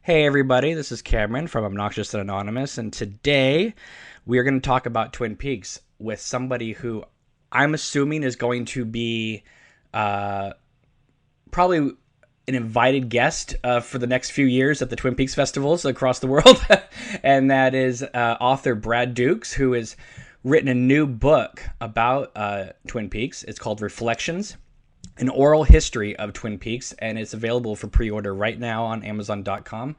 Hey everybody, this is Cameron from Obnoxious and Anonymous, and today we are going to talk about Twin Peaks with somebody who I'm assuming is going to be uh, probably an invited guest for the next few years at the Twin Peaks festivals across the world, and that is author Brad Dukes, who has written a new book about Twin Peaks. It's called Reflections, an oral history of Twin Peaks, and it's available for pre-order right now on Amazon.com.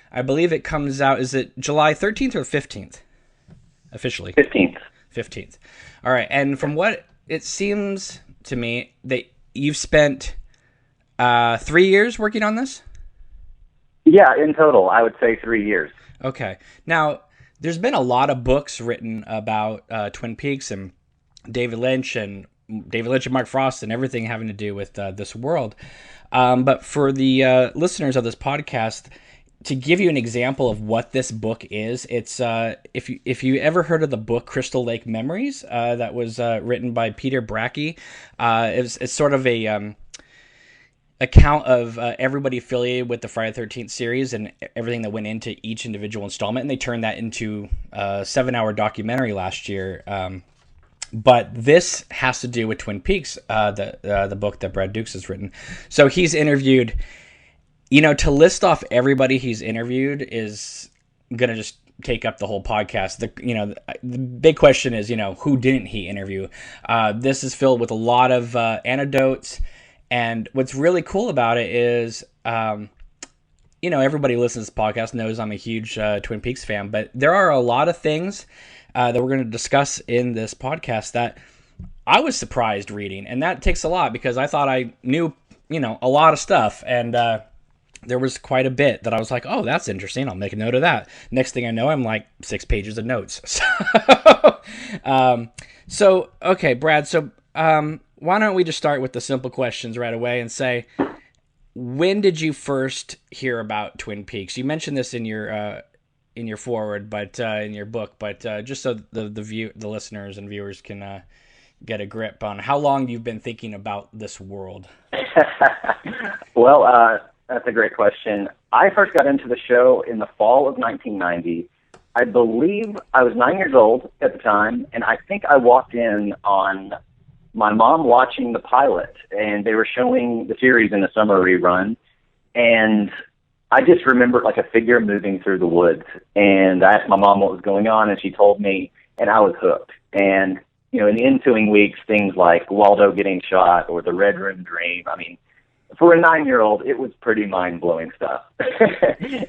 I believe it comes out, is it July 13th or 15th? Officially. 15th. 15th. All right, and from what it seems to me, that you've spent 3 years working on this? Yeah, in total, I would say 3 years. Okay. Now, there's been a lot of books written about Twin Peaks and David Lynch and Mark Frost and everything having to do with this world. But for the listeners of this podcast, to give you an example of what this book is, it's if you ever heard of the book Crystal Lake Memories, that was written by Peter Bracke. It's sort of a account of everybody affiliated with the Friday the 13th series and everything that went into each individual installment, and they turned that into a 7-hour documentary last year. But this has to do with Twin Peaks, the book that Brad Dukes has written. So he's interviewed, to list off everybody he's interviewed is going to just take up the whole podcast. The big question is, who didn't he interview? This is filled with a lot of anecdotes. And what's really cool about it is, everybody who listens to this podcast knows I'm a huge Twin Peaks fan, but there are a lot of things that we're going to discuss in this podcast that I was surprised reading. And that takes a lot because I thought I knew, a lot of stuff. And there was quite a bit that I was like, oh, that's interesting. I'll make a note of that. Next thing I know, I'm like 6 pages of notes. Okay, Brad. So why don't we just start with the simple questions right away and say, when did you first hear about Twin Peaks? You mentioned this in your forward, but in your book, but just so the listeners and viewers can get a grip on how long you've been thinking about this world. Well, that's a great question. I first got into the show in the fall of 1990. I believe I was 9 years old at the time, and I think I walked in on my mom watching the pilot, and they were showing the series in the summer rerun, and I just remember like a figure moving through the woods, and I asked my mom what was going on, and she told me, and I was hooked. And, in the ensuing weeks, things like Waldo getting shot or the Red Room Dream, I mean, for a 9-year-old, it was pretty mind-blowing stuff.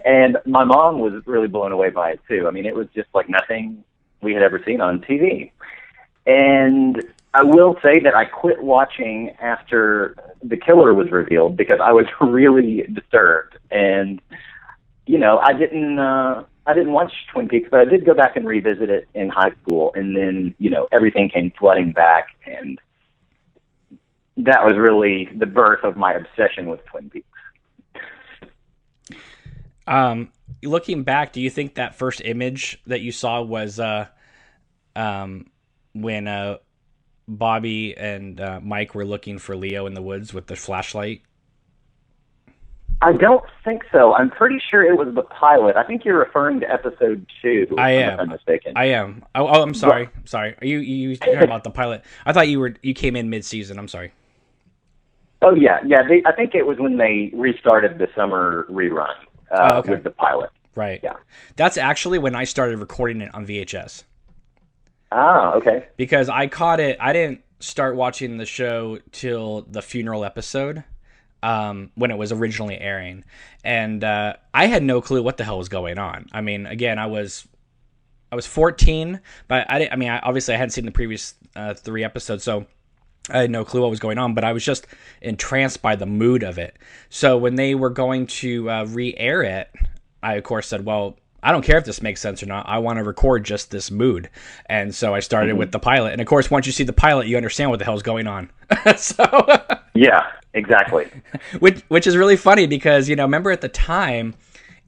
And my mom was really blown away by it, too. I mean, it was just like nothing we had ever seen on TV. And I will say that I quit watching after the killer was revealed because I was really disturbed. And, I didn't watch Twin Peaks, but I did go back and revisit it in high school. And then, everything came flooding back, and that was really the birth of my obsession with Twin Peaks. Looking back, do you think that first image that you saw was when Bobby and Mike were looking for Leo in the woods with the flashlight? I don't think so. I'm pretty sure it was the pilot. I think you're referring to episode 2. If I'm mistaken. I am. Oh, I'm sorry. I'm sorry. Are you talking about the pilot? I thought you came in mid-season. I'm sorry. Oh, yeah. I think it was when they restarted the summer rerun with the pilot. Right. Yeah. That's actually when I started recording it on VHS. Ah, okay. Because I caught it. I didn't start watching the show till the funeral episode, when it was originally airing. And I had no clue what the hell was going on. I mean, again, I was 14, but obviously I hadn't seen the previous 3 episodes, so I had no clue what was going on, but I was just entranced by the mood of it. So when they were going to re-air it, I, of course, said, well, I don't care if this makes sense or not. I want to record just this mood. And so I started with the pilot. And, of course, once you see the pilot, you understand what the hell's going on. Yeah, exactly. Which is really funny because, remember at the time,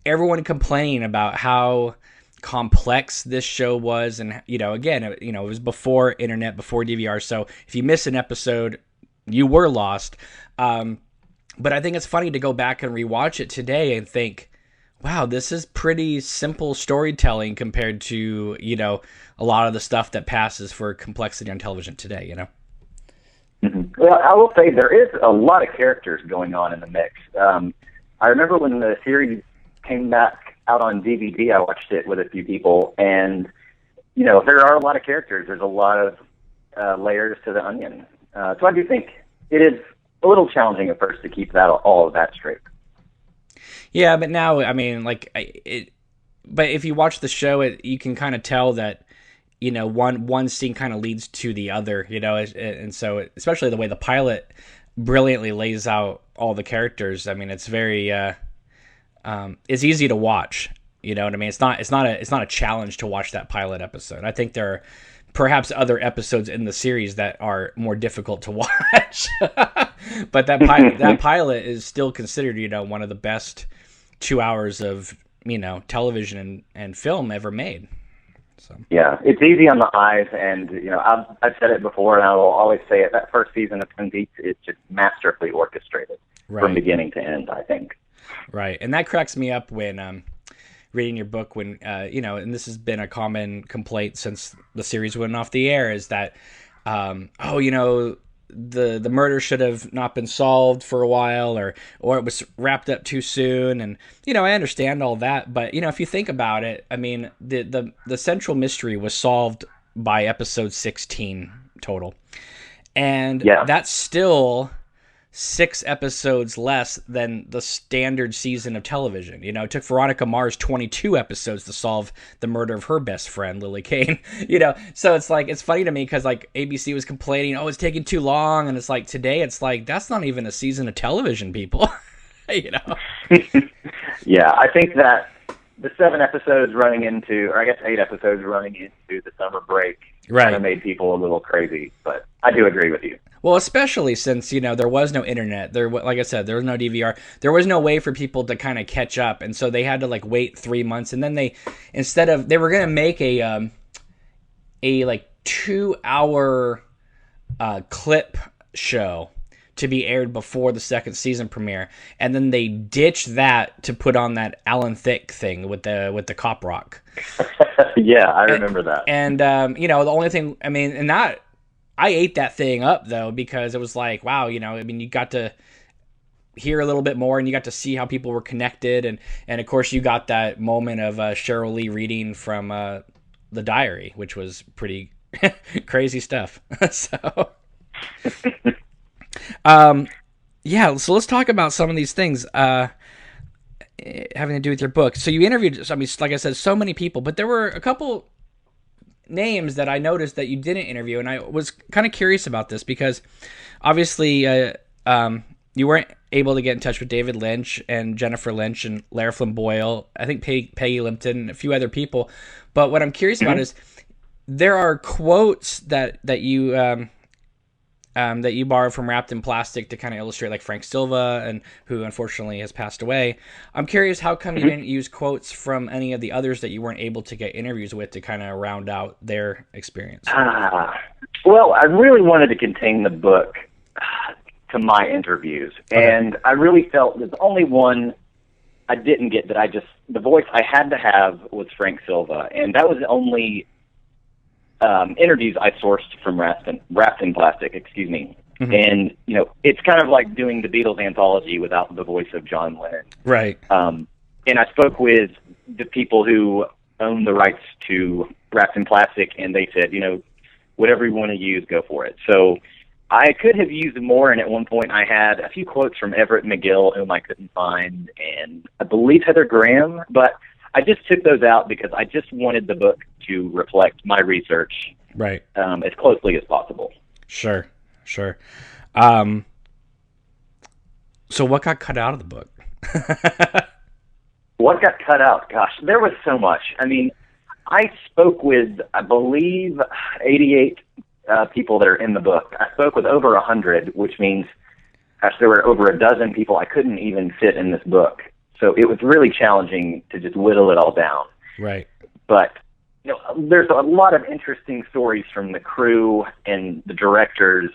everyone complaining about how complex this show was, and again, it was before internet, before DVR, so if you miss an episode, you were lost. But I think it's funny to go back and rewatch it today and think, wow, this is pretty simple storytelling compared to, a lot of the stuff that passes for complexity on television today. Well, I will say there is a lot of characters going on in the mix. I remember when the series came back out on DVD, I watched it with a few people, and, there are a lot of characters. There's a lot of layers to the onion. So I do think it is a little challenging at first to keep all of that straight. Yeah, but now, I mean, but if you watch the show, you can kind of tell that, one scene kind of leads to the other, and so especially the way the pilot brilliantly lays out all the characters. I mean, it's very, it's easy to watch. You know what I mean? It's not a challenge to watch that pilot episode. I think there are perhaps other episodes in the series that are more difficult to watch, but that pilot is still considered, one of the best 2 hours of television and film ever made. So. Yeah, it's easy on the eyes, and I've said it before, and I will always say it. That first season of Twin Peaks is just masterfully orchestrated from beginning to end, I think. Right, and that cracks me up when reading your book. When and this has been a common complaint since the series went off the air, is that the murder should have not been solved for a while, or it was wrapped up too soon. And I understand all that, but if you think about it, I mean, the central mystery was solved by episode 16 total, and that's still 6 episodes less than the standard season of television. It took Veronica Mars 22 episodes to solve the murder of her best friend, Lily Kane. So it's funny to me because ABC was complaining, oh, it's taking too long, and it's like today it's like that's not even a season of television, people. Yeah, I think that the 7 episodes running into, or I guess 8 episodes running into the summer break kind of made people a little crazy, but I do agree with you. Well, especially since, there was no internet. Like I said, there was no DVR. There was no way for people to kind of catch up. And so they had to wait 3 months. And then they were going to make a 2-hour clip show to be aired before the second season premiere. And then they ditched that to put on that Alan Thicke thing with the cop rock. Yeah, I remember that. And, the only thing, I mean, and that, I ate that thing up, though, because it was like, wow, you got to hear a little bit more, and you got to see how people were connected. And of course, you got that moment of Cheryl Lee reading from the diary, which was pretty crazy stuff. So, so let's talk about some of these things having to do with your book. So you interviewed, I mean, like I said, so many people, but there were a couple names that I noticed that you didn't interview, and I was kind of curious about this because obviously you weren't able to get in touch with David Lynch and Jennifer Lynch and Lara Flynn Boyle, I think Peggy Limpton, and a few other people. But what I'm curious about is there are quotes that you borrowed from Wrapped in Plastic to kind of illustrate Frank Silva, and who unfortunately has passed away. I'm curious, how come you didn't use quotes from any of the others that you weren't able to get interviews with to kind of round out their experience? Well, I really wanted to contain the book to my interviews, and I really felt there's only one I didn't get that the voice I had to have was Frank Silva, and that was the only interviews I sourced from Wrapped in Plastic, excuse me. Mm-hmm. And, it's kind of like doing the Beatles anthology without the voice of John Lennon. Right. And I spoke with the people who own the rights to Wrapped in Plastic, and they said, whatever you want to use, go for it. So I could have used more, and at one point I had a few quotes from Everett McGill, whom I couldn't find, and I believe Heather Graham, but I just took those out because I just wanted the book to reflect my research as closely as possible. Sure. So what got cut out of the book? What got cut out? Gosh, there was so much. I mean, I spoke with, I believe, 88 people that are in the book. I spoke with over 100, which means, gosh, there were over a dozen people I couldn't even fit in this book. So it was really challenging to just whittle it all down. Right. But there's a lot of interesting stories from the crew and the directors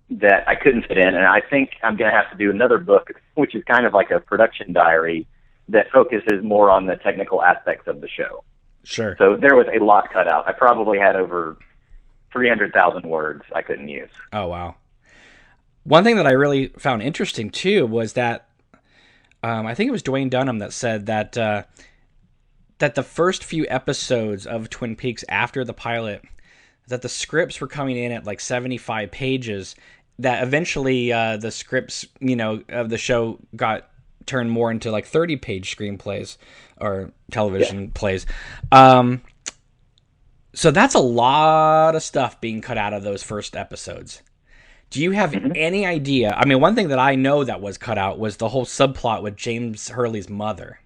that I couldn't fit in, and I think I'm going to have to do another book, which is kind of like a production diary, that focuses more on the technical aspects of the show. Sure. So there was a lot cut out. I probably had over 300,000 words I couldn't use. Oh, wow. One thing that I really found interesting, too, was that I think it was Dwayne Dunham that said that that the first few episodes of Twin Peaks after the pilot, that the scripts were coming in at like 75 pages, that eventually the scripts, of the show got turned more into like 30-page screenplays or television plays. So that's a lot of stuff being cut out of those first episodes. Do you have any idea? I mean, one thing that I know that was cut out was the whole subplot with James Hurley's mother.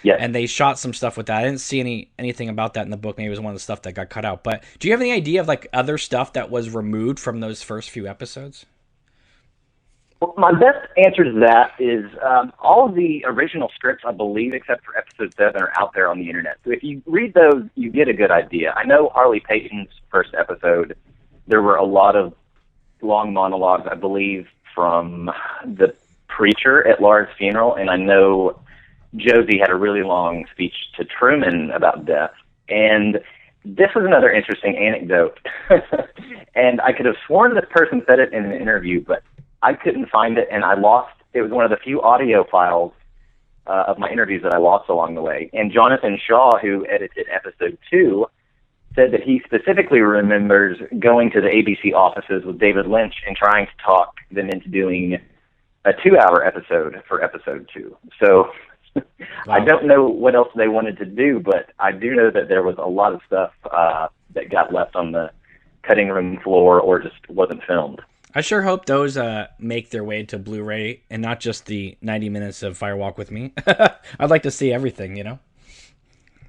Yes. And they shot some stuff with that. I didn't see anything about that in the book. Maybe it was one of the stuff that got cut out. But do you have any idea of like other stuff that was removed from those first few episodes? Well, my best answer to that is all of the original scripts, I believe, except for episode 7, are out there on the internet. So if you read those, you get a good idea. I know Harley Payton's first episode, there were a lot of long monologues, I believe, from the preacher at Laura's funeral, and I know Josie had a really long speech to Truman about death. And this was another interesting anecdote. And I could have sworn this person said it in an interview, but I couldn't find it, and I lost. It was one of the few audio files of my interviews that I lost along the way. And Jonathan Shaw, who edited episode 2, said that he specifically remembers going to the ABC offices with David Lynch and trying to talk them into doing a 2-hour episode for episode 2. So wow. I don't know what else they wanted to do, but I do know that there was a lot of stuff that got left on the cutting room floor or just wasn't filmed. I sure hope those make their way to Blu-ray and not just the 90 minutes of Firewalk with Me. I'd like to see everything,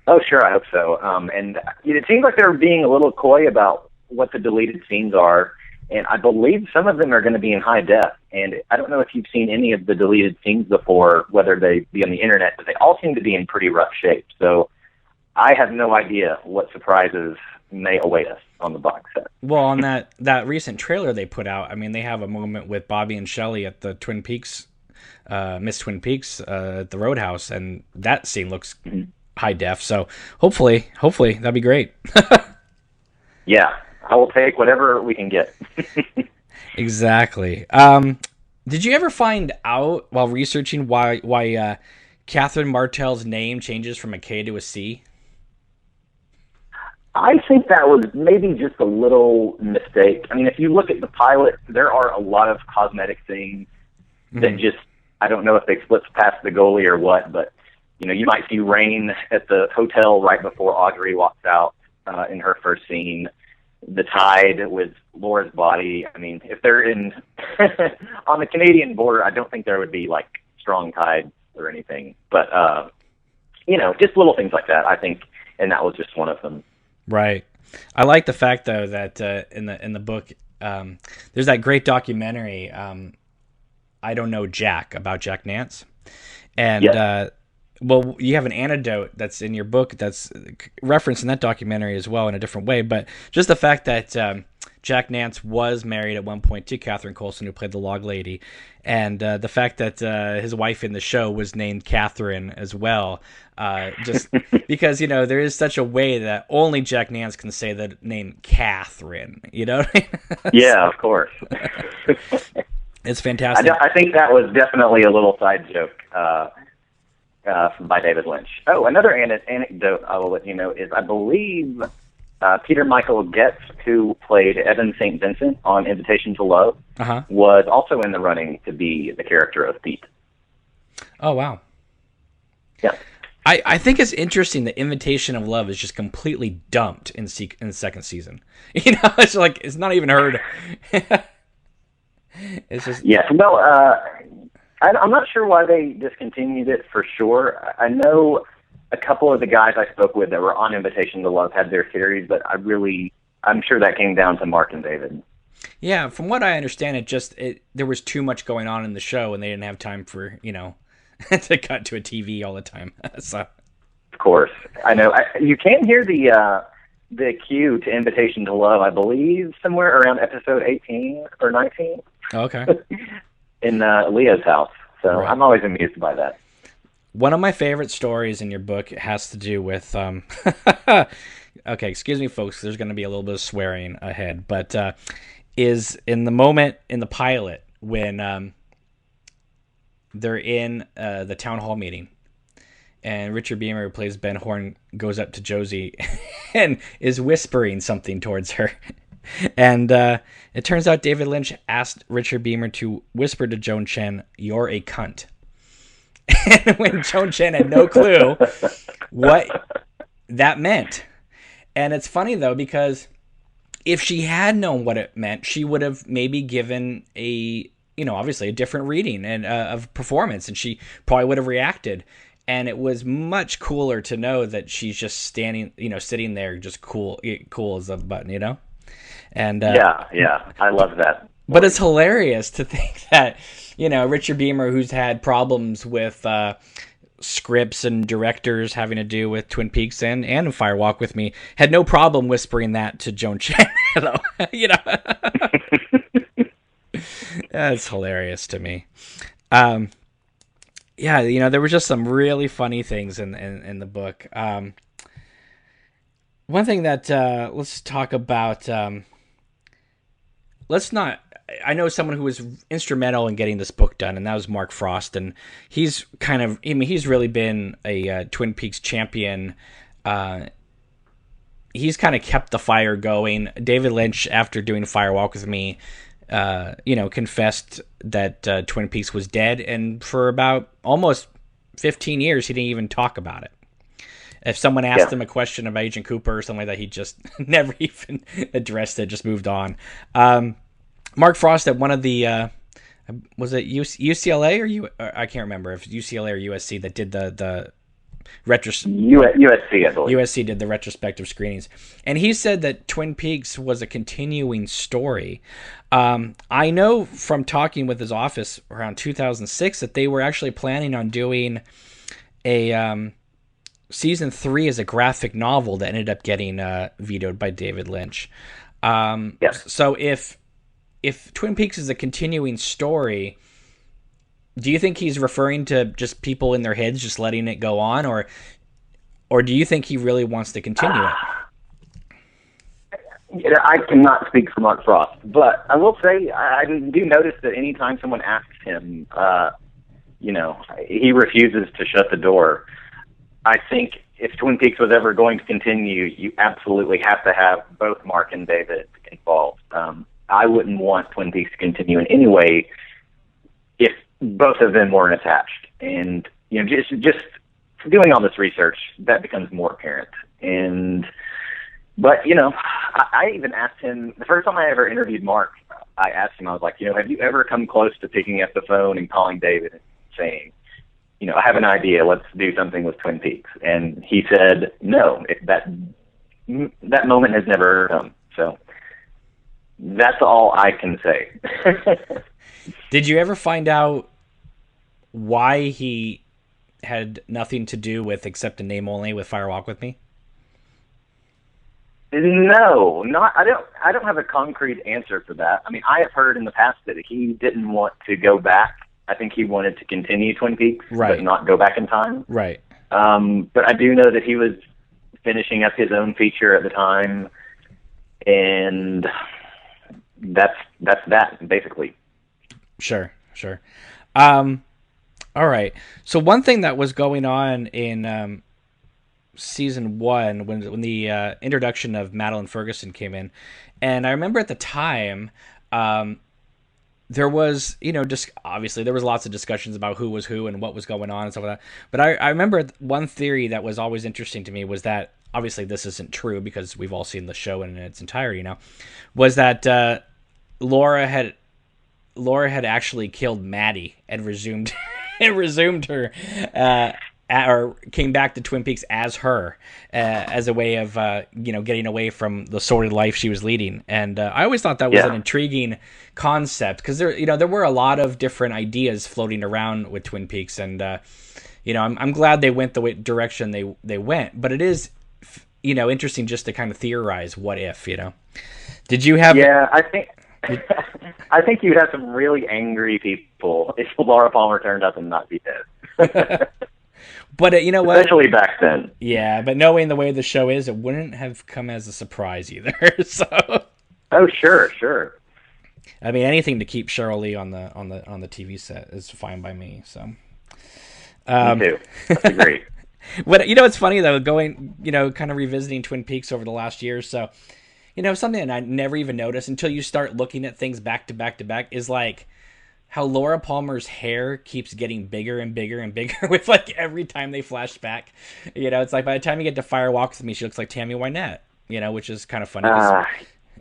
Oh, sure, I hope so. And it seems like they're being a little coy about what the deleted scenes are, and I believe some of them are going to be in high def. And I don't know if you've seen any of the deleted scenes before, whether they be on the internet, but they all seem to be in pretty rough shape. So I have no idea what surprises may await us on the box set. Well, on that recent trailer they put out, I mean, they have a moment with Bobby and Shelley at the Twin Peaks, Miss Twin Peaks at the Roadhouse, and that scene looks high def. So hopefully that'd be great. Yeah, I will take whatever we can get. Exactly. Did you ever find out while researching why Catherine Martell's name changes from a K to a C? I think that was maybe just a little mistake. I mean, if you look at the pilot, there are a lot of cosmetic things that just, I don't know if they slipped past the goalie or what, but, you might see rain at the hotel right before Audrey walks out in her first scene. The tide with Laura's body. I mean, if they're in on the Canadian border, I don't think there would be, like, strong tides or anything. But, just little things like that, I think, and that was just one of them. Right. I like the fact though that in the book there's that great documentary I Don't Know Jack about Jack Nance, and well, you have an anecdote that's in your book that's referenced in that documentary as well in a different way, but just the fact that Jack Nance was married at one point to Catherine Coulson, who played the log lady, and the fact that his wife in the show was named Catherine as well, just because, there is such a way that only Jack Nance can say the name Catherine, you know what I mean? Yeah, of course. It's fantastic. I think that was definitely a little side joke by David Lynch. Oh, another anecdote I will let you know is I believe Peter Michael Getz, who played Evan St. Vincent on Invitation to Love, was also in the running to be the character of Pete. Oh, wow. Yeah. I think it's interesting that Invitation of Love is just completely dumped in the second season. It's like, it's not even heard. It's just... Yes, well, I'm not sure why they discontinued it for sure. I know a couple of the guys I spoke with that were on Invitation to Love had their theories, but I'm sure that came down to Mark and David. Yeah, from what I understand, there was too much going on in the show, and they didn't have time for, to cut to a TV all the time. So, of course, I know. You can hear the cue to Invitation to Love, I believe, somewhere around episode 18 or 19. Okay. In Leah's house. So right. I'm always amused by that. One of my favorite stories in your book has to do with okay, excuse me folks, there's going to be a little bit of swearing ahead, but is in the moment in the pilot when they're in the town hall meeting, and Richard Beamer, who plays Ben Horn, goes up to Josie and is whispering something towards her. And it turns out David Lynch asked Richard Beamer to whisper to Joan Chen, "You're a cunt." And when Joan Chen had no clue what that meant. And it's funny, though, because if she had known what it meant, she would have maybe given obviously a different reading and of performance, and she probably would have reacted. And it was much cooler to know that she's just standing, sitting there, just cool as a button, And yeah, I love that. But it's hilarious to think that, Richard Beamer, who's had problems with scripts and directors having to do with Twin Peaks and Fire Walk with Me, had no problem whispering that to Joan Chen. That's hilarious to me. There were just some really funny things in the book. One thing that let's talk about. I know someone who was instrumental in getting this book done, and that was Mark Frost. And he's he's really been a Twin Peaks champion. He's kind of kept the fire going. David Lynch, after doing Fire Walk with Me, confessed that Twin Peaks was dead, and for about almost 15 years, he didn't even talk about it. If someone asked him a question about Agent Cooper or something like that, he just never even addressed it, just moved on. Mark Frost at one of the, was it UCLA or I can't remember if UCLA or USC that did the USC, I believe. USC did the retrospective screenings. And he said that Twin Peaks was a continuing story. I know from talking with his office around 2006 that they were actually planning on doing a season 3 as a graphic novel that ended up getting vetoed by David Lynch. So if Twin Peaks is a continuing story, do you think he's referring to just people in their heads just letting it go on, or do you think he really wants to continue it? I cannot speak for Mark Frost, but I will say I do notice that anytime someone asks him, he refuses to shut the door. I think if Twin Peaks was ever going to continue, you absolutely have to have both Mark and David involved. I wouldn't want Twin Peaks to continue in any way if both of them weren't attached. And, just doing all this research, that becomes more apparent. But I even asked him, the first time I ever interviewed Mark, I asked him, I was like, have you ever come close to picking up the phone and calling David and saying, I have an idea, let's do something with Twin Peaks? And he said, no, that moment has never come. So that's all I can say. Did you ever find out why he had nothing to do with, except a name only, with Fire Walk with Me? No, I don't have a concrete answer for that. I mean, I have heard in the past that he didn't want to go back. I think he wanted to continue Twin Peaks, right, but not go back in time. Right. But I do know that he was finishing up his own feature at the time, and that's that, basically. Sure. All right. So one thing that was going on in season 1 when the introduction of Madeline Ferguson came in, and I remember at the time there was, obviously there was lots of discussions about who was who and what was going on and stuff like that. But I remember one theory that was always interesting to me was that, obviously this isn't true because we've all seen the show in its entirety now, was that Laura had actually killed Maddie and resumed her or came back to Twin Peaks as her, as a way of getting away from the sordid life she was leading. And I always thought that was an intriguing concept, because there were a lot of different ideas floating around with Twin Peaks, and I'm glad they went the direction they went. But it is interesting just to kind of theorize what if. Did you have? Yeah, I think you'd have some really angry people if Laura Palmer turned up and not be dead. But you know what? Especially back then. Yeah, but knowing the way the show is, it wouldn't have come as a surprise either. So. Oh, sure. I mean, anything to keep Cheryl Lee on the TV set is fine by me. So. Me too. That's great. But you know, it's funny though, going, kind of revisiting Twin Peaks over the last year or so. Something that I never even noticed until you start looking at things back to back to back is like how Laura Palmer's hair keeps getting bigger and bigger and bigger with like every time they flash back. It's like by the time you get to Fire Walk With Me, she looks like Tammy Wynette, which is kind of funny.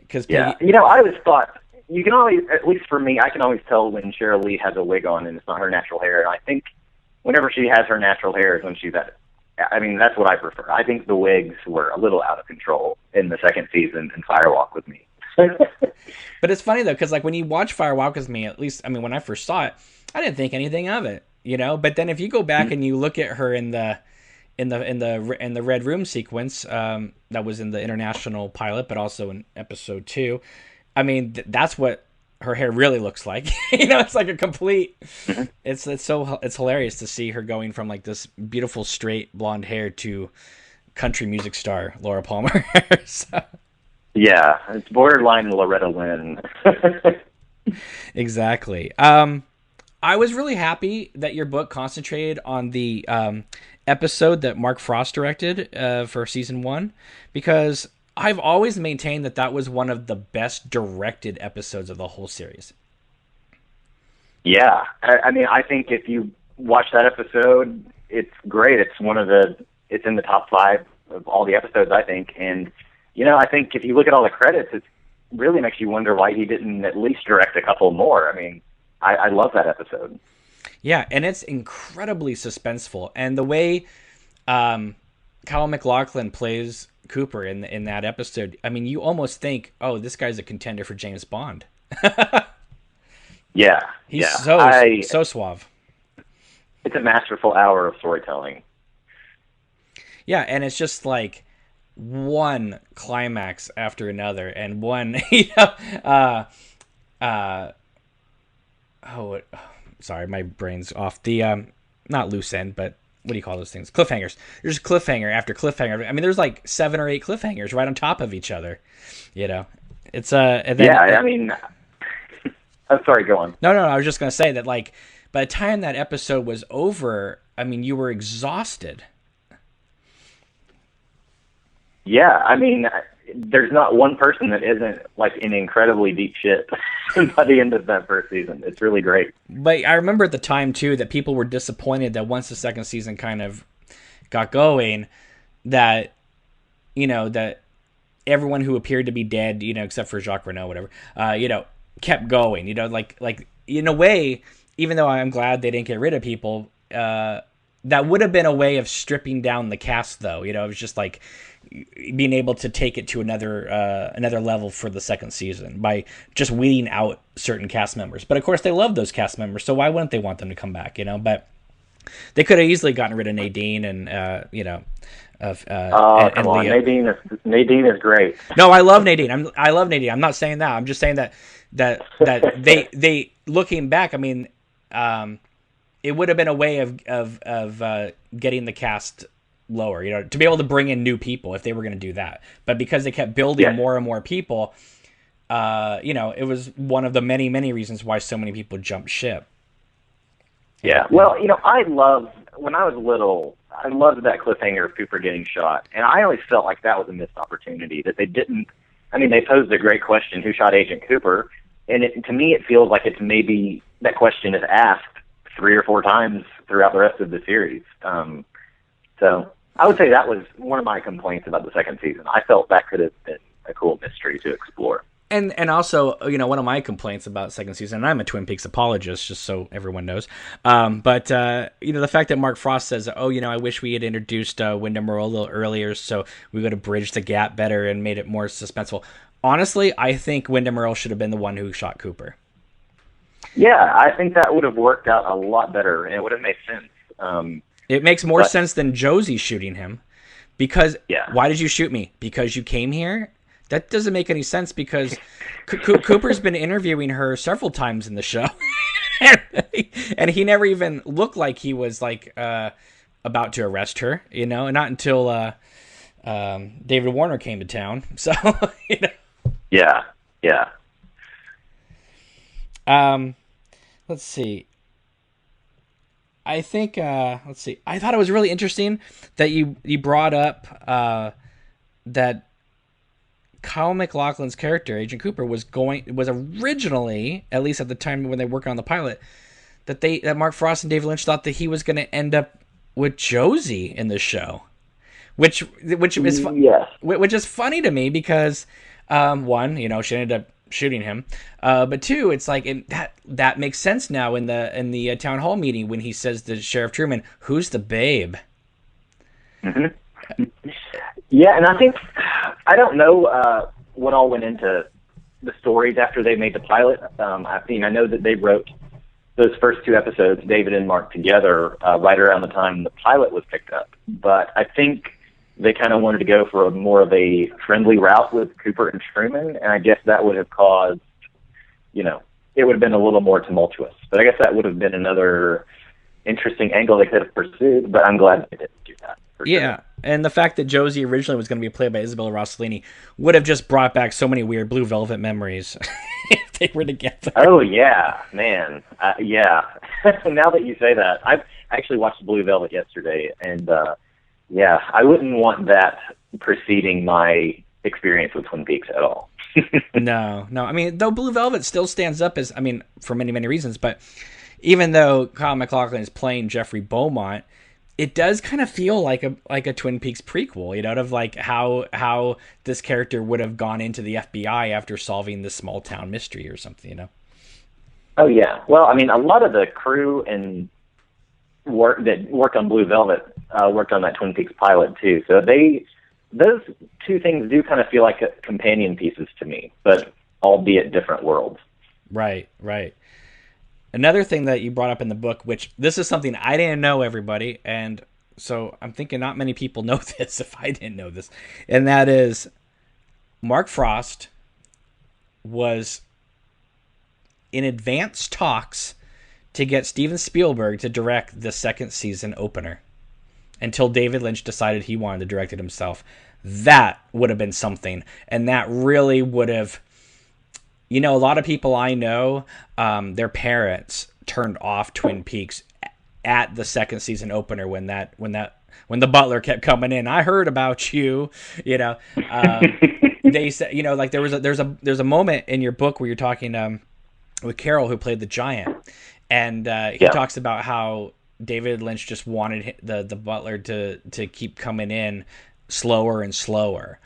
Cause yeah. I always thought, you can always, at least for me, I can always tell when Cheryl Lee has a wig on and it's not her natural hair. And I think whenever she has her natural hair is when she's at it. I mean, that's what I prefer. I think the wigs were a little out of control in the second season in Fire Walk With Me. But it's funny though, because like when you watch Fire Walk With Me, at least, I mean, when I first saw it, I didn't think anything of it, But then if you go back and you look at her in the Red Room sequence, that was in the international pilot, but also in episode 2, I mean, that's what her hair really looks like. It's like a complete. It's hilarious to see her going from like this beautiful straight blonde hair to country music star Laura Palmer. So. Yeah, it's borderline Loretta Lynn. Exactly. I was really happy that your book concentrated on the episode that Mark Frost directed for season 1, because I've always maintained that was one of the best directed episodes of the whole series. Yeah, I mean, I think if you watch that episode, it's great. It's it's in the top 5 of all the episodes, I think, and. I think if you look at all the credits, it really makes you wonder why he didn't at least direct a couple more. I mean, I love that episode. Yeah, and it's incredibly suspenseful. And the way Kyle MacLachlan plays Cooper in that episode, I mean, you almost think, oh, this guy's a contender for James Bond. Yeah. He's so suave. It's a masterful hour of storytelling. Yeah, and it's just like one climax after another, and one, sorry, my brain's off. The not loose end, but what do you call those things? Cliffhangers. There's cliffhanger after cliffhanger. I mean, there's like 7 or 8 cliffhangers right on top of each other. It's and then, I mean, I'm sorry, go on. No, I was just gonna say that, like, by the time that episode was over, I mean, you were exhausted. Yeah, I mean, there's not one person that isn't like in incredibly deep shit by the end of that first season. It's really great. But I remember at the time too that people were disappointed that once the second season kind of got going, that that everyone who appeared to be dead, except for Jacques Renault, whatever, kept going. Like in a way, even though I'm glad they didn't get rid of people, that would have been a way of stripping down the cast, though. It was just like being able to take it to another level for the second season by just weeding out certain cast members. But of course, they love those cast members, so why wouldn't they want them to come back? But they could have easily gotten rid of Nadine and come on, Leah. Nadine is great. No, I love Nadine. I love Nadine. I'm not saying that. I'm just saying that they looking back, I mean, it would have been a way of getting the cast lower, to be able to bring in new people if they were going to do that. But because they kept building more and more people, it was one of the many, many reasons why so many people jumped ship. Yeah. Well, when I was little, I loved that cliffhanger of Cooper getting shot. And I always felt like that was a missed opportunity, that they didn't, they posed a great question, who shot Agent Cooper? And to me, it feels like it's maybe that question is asked 3 or 4 times throughout the rest of the series. So I would say that was one of my complaints about the second season. I felt that could have been a cool mystery to explore. And also, one of my complaints about second season, and I'm a Twin Peaks apologist, just so everyone knows, but the fact that Mark Frost says, I wish we had introduced Windham Earl a little earlier so we would have bridged the gap better and made it more suspenseful. Honestly, I think Windham Earl should have been the one who shot Cooper. Yeah, I think that would have worked out a lot better, and it would have made sense. It makes more sense than Josie shooting him, because why did you shoot me? Because you came here? That doesn't make any sense, because Cooper's been interviewing her several times in the show, and he never even looked like he was like about to arrest her, and not until David Warner came to town. So, Yeah, yeah. Let's see. I think let's see. I thought it was really interesting that you brought up that Kyle MacLachlan's character, Agent Cooper, was originally, at least at the time when they worked on the pilot, that Mark Frost and David Lynch thought that he was going to end up with Josie in the show, which is funny to me because one, she ended up shooting him, but two, it's like that makes sense now in the town hall meeting when he says to Sheriff Truman, "Who's the babe?" Mm-hmm. Yeah, and I think I don't know what all went into the stories after they made the pilot. I know that they wrote those first two episodes, David and Mark together, right around the time the pilot was picked up. But I think they kind of wanted to go for more of a friendly route with Cooper and Truman, and I guess that would have caused, it would have been a little more tumultuous. But I guess that would have been another interesting angle they could have pursued, but I'm glad they didn't do that. Yeah, sure. And the fact that Josie originally was going to be played by Isabella Rossellini would have just brought back so many weird Blue Velvet memories if they were together. Oh, yeah, man. Yeah. Now that you say that, I actually watched Blue Velvet yesterday, and yeah, I wouldn't want that preceding my experience with Twin Peaks at all. No. I mean, though Blue Velvet still stands up as, for many, many reasons, but even though Kyle MacLachlan is playing Jeffrey Beaumont, it does kind of feel like a Twin Peaks prequel, of like how this character would have gone into the FBI after solving this small town mystery or something, Oh, yeah. Well, a lot of the crew and that worked on Blue Velvet worked on that Twin Peaks pilot too. So those two things do kind of feel like companion pieces to me, but albeit different worlds. Right. Another thing that you brought up in the book, which this is something I didn't know, everybody, and so I'm thinking not many people know this if I didn't know this, and that is Mark Frost was in advanced talks to get Steven Spielberg to direct the second season opener until David Lynch decided he wanted to direct it himself. That would have been something, and that really would have... a lot of people I know, their parents turned off Twin Peaks at the second season opener when the butler kept coming in. I heard about you, They said, like there's a moment in your book where you're talking with Carol, who played the giant, and he talks about how David Lynch just wanted the butler to keep coming in slower and slower.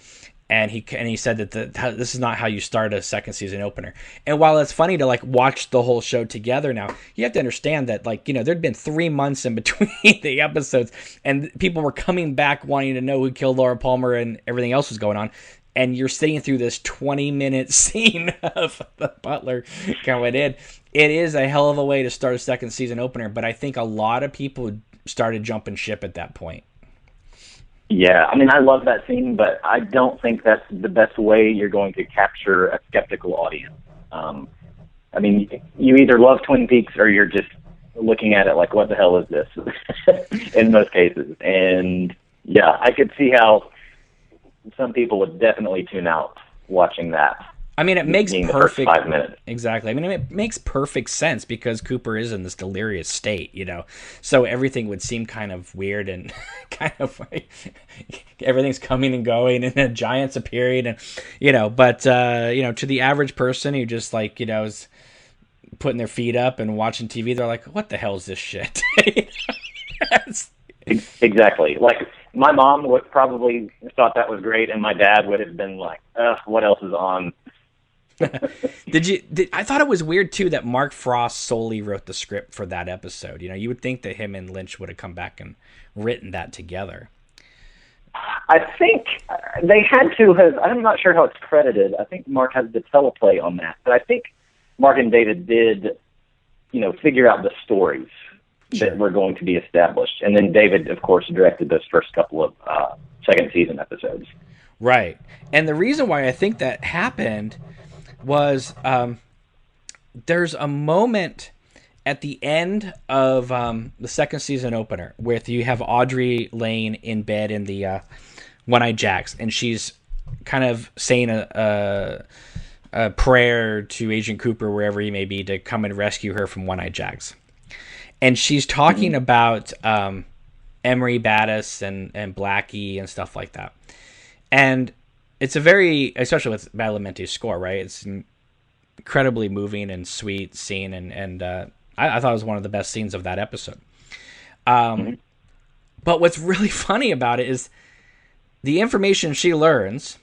And he said that this is not how you start a second season opener. And while it's funny to watch the whole show together now, you have to understand that there'd been 3 months in between the episodes, and people were coming back wanting to know who killed Laura Palmer and everything else was going on. And you're sitting through this 20-minute scene of the butler going in. It is a hell of a way to start a second season opener, but I think a lot of people started jumping ship at that point. Yeah, I love that scene, but I don't think that's the best way you're going to capture a skeptical audience. You either love Twin Peaks or you're just looking at it like, what the hell is this? In most cases. And yeah, I could see how some people would definitely tune out watching that. It makes perfect... 5 minutes. Exactly. It makes perfect sense because Cooper is in this delirious state, So everything would seem kind of weird and kind of like everything's coming and going and the giants appearing and, but, to the average person who just is putting their feet up and watching TV, they're like, what the hell is this shit? Exactly. Like, my mom would probably thought that was great, and my dad would have been like, what else is on? I thought it was weird too that Mark Frost solely wrote the script for that episode. You would think that him and Lynch would have come back and written that together. I think they had to have. I'm not sure how it's credited. I think Mark has the teleplay on that, but I think Mark and David did, figure out the stories that were going to be established, and then David, of course, directed those first couple of second season episodes. Right, and the reason why I think that happened was there's a moment at the end of the second season opener, with you have Audrey laying in bed in the One-Eyed Jacks, and she's kind of saying a prayer to Agent Cooper, wherever he may be, to come and rescue her from One-Eyed Jacks. And she's talking about Emery Battis and Blackie and stuff like that. And it's a very, especially with Badalamenti's score, right? It's incredibly moving and sweet scene, and I thought it was one of the best scenes of that episode. But what's really funny about it is the information she learns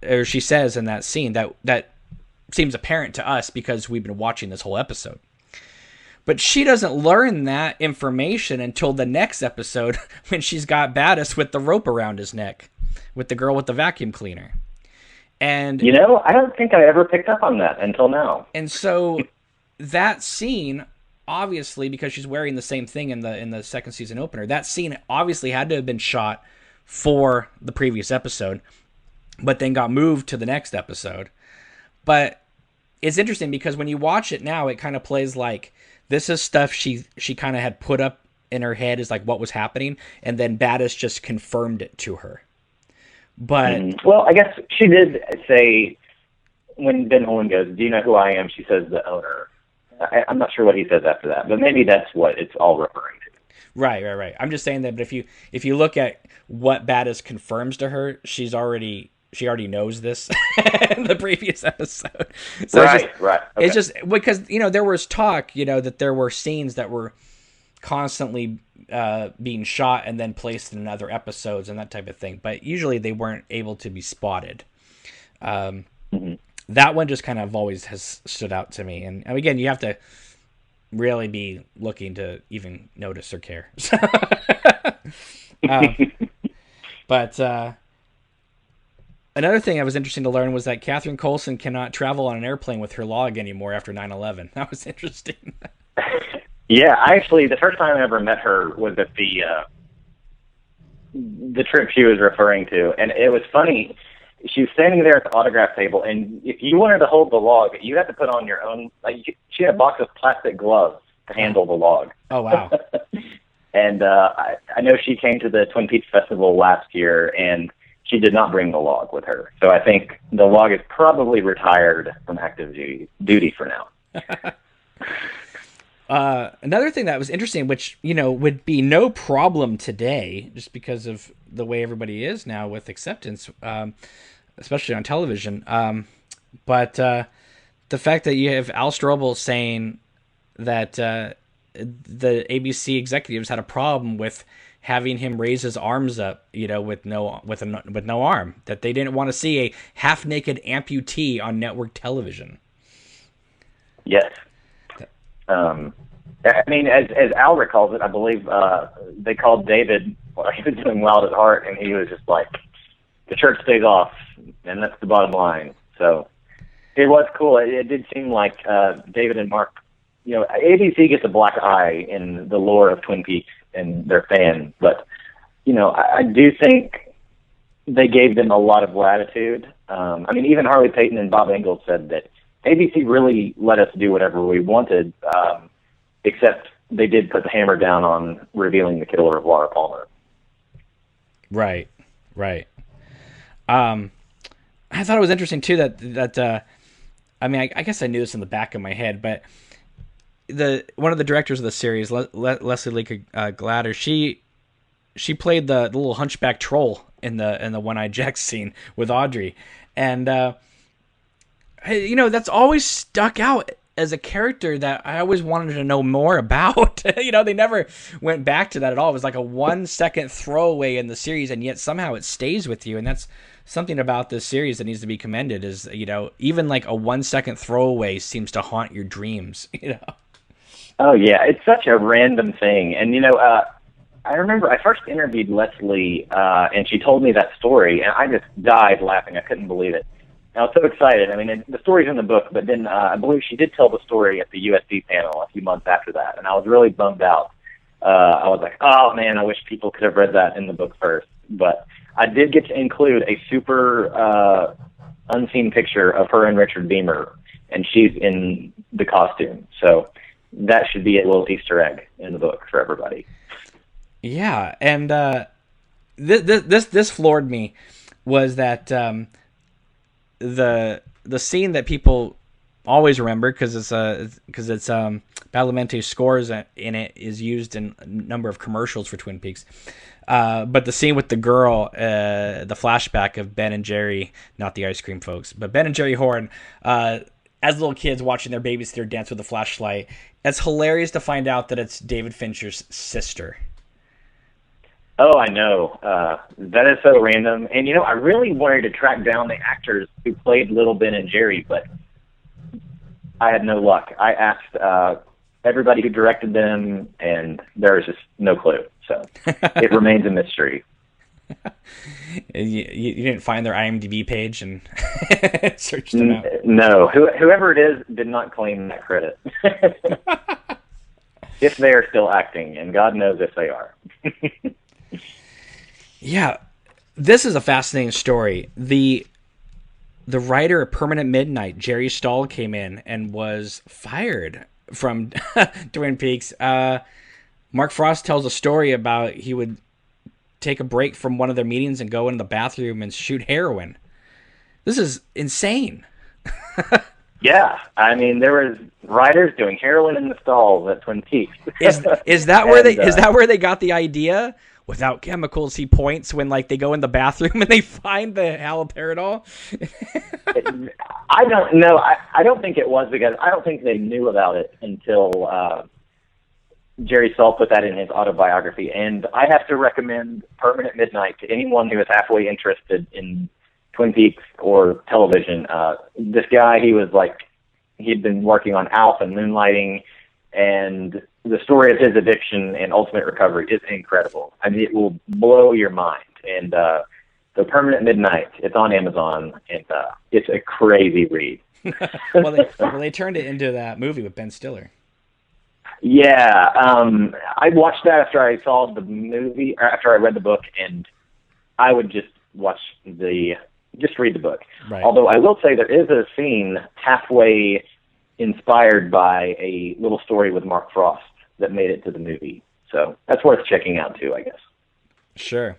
or she says in that scene that seems apparent to us because we've been watching this whole episode. But she doesn't learn that information until the next episode when she's got Battis with the rope around his neck with the girl with the vacuum cleaner. And I don't think I ever picked up on that until now. And so that scene, obviously, because she's wearing the same thing in the second season opener, that scene obviously had to have been shot for the previous episode, but then got moved to the next episode. But it's interesting because when you watch it now, it kind of plays like this is stuff she kind of had put up in her head as like what was happening, and then Battis just confirmed it to her. But well, I guess she did say when Ben Olin goes, "Do you know who I am?" She says, "The owner." I'm not sure what he says after that, but maybe that's what it's all referring to. Right. I'm just saying that. But if you look at what Battis confirms to her, she already knows this in the previous episode. So right. Okay. It's just because there was talk that there were scenes that were constantly being shot and then placed in other episodes and that type of thing, but usually they weren't able to be spotted. That one just kind of always has stood out to me, and again, you have to really be looking to even notice or care. But another thing that was interesting to learn was that Catherine Coulson cannot travel on an airplane with her log anymore after 9/11. That was interesting. Yeah, actually, the first time I ever met her was at the trip she was referring to, and it was funny. She was standing there at the autograph table, and if you wanted to hold the log, you had to put on your own. She had a box of plastic gloves to handle the log. Oh wow! And I know she came to the Twin Peaks Festival last year, and she did not bring the log with her. So I think the log is probably retired from active duty for now. Another thing that was interesting, which, would be no problem today, just because of the way everybody is now with acceptance, especially on television. But the fact that you have Al Strobel saying that the ABC executives had a problem with having him raise his arms up, with no arm, that they didn't want to see a half-naked amputee on network television. Yes. I mean, as Al recalls it, I believe they called David while he was doing Wild at Heart, and he was just like, the church stays off, and that's the bottom line. So it was cool. It did seem like David and Mark, ABC gets a black eye in the lore of Twin Peaks and their fans, but, I do think they gave them a lot of latitude. I mean, even Harley Payton and Bob Engel said that ABC really let us do whatever we wanted, except they did put the hammer down on revealing the killer of Laura Palmer. Right. I thought it was interesting too that I mean, I guess I knew this in the back of my head, but one of the directors of the series, Leslie Lee Glatter, she played the little hunchback troll in the One-Eyed Jack scene with Audrey, and that's always stuck out as a character that I always wanted to know more about. They never went back to that at all. It was like a 1-second throwaway in the series, and yet somehow it stays with you. And that's something about this series that needs to be commended is, even like a 1-second throwaway seems to haunt your dreams, Oh yeah. It's such a random thing. And, I remember I first interviewed Leslie, and she told me that story, and I just died laughing. I couldn't believe it. I was so excited. I mean, the story's in the book, but then I believe she did tell the story at the USD panel a few months after that, and I was really bummed out. I was like, oh, man, I wish people could have read that in the book first. But I did get to include a super unseen picture of her and Richard Beamer, and she's in the costume. So that should be a little Easter egg in the book for everybody. Yeah, and this floored me was that the scene that people always remember because it's Badalamenti's scores in it is used in a number of commercials for Twin Peaks. But the scene with the girl, the flashback of Ben and Jerry, not the ice cream folks, but Ben and Jerry Horn, as little kids watching their babysitter dance with a flashlight. It's hilarious to find out that it's David Fincher's sister. Oh, I know. That is so random. And, I really wanted to track down the actors who played Little Ben and Jerry, but I had no luck. I asked everybody who directed them, and there was just no clue. So it remains a mystery. You didn't find their IMDb page and search them out? No. Whoever it is did not claim that credit. If they are still acting, and God knows if they are. Yeah, this is a fascinating story. The writer of Permanent Midnight, Jerry Stahl, came in and was fired from Twin Peaks. Mark Frost tells a story about he would take a break from one of their meetings and go into the bathroom and shoot heroin. This is insane. Yeah, I mean, there was writers doing heroin in the stalls at Twin Peaks. Is that where they got the idea? Without chemicals, he points when they go in the bathroom and they find the haloperidol. I don't know. I don't think it was, because I don't think they knew about it until Jerry Stahl put that in his autobiography. And I have to recommend Permanent Midnight to anyone who is halfway interested in Twin Peaks or television. This guy, he'd been working on Alf and Moonlighting, and the story of his addiction and ultimate recovery is incredible. I mean, it will blow your mind. And the Permanent Midnight, it's on Amazon, and it's a crazy read. well, they turned it into that movie with Ben Stiller. Yeah, I watched that after I saw the movie, or after I read the book, and I would just read the book. Right. Although I will say there is a scene halfway inspired by a little story with Mark Frost that made it to the movie. So that's worth checking out too, I guess. Sure.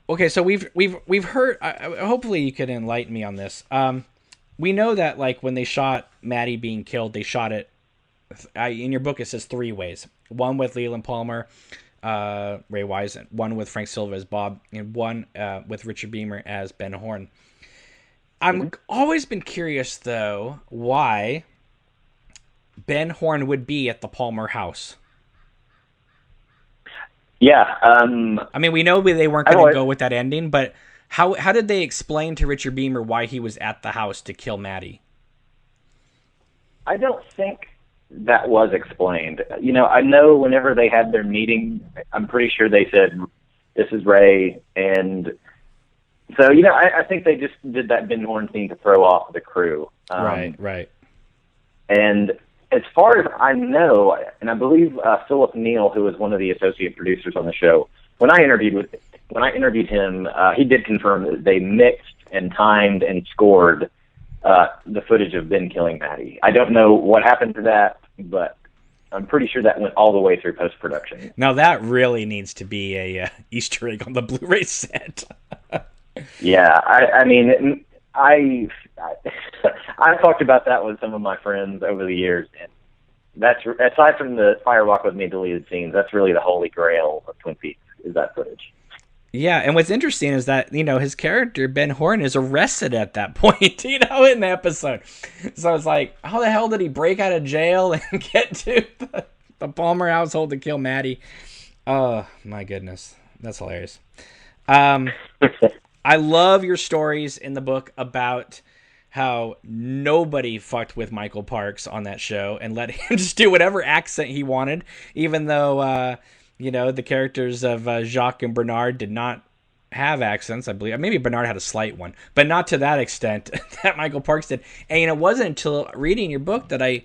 Okay, so we've heard. Hopefully, you could enlighten me on this. We know that when they shot Maddie being killed, they shot it. In your book, it says 3 ways: one with Leland Palmer, Ray Wise, one with Frank Silva as Bob, and one with Richard Beamer as Ben Horn. I've always been curious, though, why Ben Horn would be at the Palmer house. Yeah. I mean, we know they weren't going to go with that ending, but how did they explain to Richard Beamer why he was at the house to kill Maddie? I don't think that was explained. I know whenever they had their meeting, I'm pretty sure they said, "This is Ray," and so, I think they just did that Ben Horn thing to throw off the crew. Right. And as far as I know, and I believe Philip Neal, who was one of the associate producers on the show, when I interviewed him, he did confirm that they mixed and timed and scored the footage of Ben killing Maddie. I don't know what happened to that, but I'm pretty sure that went all the way through post-production. Now that really needs to be a Easter egg on the Blu-ray set. Yeah, I mean, I've talked about that with some of my friends over the years, and that's, aside from the Fire Walk with Me deleted scenes, that's really the holy grail of Twin Peaks, is that footage. Yeah, and what's interesting is that, his character, Ben Horn, is arrested at that point, in the episode. So it's like, how the hell did he break out of jail and get to the Palmer household to kill Maddie? Oh, my goodness. That's hilarious. I love your stories in the book about how nobody fucked with Michael Parks on that show and let him just do whatever accent he wanted, even though, the characters of Jacques and Bernard did not have accents, I believe. Maybe Bernard had a slight one, but not to that extent that Michael Parks did. And it wasn't until reading your book that I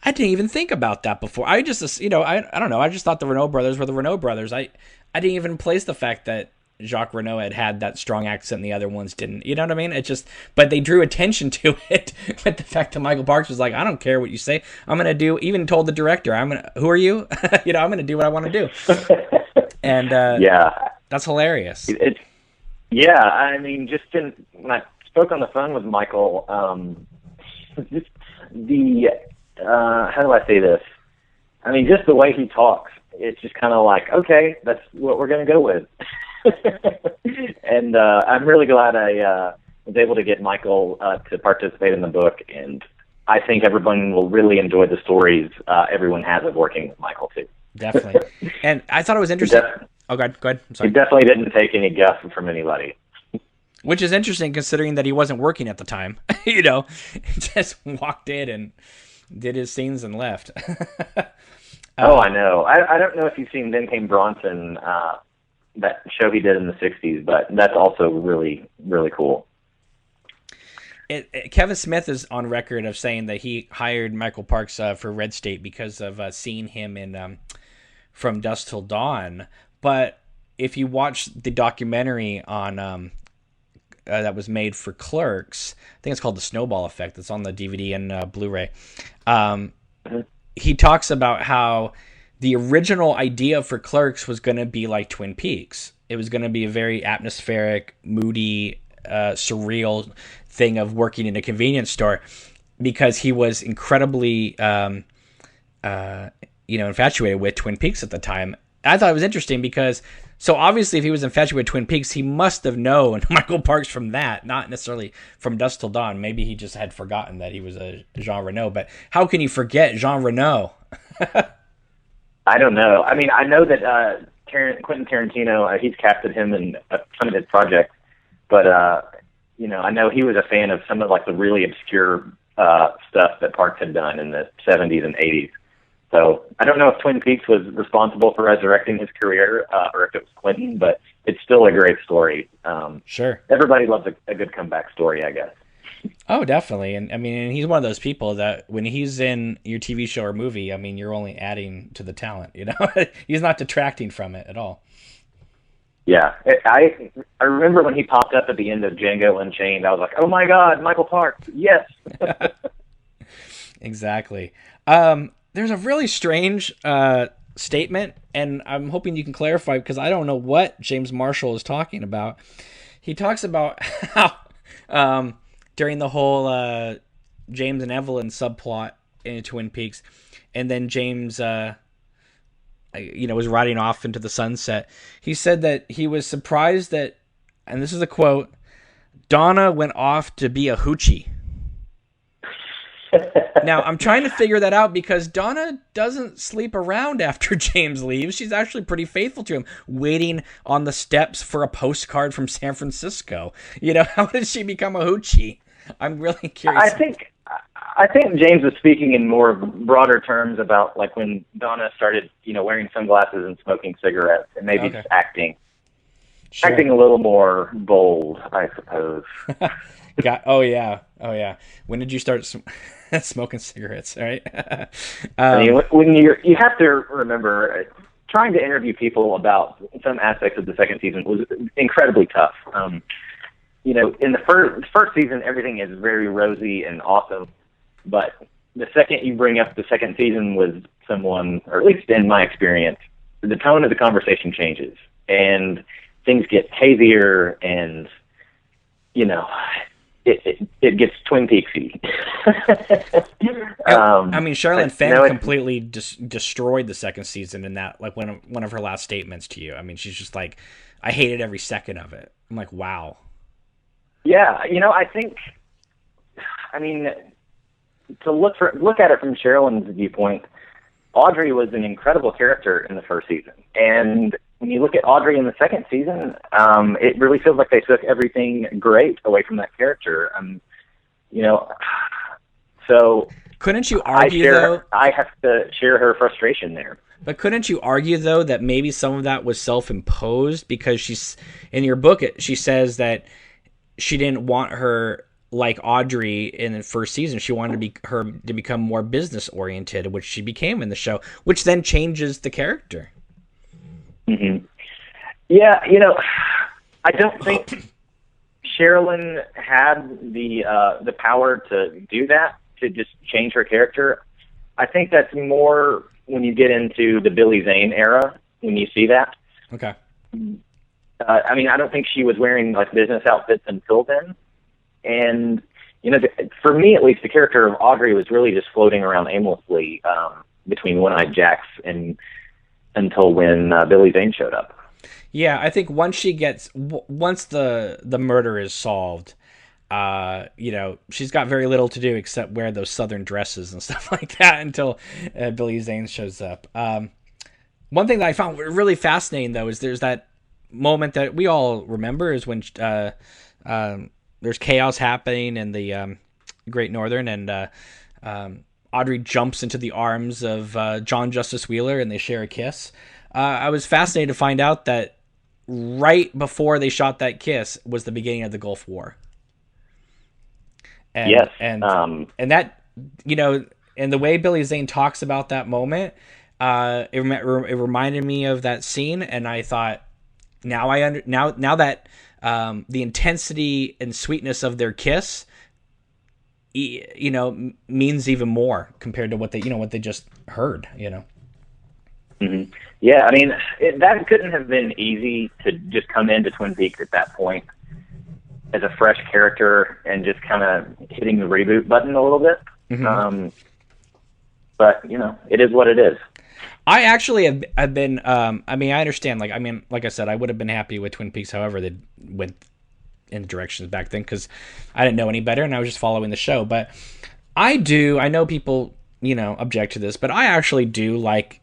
didn't even think about that before. I just, I don't know. I just thought the Renault brothers were the Renault brothers. I didn't even place the fact that Jacques Renault had that strong accent and the other ones didn't. You know what I mean? It's just, but they drew attention to it with the fact that Michael Parks was like, I don't care what you say. I'm going to do, even told the director, who are you? I'm going to do what I want to do. And that's hilarious. Yeah, I mean, when I spoke on the phone with Michael, just how do I say this? I mean, just the way he talks, it's just kind of like, okay, that's what we're going to go with. And I'm really glad I was able to get Michael to participate in the book, and I think everyone will really enjoy the stories everyone has of working with Michael, too. Definitely. And I thought it was interesting. Go ahead. I'm sorry. He definitely didn't take any guff from anybody. Which is interesting considering that he wasn't working at the time. He just walked in and did his scenes and left. I know. I don't know if you've seen Then Came Bronson, that show he did in the 60s, but that's also really, really cool. Kevin Smith is on record of saying that he hired Michael Parks for Red State because of seeing him in From Dusk Till Dawn. But if you watch the documentary on that was made for Clerks, I think it's called The Snowball Effect. It's on the DVD and Blu-ray. He talks about how the original idea for Clerks was going to be like Twin Peaks. It was going to be a very atmospheric, moody, surreal thing of working in a convenience store, because he was incredibly, infatuated with Twin Peaks at the time. I thought it was interesting because, so obviously if he was infatuated with Twin Peaks, he must have known Michael Parks from that, not necessarily From Dusk Till Dawn. Maybe he just had forgotten that he was a Jean Reno, but how can you forget Jean Reno? I don't know. I mean, I know that Quentin Tarantino, he's casted him in a ton of his projects, but, I know he was a fan of some of like the really obscure stuff that Parks had done in the 70s and 80s. So I don't know if Twin Peaks was responsible for resurrecting his career or if it was Quentin, but it's still a great story. Sure. Everybody loves a good comeback story, I guess. Oh, definitely. And I mean, he's one of those people that when he's in your TV show or movie, I mean, you're only adding to the talent, He's not detracting from it at all. Yeah. I remember when he popped up at the end of Django Unchained, I was like, oh my God, Michael Parks, yes. Exactly. There's a really strange statement, and I'm hoping you can clarify because I don't know what James Marshall is talking about. He talks about how during the whole James and Evelyn subplot in Twin Peaks, and then James was riding off into the sunset, he said that he was surprised that, and this is a quote, Donna went off to be a hoochie. Now, I'm trying to figure that out because Donna doesn't sleep around after James leaves. She's actually pretty faithful to him, waiting on the steps for a postcard from San Francisco. How did she become a hoochie? I'm really curious. I think James was speaking in more broader terms about like when Donna started, wearing sunglasses and smoking cigarettes and maybe just acting a little more bold, I suppose. Oh yeah. When did you start smoking cigarettes? All right. I mean, when you have to remember, trying to interview people about some aspects of the second season was incredibly tough. In the first season, everything is very rosy and awesome, but the second you bring up the second season with someone, or at least in my experience, the tone of the conversation changes and things get hazier and, it gets Twin Peaksy. Sherilyn Fenn completely destroyed the second season in that, like one of her last statements to you. I mean, she's just like, I hated every second of it. I'm like, wow. Yeah, to look at it from Sherilyn's viewpoint, Audrey was an incredible character in the first season, and when you look at Audrey in the second season, it really feels like they took everything great away from that character. So couldn't you argue though? I have to share her frustration there. But couldn't you argue though that maybe some of that was self-imposed because she's in your book? She says that she didn't want her like Audrey in the first season. She wanted her to become more business oriented, which she became in the show, which then changes the character. Mm-hmm. Yeah, I don't think Sherilyn had the power to do that, to just change her character. I think that's more when you get into the Billy Zane era, when you see that. Okay. I mean, I don't think she was wearing like business outfits until then. And, you know, for me at least, the character of Audrey was really just floating around aimlessly between One-Eyed Jacks and until when Billy Zane showed up. Yeah, I think once the murder is solved, you know, she's got very little to do except wear those southern dresses and stuff like that until Billy Zane shows up. One thing that I found really fascinating, though, is there's that moment that we all remember is when there's chaos happening in the Great Northern, and Audrey jumps into the arms of John Justice Wheeler, and they share a kiss. I was fascinated to find out that right before they shot that kiss was the beginning of the Gulf War. And, yes, and that, you know, and the way Billy Zane talks about that moment, it reminded me of that scene, and I thought, now that the intensity and sweetness of their kiss, you know, means even more compared to what they just heard, you know. Mm-hmm. Yeah, I mean, that couldn't have been easy to just come into Twin Peaks at that point as a fresh character and just kind of hitting the reboot button a little bit. Mm-hmm. But, you know, it is what it is. I actually have been, I mean, I understand, like I said, I would have been happy with Twin Peaks, however they went in directions back then, because I didn't know any better and I was just following the show. But I know people, you know, object to this, but I actually do like,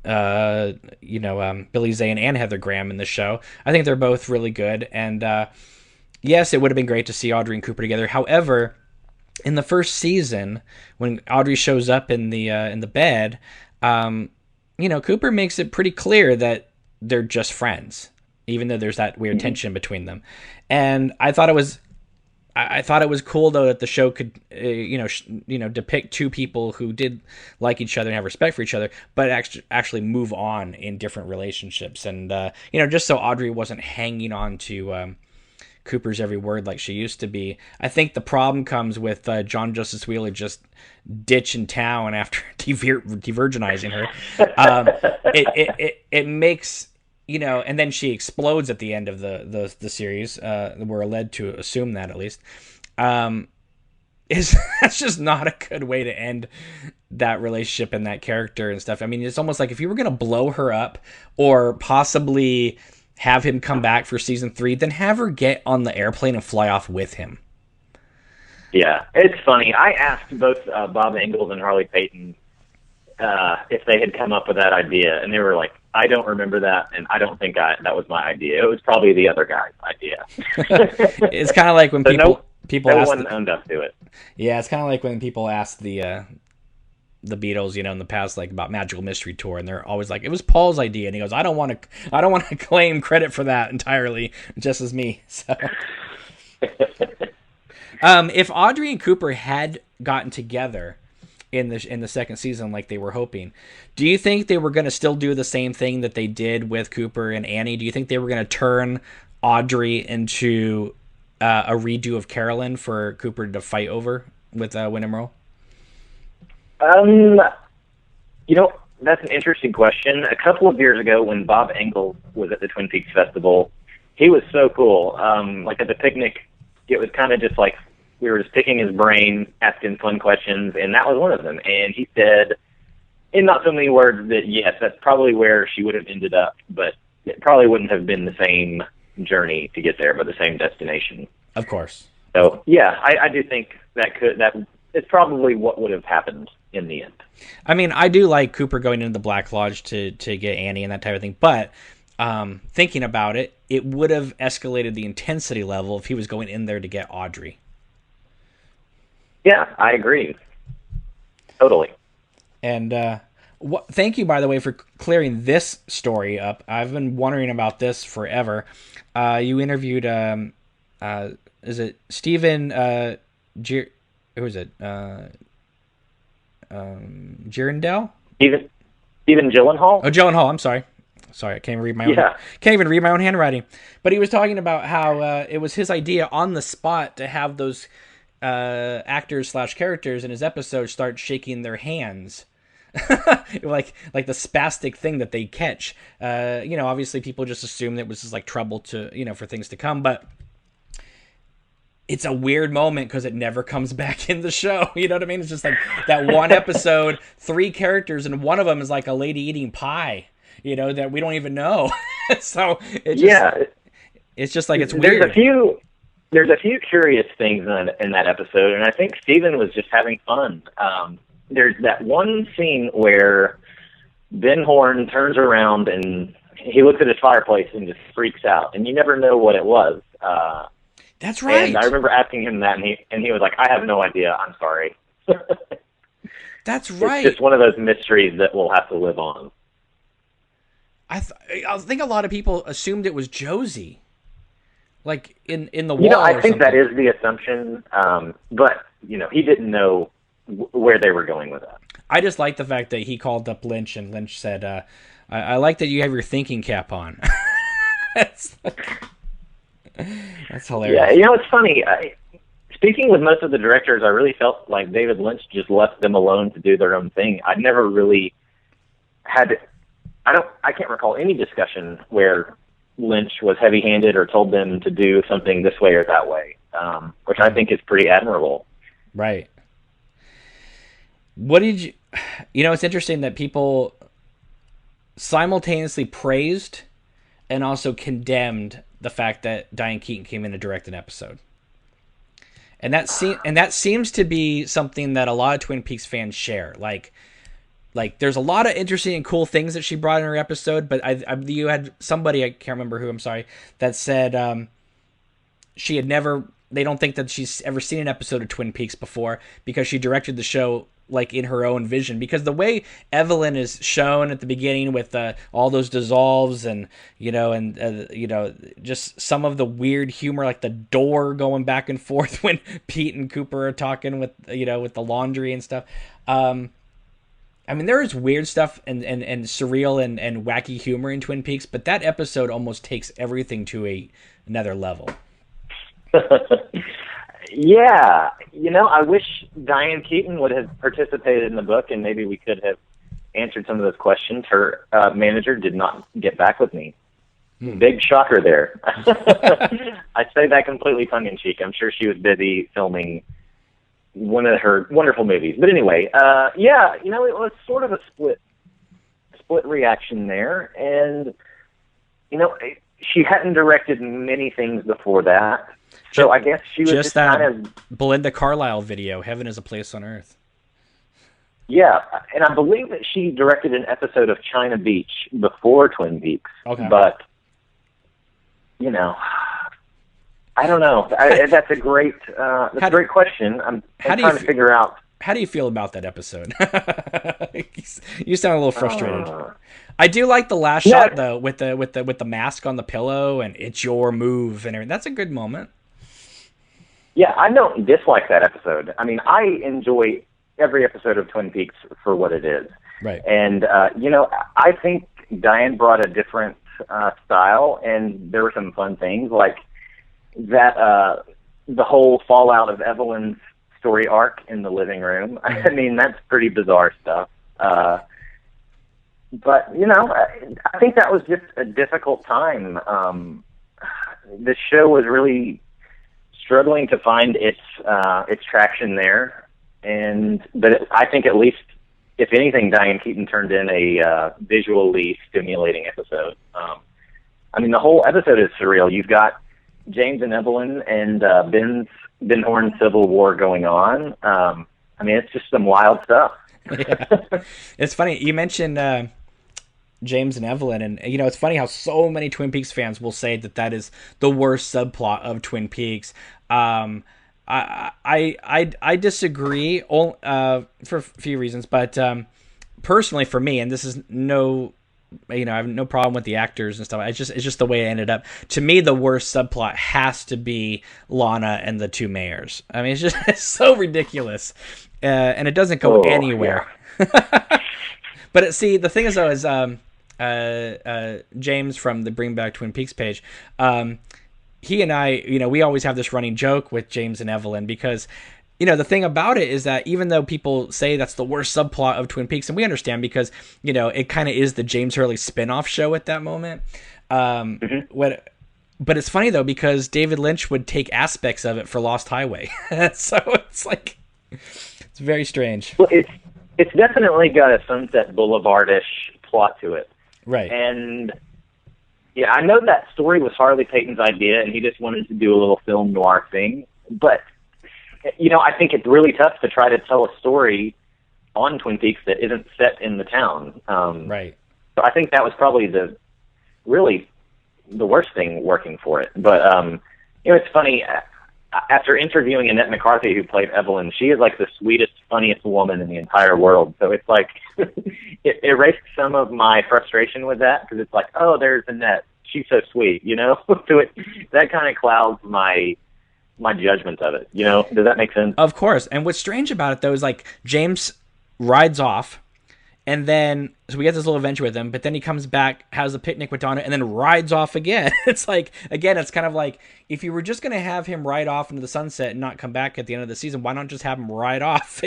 Billy Zane and Heather Graham in the show. I think they're both really good. And, yes, it would have been great to see Audrey and Cooper together. However, in the first season, when Audrey shows up in the bed, you know, Cooper makes it pretty clear that they're just friends, even though there's that weird tension between them. And I thought it was cool, though, that the show could, depict two people who did like each other and have respect for each other, but actually move on in different relationships. And, just so Audrey wasn't hanging on to Cooper's every word like she used to be. I think the problem comes with John Justice Wheeler just ditching town after de-virginizing her. It makes, you know, and then she explodes at the end of the series. We're led to assume that, at least. That's just not a good way to end that relationship and that character and stuff. I mean, it's almost like if you were going to blow her up or possibly have him come back for season 3, then have her get on the airplane and fly off with him. Yeah, it's funny. I asked both Bob Ingalls and Harley Payton if they had come up with that idea, and they were like, I don't remember that, and I don't think that was my idea. It was probably the other guy's idea. It's kind of like when people no ask one owned up to it. Yeah, it's kind of like when people ask the Beatles, you know, in the past, like about Magical Mystery Tour, and they're always like, it was Paul's idea, and he goes, I don't want to claim credit for that entirely, just as me. So if Audrey and Cooper had gotten together in the second season like they were hoping, do you think they were going to still do the same thing that they did with Cooper and Annie? Do you think they were going to turn Audrey into a redo of Carolyn for Cooper to fight over with Windham Earl? You know, that's an interesting question. A couple of years ago, when Bob Engel was at the Twin Peaks Festival, he was so cool. Like at the picnic, it was kind of just like we were just picking his brain, asking fun questions, and that was one of them. And he said, in not so many words, that yes, that's probably where she would have ended up, but it probably wouldn't have been the same journey to get there, but the same destination. Of course. So yeah, I do think that it's probably what would have happened in the end. I mean, I do like Cooper going into the Black Lodge to get Annie and that type of thing, but thinking about it, it would have escalated the intensity level if he was going in there to get Audrey. Yeah, I agree. Totally. And thank you, by the way, for clearing this story up. I've been wondering about this forever. You interviewed, is it Stephen, who is it? Girandel? Stephen Gyllenhaal? Oh, Gyllenhaal, I'm sorry. Sorry, I can't even read my own handwriting. But he was talking about how it was his idea on the spot to have those actors / characters in his episode start shaking their hands. like the spastic thing that they catch. Obviously people just assume that it was just like trouble to, for things to come, but it's a weird moment because it never comes back in the show. You know what I mean? It's just like that one episode, 3 characters, and one of them is like a lady eating pie, that we don't even know. So it's just like, it's weird. There's a few curious things in that episode, and I think Steven was just having fun. There's that one scene where Ben Horn turns around and he looks at his fireplace and just freaks out, and you never know what it was. That's right. And I remember asking him that, and he was like, "I have no idea. I'm sorry." That's right. It's just one of those mysteries that we'll have to live on. I think a lot of people assumed it was Josie, like in the wall. I think that is the assumption, but he didn't know where they were going with that. I just like the fact that he called up Lynch, and Lynch said, I like that you have your thinking cap on. That's hilarious. Yeah, it's funny. Speaking with most of the directors, I really felt like David Lynch just left them alone to do their own thing. I never really had... I can't recall any discussion where Lynch was heavy-handed or told them to do something this way or that way, which I think is pretty admirable. Right. What did you... it's interesting that people simultaneously praised and also condemned the fact that Diane Keaton came in to direct an episode. And that seems to be something that a lot of Twin Peaks fans share. Like there's a lot of interesting and cool things that she brought in her episode, but you had somebody, I can't remember who, I'm sorry, that said they don't think that she's ever seen an episode of Twin Peaks before because she directed the show like in her own vision, because the way Evelyn is shown at the beginning with all those dissolves and just some of the weird humor, like the door going back and forth when Pete and Cooper are talking with with the laundry and stuff. There is weird stuff and surreal and wacky humor in Twin Peaks, but that episode almost takes everything to another level. Yeah, I wish Diane Keaton would have participated in the book, and maybe we could have answered some of those questions. Her manager did not get back with me. Big shocker there. I say that completely tongue-in-cheek. I'm sure she was busy filming one of her wonderful movies. But anyway, it was sort of a split reaction there, and she hadn't directed many things before that. So I guess she was just that kind of... Belinda Carlisle video, Heaven is a Place on Earth. Yeah, and I believe that she directed an episode of China Beach before Twin Peaks. Okay. But, I don't know. That's a great question. I'm trying to figure out... How do you feel about that episode? You sound a little frustrated. I do like the last shot though, with the mask on the pillow and it's your move and everything. That's a good moment. Yeah, I don't dislike that episode. I enjoy every episode of Twin Peaks for what it is. Right. And I think Diane brought a different style, and there were some fun things like that. The whole fallout of Evelyn's story arc in the living room. That's pretty bizarre stuff. But, I think that was just a difficult time. The show was really struggling to find its traction there. But I think at least, if anything, Diane Keaton turned in a visually stimulating episode. The whole episode is surreal. You've got James and Evelyn and Ben Horn's Civil War going on. It's just some wild stuff. Yeah. It's funny you mentioned James and Evelyn, and it's funny how so many Twin Peaks fans will say that is the worst subplot of Twin Peaks. I disagree for a few reasons, but personally for me, and this is I have no problem with the actors and stuff. It's just the way it ended up. To me, the worst subplot has to be Lana and the two mayors. It's so ridiculous, and it doesn't go anywhere. Yeah. But the thing is, though, James from the Bring Back Twin Peaks page, he and I, we always have this running joke with James and Evelyn because, the thing about it is that even though people say that's the worst subplot of Twin Peaks, and we understand because, it kind of is the James Hurley spinoff show at that moment. But it's funny though, because David Lynch would take aspects of it for Lost Highway. So it's like, it's very strange. Well, it's definitely got a Sunset Boulevard-ish plot to it. Right. And yeah, I know that story was Harley Peyton's idea, and he just wanted to do a little film noir thing. But, I think it's really tough to try to tell a story on Twin Peaks that isn't set in the town. Right. So I think that was probably the worst thing working for it. But, it's funny. After interviewing Annette McCarthy, who played Evelyn, she is like the sweetest, funniest woman in the entire world. So it's like, it erased some of my frustration with that, because it's like, oh, there's Annette. She's so sweet, So that kind of clouds my judgment of it. Does that make sense? Of course. And what's strange about it, though, is like James rides off, and then, so we get this little adventure with him, but then he comes back, has a picnic with Donna, and then rides off again. It's like, again, it's kind of like, if you were just going to have him ride off into the sunset and not come back at the end of the season, why not just have him ride off,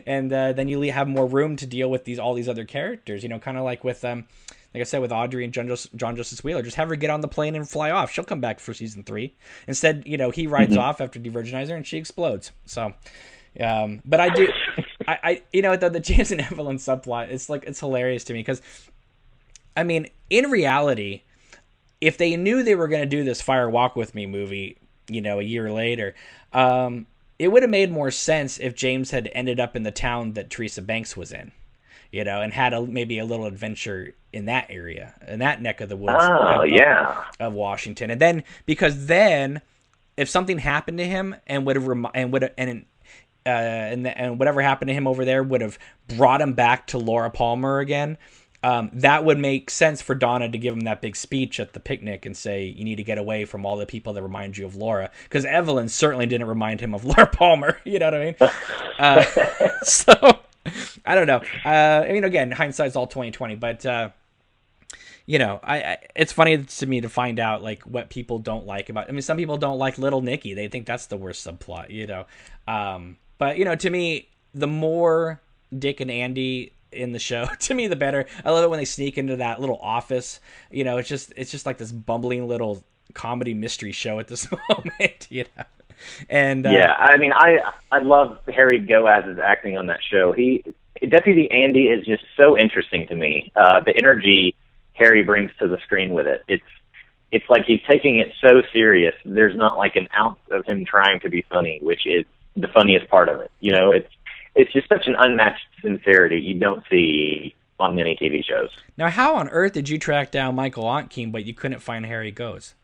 and then you have more room to deal with all these other characters, kind of like with, like I said, with Audrey and John Justice Wheeler, just have her get on the plane and fly off. She'll come back for season 3. Instead, he rides off after de-virginize her and she explodes. So... but I do, the James and Evelyn subplot, it's hilarious to me because, I mean, in reality, if they knew they were going to do this Fire Walk With Me movie, a year later, it would have made more sense if James had ended up in the town that Teresa Banks was in, and had maybe a little adventure in that area, in that neck of the woods of Washington. And then, because then, if something happened to him and whatever happened to him over there would have brought him back to Laura Palmer again, that would make sense for Donna to give him that big speech at the picnic and say, you need to get away from all the people that remind you of Laura. Because Evelyn certainly didn't remind him of Laura Palmer. You know what I mean? So, I don't know. Again, hindsight's all 20/20, but... it's funny to me to find out like what people don't like about. Some people don't like Little Nicky; they think that's the worst subplot. But to me, the more Dick and Andy in the show, to me, the better. I love it when they sneak into that little office. It's just like this bumbling little comedy mystery show at this moment. And I love Harry Goaz's acting on that show. Deputy Andy is just so interesting to me. The energy Harry brings to the screen with it. It's like he's taking it so serious. There's not like an ounce of him trying to be funny, which is the funniest part of it. It's just such an unmatched sincerity you don't see on many TV shows. Now, how on earth did you track down Michael Ontkean, but you couldn't find Harry Goaz?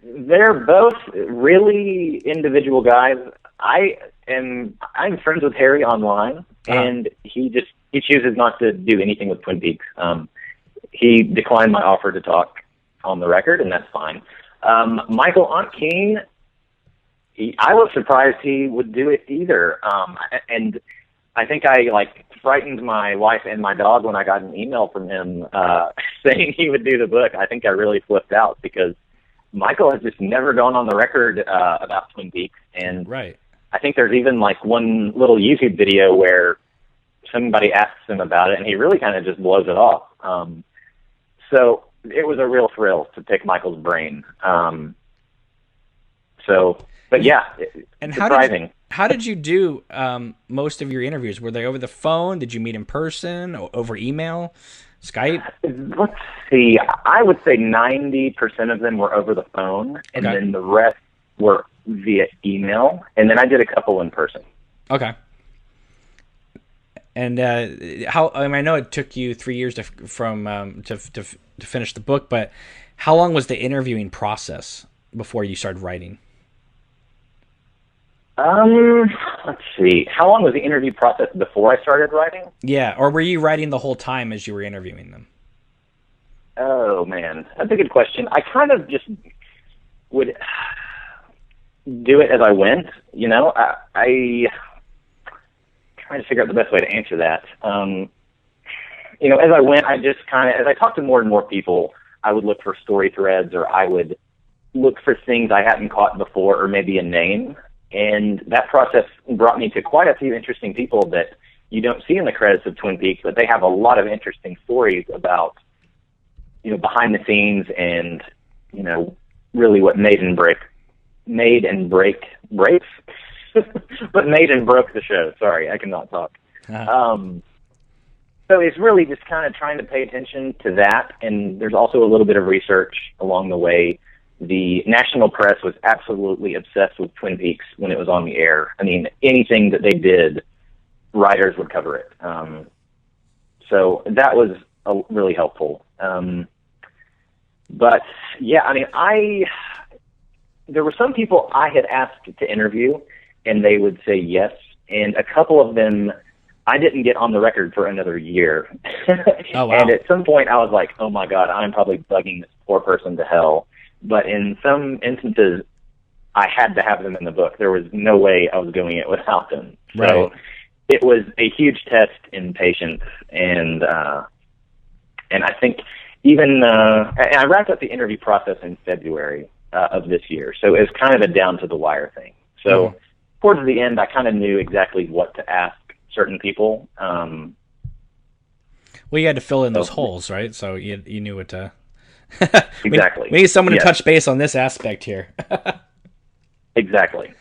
They're both really individual guys. I'm friends with Harry online, and he chooses not to do anything with Twin Peaks. He declined my offer to talk on the record, and that's fine. Michael Ontkean, I was surprised he would do it either. And I think I frightened my wife and my dog when I got an email from him saying he would do the book. I think I really flipped out because Michael has just never gone on the record about Twin Peaks, and right. I think there's even one little YouTube video where somebody asks him about it, and he really kind of just blows it off. So it was a real thrill to pick Michael's brain. But yeah, and surprising. How did you do most of your interviews? Were they over the phone? Did you meet in person? Over email? Skype? Let's see. I would say 90% of them were over the phone, and then the rest were via email, and then I did a couple in person. Okay. And I know it took you 3 years to finish the book, but how long was the interviewing process before you started writing? Let's see. How long was the interview process before I started writing? Yeah, or were you writing the whole time as you were interviewing them? Oh, man. That's a good question. I kind of just would do it as I went. trying to figure out the best way to answer that. As I went, as I talked to more and more people, I would look for story threads, or I would look for things I hadn't caught before, or maybe a name. And that process brought me to quite a few interesting people that you don't see in the credits of Twin Peaks, but they have a lot of interesting stories about, behind the scenes and, really what made and broke the show. Sorry, I cannot talk. So it's really just kind of trying to pay attention to that, and there's also a little bit of research along the way. The national press was absolutely obsessed with Twin Peaks when it was on the air. I mean, anything that they did, writers would cover it. So that was really helpful. But yeah, I mean, there were some people I had asked to interview, and they would say yes, and a couple of them I didn't get on the record for another year. Oh, wow. And at some point I was like, oh my God, I'm probably bugging this poor person to hell. But in some instances, I had to have them in the book. There was no way I was doing it without them. Right. So it was a huge test in patience, and I think even and I wrapped up the interview process in February of this year, so it was kind of a down to the wire thing. So towards the end, I kind of knew exactly what to ask certain people. Well, you had to fill in those holes, right? So you knew what to. Exactly. We need someone to touch base on this aspect here. Exactly.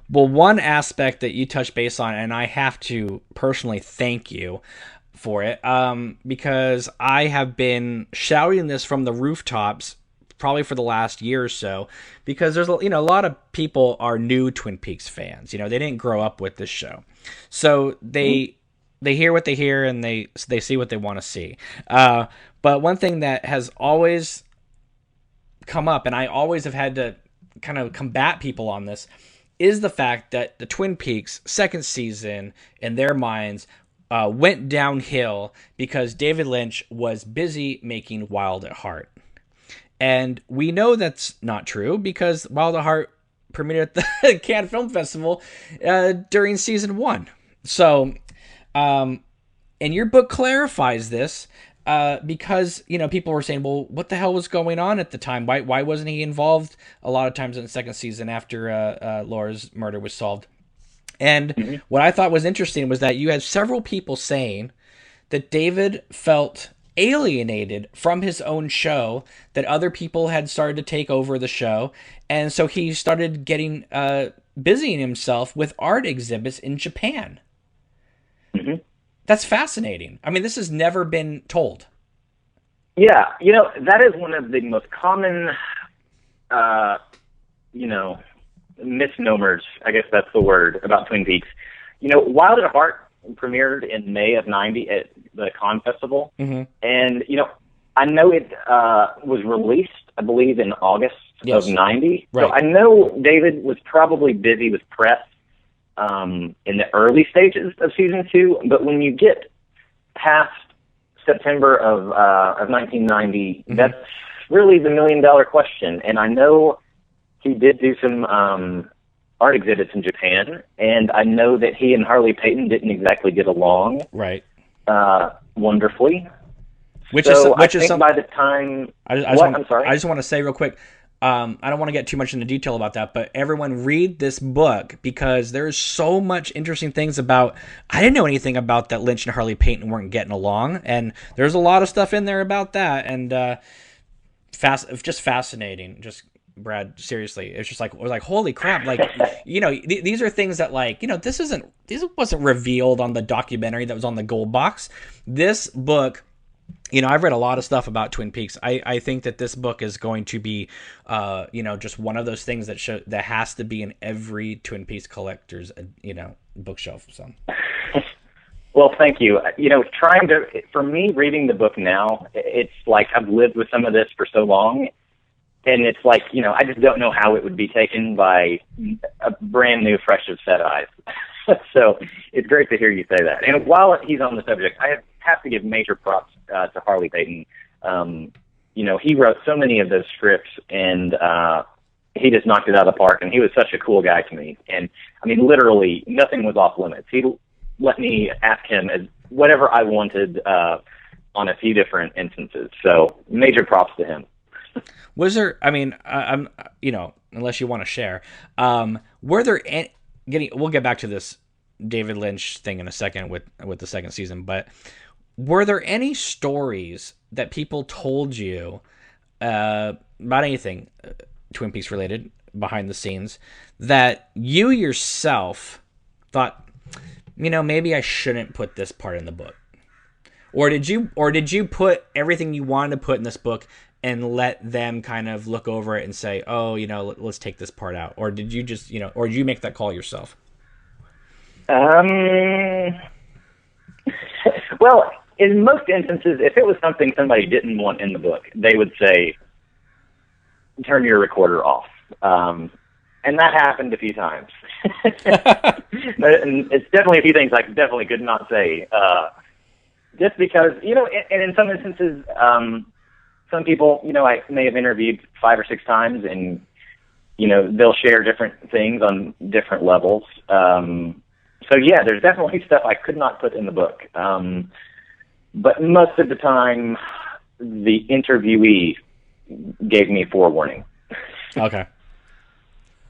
Well, one aspect that you touch base on, and I have to personally thank you for it, because I have been shouting this from the rooftops probably for the last year or so, because there's a lot of people are new Twin Peaks fans. They didn't grow up with this show, so they hear what they hear and they see what they want to see. But one thing that has always come up, and I always have had to kind of combat people on this, is the fact that the Twin Peaks second season, in their minds, went downhill because David Lynch was busy making Wild at Heart. And we know that's not true, because Wild at Heart premiered at the Cannes Film Festival during season 1. So, and your book clarifies this, because people were saying, well, what the hell was going on at the time? Why wasn't he involved a lot of times in the second season after Laura's murder was solved? And what I thought was interesting was that you had several people saying that David felt alienated from his own show, that other people had started to take over the show, and so he started getting busying himself with art exhibits in Japan. That's fascinating. I mean, this has never been told. Yeah, that is one of the most common, misnomers, I guess that's the word, about Twin Peaks. Wild at Heart premiered in May of '90 at the Cannes Festival, and I know it was released, I believe, in August of '90. Right. So I know David was probably busy with press in the early stages of season 2, but when you get past September of 1990, that's really the $1 million question. And I know he did do some art exhibits in Japan, and I know that he and Harley Peyton didn't exactly get along wonderfully. Which is something by the time I'm sorry. I just want to say real quick, I don't want to get too much into detail about that, but everyone read this book, because there's so much interesting things about. I didn't know anything about that Lynch and Harley Peyton weren't getting along, and there's a lot of stuff in there about that, and just fascinating. Just Brad, seriously, it's just like, we're like, holy crap, like, these are things that, like, this wasn't revealed on the documentary that was on the Gold Box. This book, I've read a lot of stuff about Twin Peaks. I think that this book is going to be, just one of those things that has to be in every Twin Peaks collector's, bookshelf. So. Well, thank you. For me, reading the book now, it's like I've lived with some of this for so long. And it's like, I just don't know how it would be taken by a brand new, fresh set eyes. So it's great to hear you say that. And while he's on the subject, I have to give major props to Harley Peyton. He wrote so many of those scripts, and he just knocked it out of the park. And he was such a cool guy to me. And I mean, literally, nothing was off limits. He let me ask him whatever I wanted on a few different instances. So major props to him. Was there? I mean, I'm unless you want to share, were there any? We'll get back to this David Lynch thing in a second with the second season, but were there any stories that people told you about anything Twin Peaks related behind the scenes that you yourself thought, maybe I shouldn't put this part in the book? Or did you put everything you wanted to put in this book and let them kind of look over it and say, oh, let's take this part out? Or did you just, or did you make that call yourself? Well, in most instances, if it was something somebody didn't want in the book, they would say, turn your recorder off. And that happened a few times. And it's definitely a few things I definitely could not say. Just because, and in some instances, some people, I may have interviewed 5 or 6 times, and, they'll share different things on different levels. So, yeah, there's definitely stuff I could not put in the book. But most of the time, the interviewee gave me forewarning. Okay.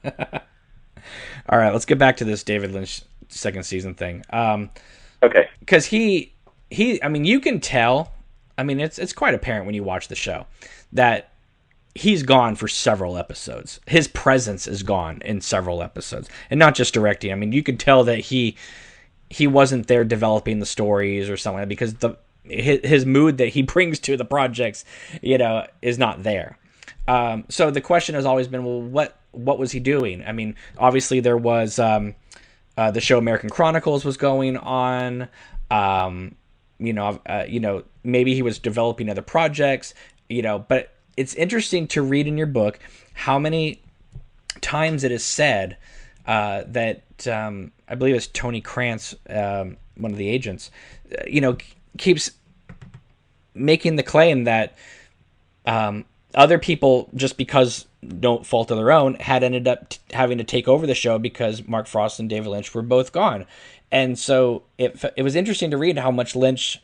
All right, let's get back to this David Lynch second season thing. Okay. Because he, I mean, you can tell, I mean, it's quite apparent when you watch the show that he's gone for several episodes. His presence is gone in several episodes, and not just directing. I mean, you could tell that he wasn't there developing the stories or something, because his mood that he brings to the projects, is not there. So the question has always been, well, what was he doing? I mean, obviously there was the show American Chronicles was going on. Maybe he was developing other projects. But it's interesting to read in your book how many times it is said that I believe it's Tony Krantz, one of the agents, keeps making the claim that other people, just because no fault of their own, had ended up having to take over the show because Mark Frost and David Lynch were both gone. And so it was interesting to read how much Lynch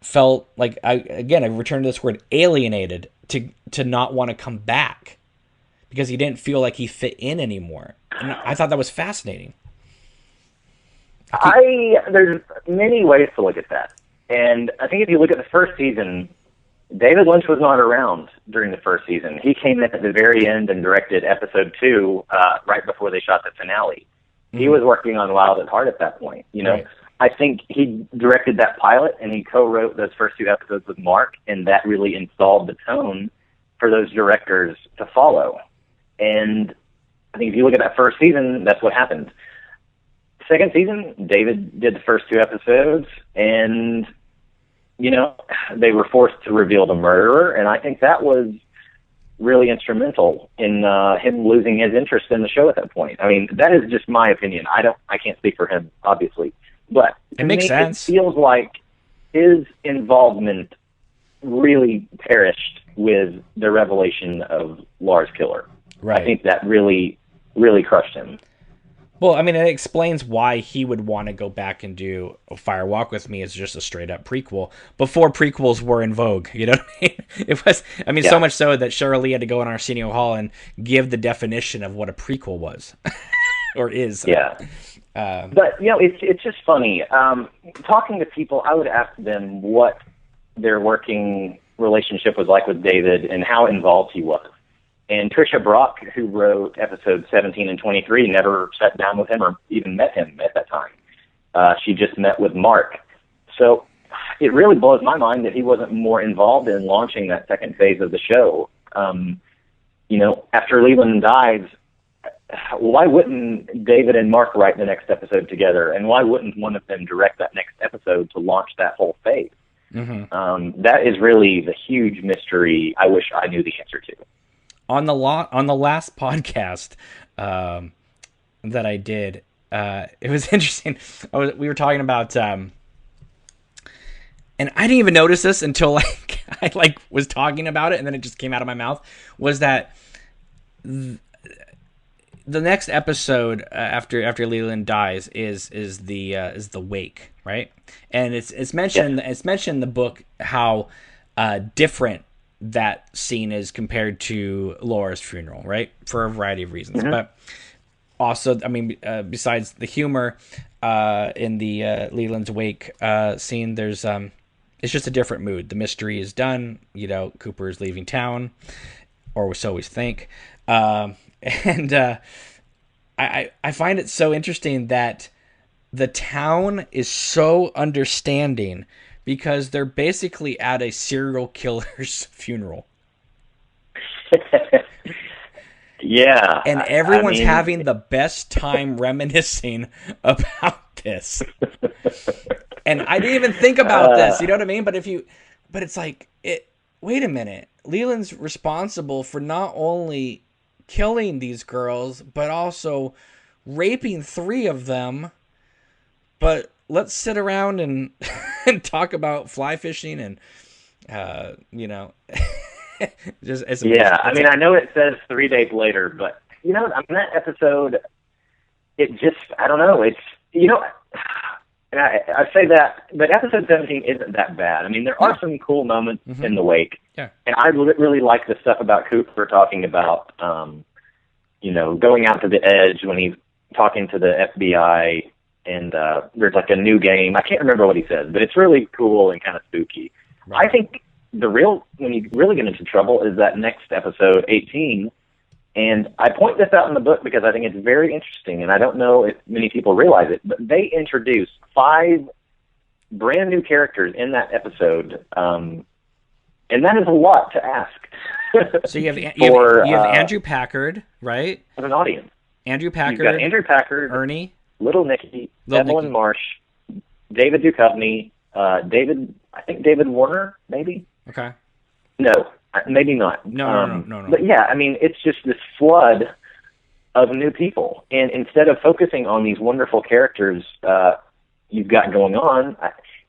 felt like, I returned to this word, alienated, to not want to come back because he didn't feel like he fit in anymore. And I thought that was fascinating. There's many ways to look at that. And I think if you look at the first season, David Lynch was not around during the first season. He came in at the very end and directed episode 2 right before they shot the finale. Mm-hmm. He was working on Wild at Heart at that point. Right. I think he directed that pilot and he co-wrote those first 2 episodes with Mark, and that really installed the tone for those directors to follow. And I think if you look at that first season, that's what happened. Second season, David did the first 2 episodes, and they were forced to reveal the murderer, and I think that was really instrumental in him losing his interest in the show at that point. I mean, that is just my opinion. I can't speak for him, obviously, but it makes sense. It feels like his involvement really perished with the revelation of Lars Killer. Right. I think that really, really crushed him. Well, I mean, it explains why he would want to go back and do Fire Walk With Me as just a straight up prequel before prequels were in vogue. You know what I mean? It was, so much so that Shirley Lee had to go in Arsenio Hall and give the definition of what a prequel was or is. Yeah. But, it's just funny. Talking to people, I would ask them what their working relationship was like with David and how involved he was. And Tricia Brock, who wrote episodes 17 and 23, never sat down with him or even met him at that time. She just met with Mark. So it really blows my mind that he wasn't more involved in launching that second phase of the show. After Leland dies, why wouldn't David and Mark write the next episode together? And why wouldn't one of them direct that next episode to launch that whole phase? Mm-hmm. That is really the huge mystery I wish I knew the answer to. On the last podcast that I did, it was interesting. We were talking about, and I didn't even notice this until I was talking about it, and then it just came out of my mouth. Was that the next episode after Leland dies is the wake, right? And it's mentioned in the book how different that scene is compared to Laura's funeral, right? For a variety of reasons, but also, I mean, besides the humor in the Leland's wake scene, there's it's just a different mood. The mystery is done. You know, Cooper is leaving town, or so we think. And I find it so interesting that the town is so understanding because they're basically at a serial killer's funeral. Yeah. And everyone's having the best time reminiscing about this. And I didn't even think about this, you know what I mean? But it's like, wait a minute. Leland's responsible for not only killing these girls, but also raping 3 of them. But let's sit around and talk about fly fishing and, you know, just as I mean, I know it says 3 days later, but you know, I mean, that episode, it just, I don't know, it's, you know, and I say that, but episode 17 isn't that bad. I mean, there are some cool moments in the wake. Yeah. And I really like the stuff about Cooper talking about, you know, going out to the edge when he's talking to the FBI, and there's like a new game. I can't remember what he says, but it's really cool and kind of spooky. Right. I think when you really get into trouble is that next episode, 18. And I point this out in the book because I think it's very interesting, and I don't know if many people realize it, but they introduce 5 brand new characters in that episode, and that is a lot to ask. So you have Andrew Packard, right? As an audience. Andrew Packard. You've got Andrew Packard. Ernie. Little Nicky. Evelyn Marsh. David Duchovny. David Warner, maybe? Okay. No, maybe not. No. But yeah, I mean, it's just this flood of new people. And instead of focusing on these wonderful characters you've got going on,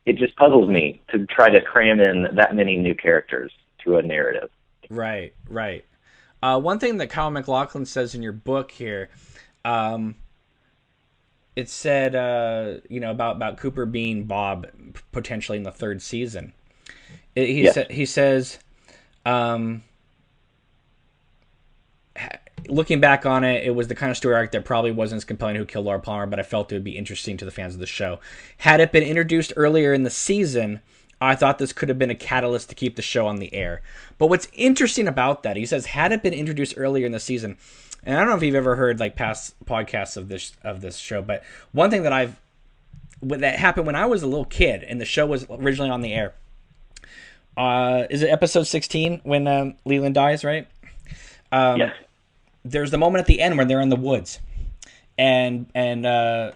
it just puzzles me to try to cram in that many new characters to a narrative. Right. One thing that Kyle MacLachlan says in your book here, it said, you know, about Cooper being Bob potentially in the 3rd season. He says, looking back on it, it was the kind of story arc that probably wasn't as compelling Who Killed Laura Palmer, but I felt it would be interesting to the fans of the show. Had it been introduced earlier in the season, I thought this could have been a catalyst to keep the show on the air. But what's interesting about that, he says, had it been introduced earlier in the season, and I don't know if you've ever heard like past podcasts of this show, but one thing that happened when I was a little kid and the show was originally on the air. Is it episode 16 when Leland dies, right? Yes. There's the moment at the end when they're in the woods, and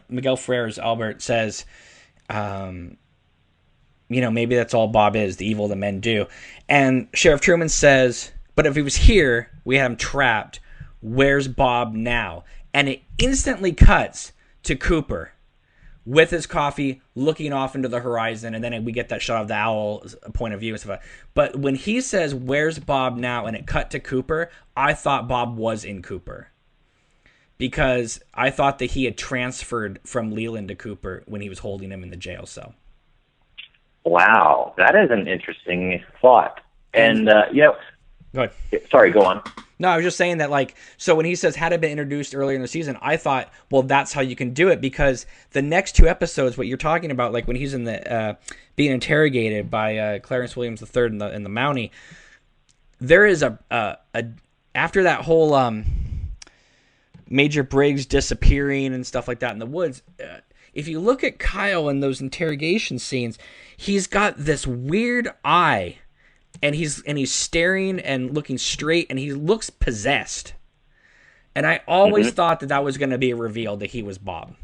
Miguel Ferrer's Albert says, you know, maybe that's all Bob is, the evil the men do. And Sheriff Truman says, but if he was here, we had him trapped. Where's Bob now? And it instantly cuts to Cooper with his coffee, looking off into the horizon, and then we get that shot of the owl's point of view and stuff. But when he says, where's Bob now, and it cut to Cooper, I thought Bob was in Cooper. Because I thought that he had transferred from Leland to Cooper when he was holding him in the jail cell. Wow, that is an interesting thought. And, you know... Go ahead. Sorry, go on. No, I was just saying that, like, so when he says, had it been introduced earlier in the season, I thought, well, that's how you can do it, because the next 2 episodes, what you're talking about, like when he's in the being interrogated by Clarence Williams III in the Mountie, there is a after that whole Major Briggs disappearing and stuff like that in the woods, if you look at Kyle in those interrogation scenes, he's got this weird eye. And he's staring and looking straight, and he looks possessed. And I always thought that was going to be revealed that he was Bob.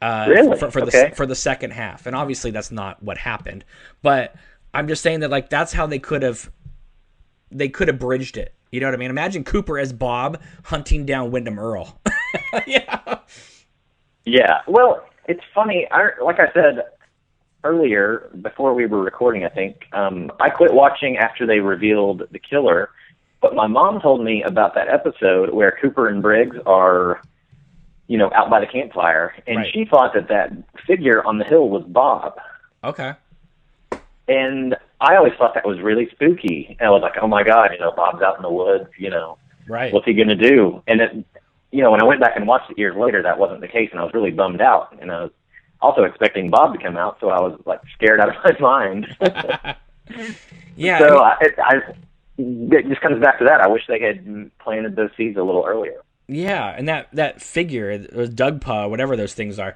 Really? For the second half, and obviously that's not what happened. But I'm just saying that, like, that's how they could have bridged it. You know what I mean? Imagine Cooper as Bob hunting down Windham Earl. Yeah. Yeah. Well, it's funny. Like I said earlier, before we were recording, I think, I quit watching after they revealed the killer, But my mom told me about that episode where Cooper and Briggs are, out by the campfire, and she thought that figure on the hill was Bob. Okay. And I always thought that was really spooky. And I was like, oh my God, Bob's out in the woods, Right. What's he going to do? And it, when I went back and watched it years later, that wasn't the case, and I was really bummed out. And I was also expecting Bob to come out, so I was like scared out of my mind. Yeah. So it just comes back to that. I wish they had planted those seeds a little earlier. Yeah, and that figure, Doug Pa, whatever those things are,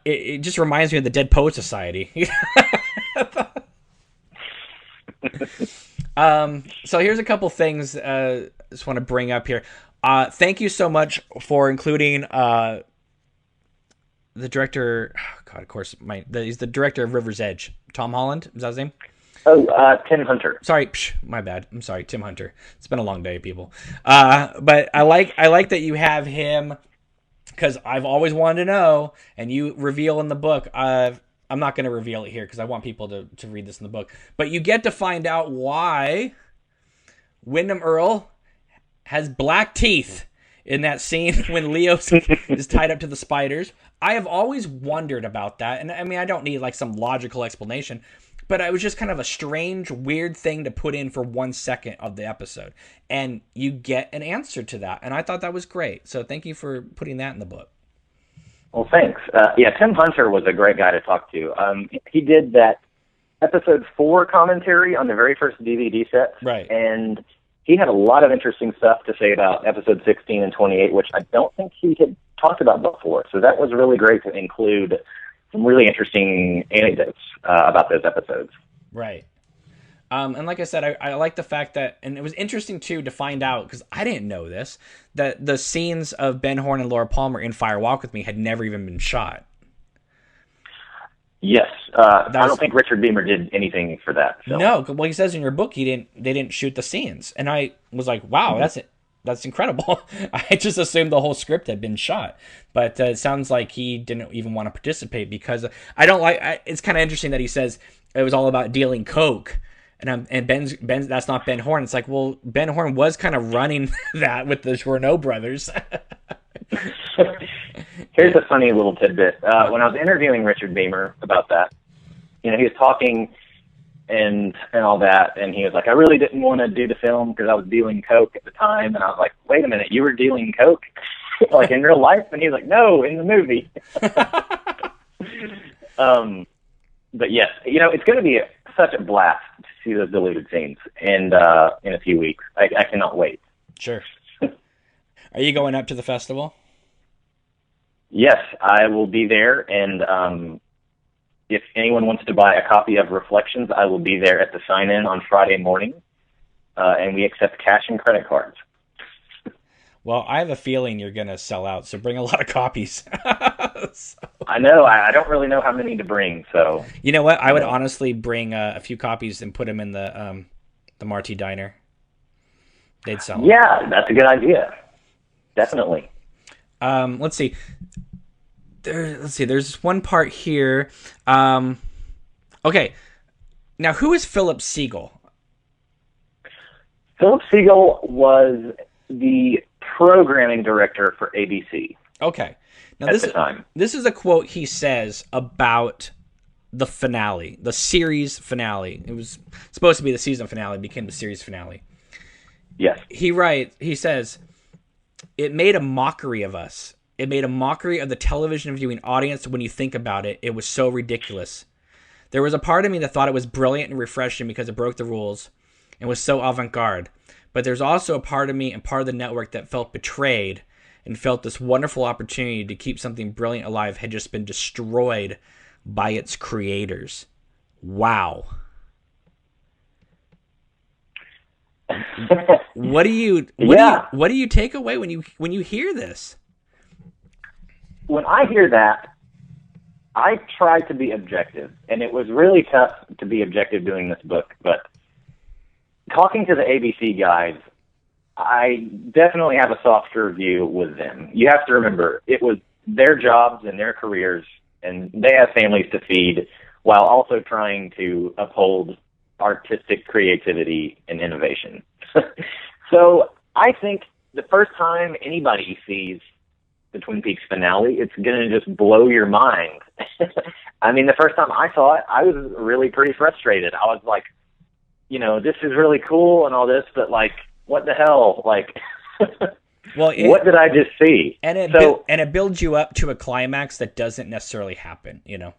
it just reminds me of the Dead Poet Society. So here's a couple things I just want to bring up here. Thank you so much for including the director. Oh God, of course, he's the director of River's Edge. Tom Holland, is that his name? Oh, Tim Hunter. Sorry, my bad. I'm sorry, Tim Hunter. It's been a long day, people. But I like that you have him, because I've always wanted to know, and you reveal in the book. I'm not going to reveal it here because I want people to read this in the book. But you get to find out why Windham Earl has black teeth in that scene when Leo is tied up to the spiders. I have always wondered about that. And I mean, I don't need like some logical explanation, but it was just kind of a strange, weird thing to put in for 1 second of the episode. And you get an answer to that. And I thought that was great. So thank you for putting that in the book. Well, thanks. Tim Hunter was a great guy to talk to. He did that episode 4 commentary on the very first DVD set. Right. And he had a lot of interesting stuff to say about episode 16 and 28, which I don't think he had talked about before. So that was really great to include some really interesting anecdotes about those episodes. Right. And like I said, I like the fact that, and it was interesting too to find out, because I didn't know this, that the scenes of Ben Horne and Laura Palmer in Fire Walk with Me had never even been shot. Yes. I don't think Richard Beamer did anything for that film. No, well, he says in your book they didn't shoot the scenes. And I was like, wow, that's incredible. I just assumed the whole script had been shot. But it sounds like he didn't even want to participate, because it's kind of interesting that he says it was all about dealing coke. And Ben's that's not Ben Horne. It's like, well, Ben Horne was kind of running that with the Journeau brothers. Here's a funny little tidbit. When I was interviewing Richard Beamer about that, he was talking and all that, and he was like, I really didn't want to do the film because I was dealing coke at the time. And I was like, wait a minute, you were dealing coke like in real life? And he was like, no, in the movie. But yes, it's going to be such a blast to see those deleted scenes, and in a few weeks, I cannot wait. Sure. Are you going up to the festival? Yes, I will be there, and if anyone wants to buy a copy of Reflections, I will be there at the sign-in on Friday morning, and we accept cash and credit cards. Well, I have a feeling you're going to sell out, so bring a lot of copies. I know. I don't really know how many to bring, so... You know what? I would honestly bring a few copies and put them in the Marty Diner. They'd sell them. Yeah, that's a good idea. Definitely. Let's see. There's one part here. Okay. Now, who is Phillip Siegel? Phillip Siegel was the programming director for ABC. Okay. Now, this is a quote he says about the finale, the series finale. It was supposed to be the season finale, became the series finale. Yes. He says, it made a mockery of us. It made a mockery of the television viewing audience. When you think about it, it was so ridiculous. There was a part of me that thought it was brilliant and refreshing because it broke the rules and was so avant-garde. But there's also a part of me and part of the network that felt betrayed and felt this wonderful opportunity to keep something brilliant alive had just been destroyed by its creators. Wow. What do you take away when you hear this? When I hear that, I try to be objective, and it was really tough to be objective doing this book, but talking to the ABC guys, I definitely have a softer view with them. You have to remember, it was their jobs and their careers, and they have families to feed while also trying to uphold artistic creativity and innovation. So I think the first time anybody sees the Twin Peaks finale, it's going to just blow your mind. I mean, the first time I saw it, I was really pretty frustrated. I was like, this is really cool and all this, but like, what the hell? Like, well, what did I just see? And it builds you up to a climax that doesn't necessarily happen, Yeah,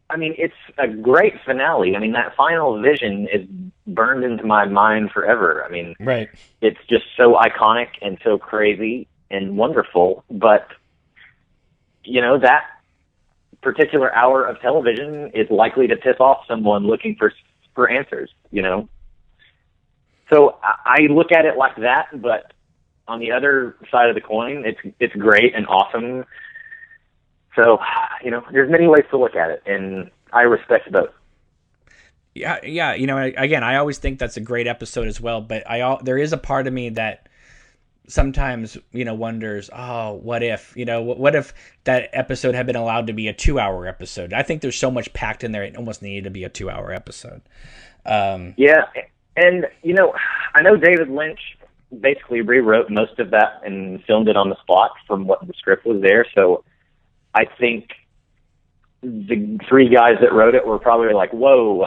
I mean, it's a great finale. I mean, that final vision is burned into my mind forever. I mean, right. It's just so iconic and so crazy and wonderful, but that particular hour of television is likely to piss off someone looking for answers, So I look at it like that, but on the other side of the coin, it's great and awesome. So, there's many ways to look at it, and I respect both. Yeah. Again, I always think that's a great episode as well, but there is a part of me that sometimes, wonders, what if, what if that episode had been allowed to be a 2-hour episode? I think there's so much packed in there, it almost needed to be a 2-hour episode. Yeah, and, I know David Lynch basically rewrote most of that and filmed it on the spot from what the script was there, so I think the 3 guys that wrote it were probably like, whoa,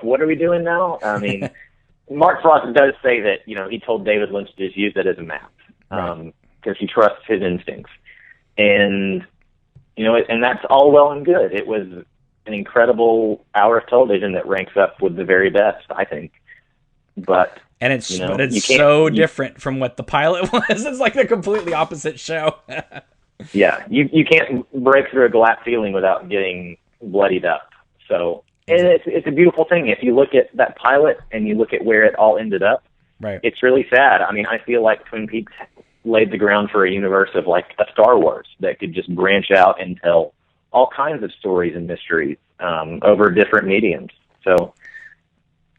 what are we doing now? I mean, Mark Frost does say that, he told David Lynch to just use it as a map because he trusts his instincts. And, and that's all well and good. It was an incredible hour of television that ranks up with the very best, I think. But it's so different from what the pilot was. It's like the completely opposite show. Yeah, you can't break through a glass ceiling without getting bloodied up. So, and it's a beautiful thing. If you look at that pilot and you look at where it all ended up, right, it's really sad. I mean, I feel like Twin Peaks laid the ground for a universe of like a Star Wars that could just branch out and tell all kinds of stories and mysteries over different mediums. So,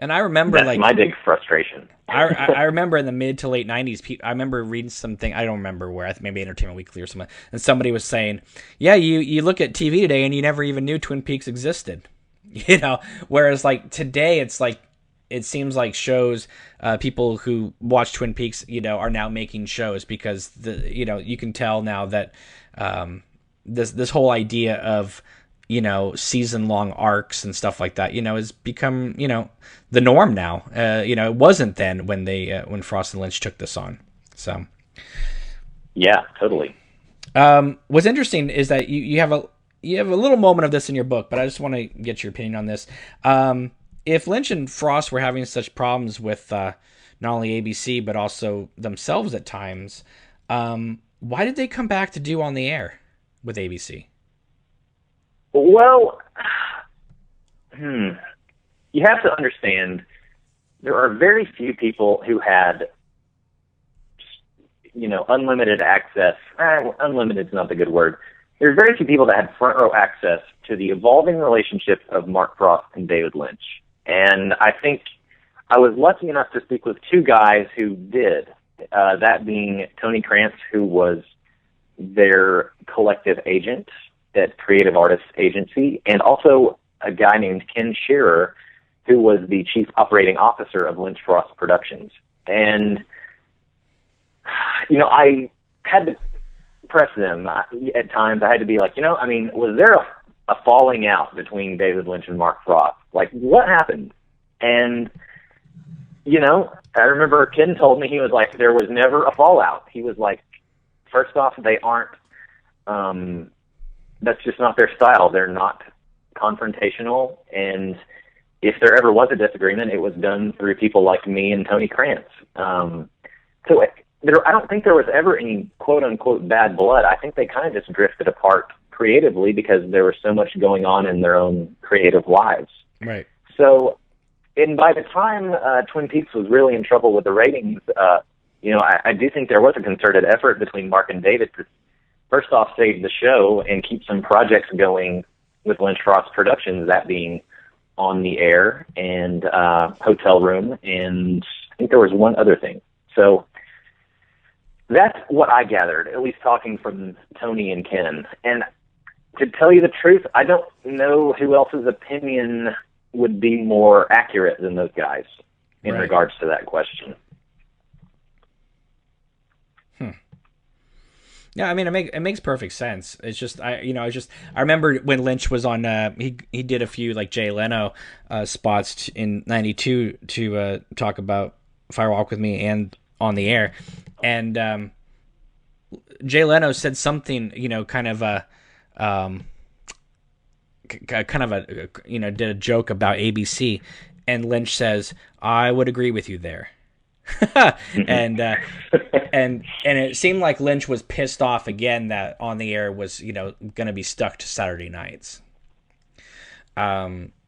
and I remember that's my big frustration. I remember in the mid to late 90s, I remember reading something, I don't remember where, maybe Entertainment Weekly or something, and somebody was saying, yeah, you look at TV today and you never even knew Twin Peaks existed. Whereas like today it's like, it seems like shows, people who watch Twin Peaks, are now making shows because you can tell now that this whole idea of season-long arcs and stuff like that, has become, the norm now. It wasn't then when Frost and Lynch took this on. So, yeah, totally. What's interesting is that you have a little moment of this in your book, but I just want to get your opinion on this. If Lynch and Frost were having such problems with not only ABC but also themselves at times, why did they come back to do On the Air with ABC? Well, you have to understand there are very few people who had, unlimited access. Unlimited is not the good word. There are very few people that had front row access to the evolving relationship of Mark Frost and David Lynch. And I think I was lucky enough to speak with 2 guys who did, that being Tony Krantz, who was their collective agent at Creative Artists Agency, and also a guy named Ken Shearer, who was the chief operating officer of Lynch Frost Productions. And, I had to press them at times. I had to be like, was there a falling out between David Lynch and Mark Frost? Like, what happened? And, I remember Ken told me, he was like, there was never a fallout. He was like, first off, they aren't, that's just not their style. They're not confrontational, and if there ever was a disagreement, it was done through people like me and Tony Krantz. So I don't think there was ever any quote-unquote bad blood. I think they kind of just drifted apart creatively because there was so much going on in their own creative lives. Right. So, and by the time Twin Peaks was really in trouble with the ratings, I do think there was a concerted effort between Mark and David to first off save the show and keep some projects going with Lynch Frost Productions, that being On the Air and Hotel Room, and I think there was one other thing. So that's what I gathered, at least talking from Tony and Ken. And to tell you the truth, I don't know who else's opinion would be more accurate than those guys. in Right. regards to that question. Yeah, I mean, it makes perfect sense. It's just I remember when Lynch was on. He did a few like Jay Leno spots in '92 to talk about Fire Walk with Me and On the Air, and Jay Leno said something, kind of a did a joke about ABC, and Lynch says, "I would agree with you there." and it seemed like Lynch was pissed off again that On the Air was going to be stuck to Saturday nights,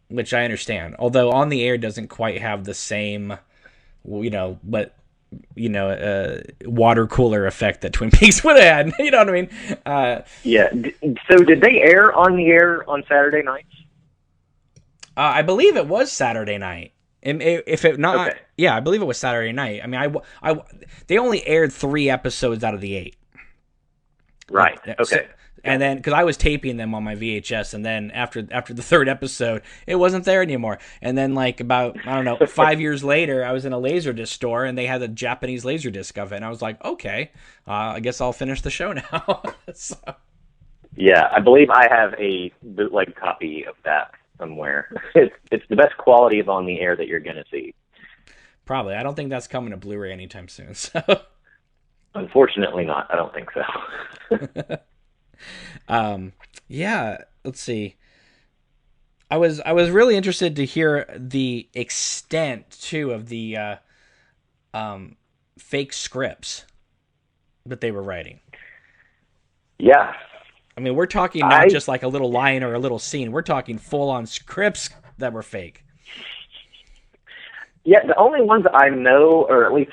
which I understand. Although On the Air doesn't quite have the same, water cooler effect that Twin Peaks would have had. You know what I mean? Yeah. So did they air On the Air on Saturday nights? I believe it was Saturday night. If it not, Okay. yeah, I believe it was Saturday night. I mean, they only aired 3 episodes out of the 8. Right. Okay. So, and then, because I was taping them on my VHS, and then after the 3rd episode, it wasn't there anymore. And then, like, about, I don't know, 5 years later, I was in a Laserdisc store, and they had a Japanese Laserdisc of it, and I was like, okay, I guess I'll finish the show now. So. Yeah, I believe I have a bootleg copy of that somewhere. It's the best quality of On the Air that you're going to see. Probably. I don't think that's coming to Blu-ray anytime soon. So. Unfortunately not. I don't think so. Yeah, let's see. I was really interested to hear the extent too of the fake scripts that they were writing. Yeah. I mean, we're talking not just like a little line or a little scene. We're talking full-on scripts that were fake. Yeah, the only ones I know, or at least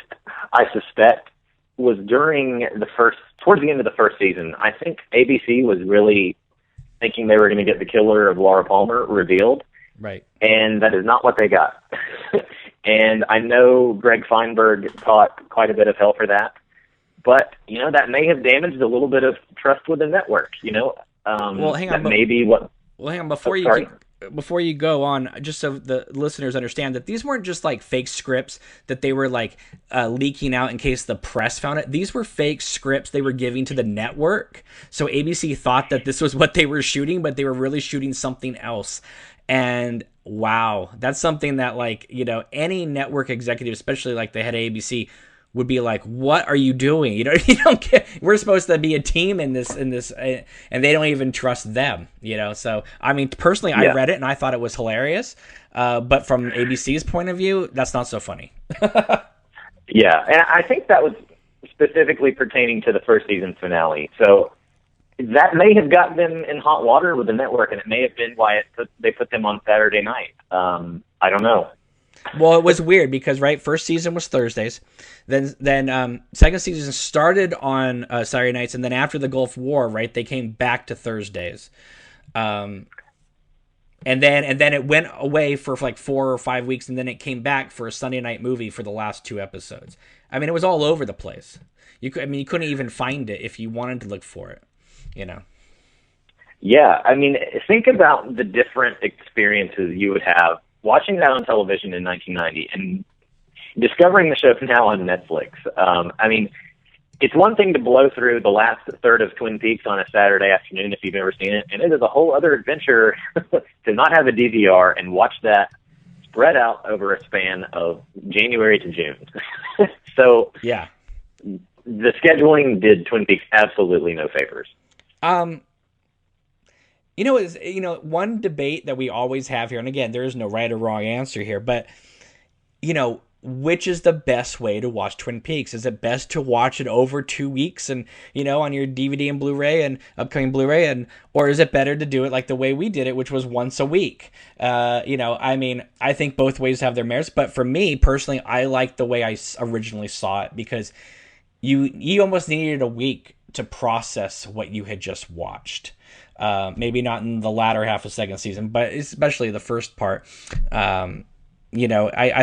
I suspect, was towards the end of the first season. I think ABC was really thinking they were going to get the killer of Laura Palmer revealed. Right. And that is not what they got. And I know Greg Feinberg caught quite a bit of hell for that. But, that may have damaged a little bit of trust with the network, Well, hang on. Hang on. Before you go on, just so the listeners understand that these weren't just like fake scripts that they were like leaking out in case the press found it. These were fake scripts they were giving to the network. So ABC thought that this was what they were shooting, but they were really shooting something else. And wow, that's something that any network executive, especially like the head of ABC, would be like, what are you doing? You don't get, we're supposed to be a team in this, and they don't even trust them, So, I mean, personally, I read it and I thought it was hilarious. But from ABC's point of view, that's not so funny. Yeah. And I think that was specifically pertaining to the first season finale. So that may have got them in hot water with the network, and it may have been why they put them on Saturday night. I don't know. Well, it was weird because first season was Thursdays, then second season started on Saturday nights, and then after the Gulf War, they came back to Thursdays, and then it went away for like 4 or 5 weeks, and then it came back for a Sunday night movie for the last 2 episodes. I mean, it was all over the place. You couldn't even find it if you wanted to look for it, Yeah, I mean, think about the different experiences you would have watching that on television in 1990 and discovering the show now on Netflix. I mean, it's one thing to blow through the last third of Twin Peaks on a Saturday afternoon if you've ever seen it, and it is a whole other adventure to not have a DVR and watch that spread out over a span of January to June. So, yeah, the scheduling did Twin Peaks absolutely no favors. One debate that we always have here, and again, there is no right or wrong answer here, but, which is the best way to watch Twin Peaks? Is it best to watch it over 2 weeks and, on your DVD and Blu-ray and upcoming Blu-ray, or is it better to do it like the way we did it, which was once a week? I think both ways have their merits, but for me personally, I like the way I originally saw it because you almost needed a week to process what you had just watched. Maybe not in the latter half of second season, but especially the first part. I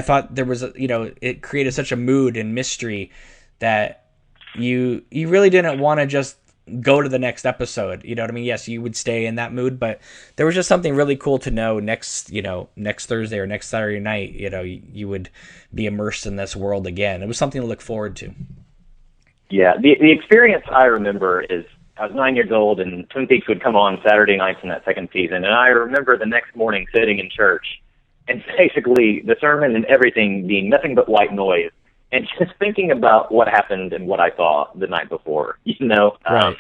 thought there was, it created such a mood and mystery that you really didn't want to just go to the next episode. You know what I mean? Yes, you would stay in that mood, but there was just something really cool to know next Thursday or next Saturday night, you would be immersed in this world again. It was something to look forward to. Yeah, the experience I remember is I was 9 years old, and Twin Peaks would come on Saturday nights in that second season, and I remember the next morning sitting in church, and basically the sermon and everything being nothing but white noise, and just thinking about what happened and what I saw the night before. Right.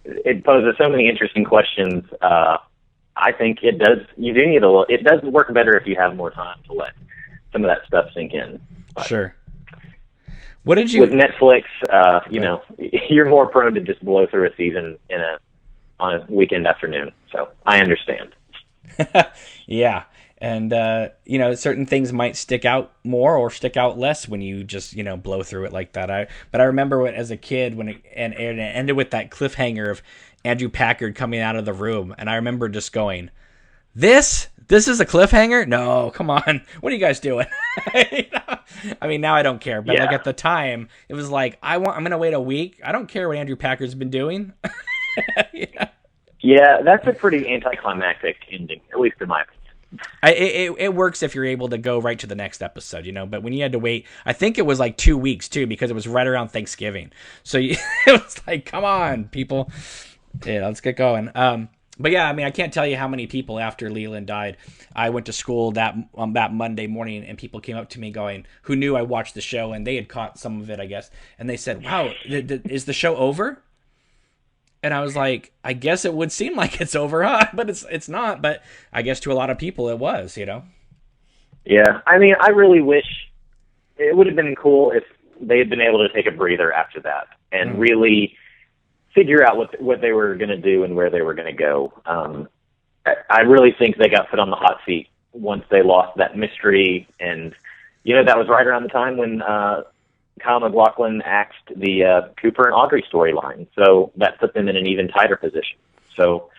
It poses so many interesting questions. I think it does. You do need it does work better if you have more time to let some of that stuff sink in. But sure. What did you with Netflix? You're more prone to just blow through a season on a weekend afternoon. So I understand. Yeah. And, certain things might stick out more or stick out less when you just, blow through it like that. But I remember as a kid when it ended with that cliffhanger of Andrew Packard coming out of the room. And I remember just going, this is a cliffhanger? No, come on. What are you guys doing? I mean, now I don't care. But like at the time, it was like, I'm going to wait a week. I don't care what Andrew Packard's been doing. Yeah, that's a pretty anticlimactic ending, at least in my opinion. It works if you're able to go right to the next episode, but when you had to wait, I think it was like 2 weeks too, because it was right around Thanksgiving. So it was like, come on, people. Yeah, let's get going. But yeah, I mean, I can't tell you how many people after Leland died, I went to school that Monday morning, and people came up to me going, who knew I watched the show, and they had caught some of it, I guess. And they said, wow, is the show over? And I was like, I guess it would seem like it's over, huh? But it's not. But I guess to a lot of people it was, Yeah, I mean, I really wish it would have been cool if they had been able to take a breather after that and really figure out what they were going to do and where they were going to go. I really think they got put on the hot seat once they lost that mystery. And, that was right around the time when Kyle MacLachlan axed the Cooper and Audrey storyline. So that put them in an even tighter position. So,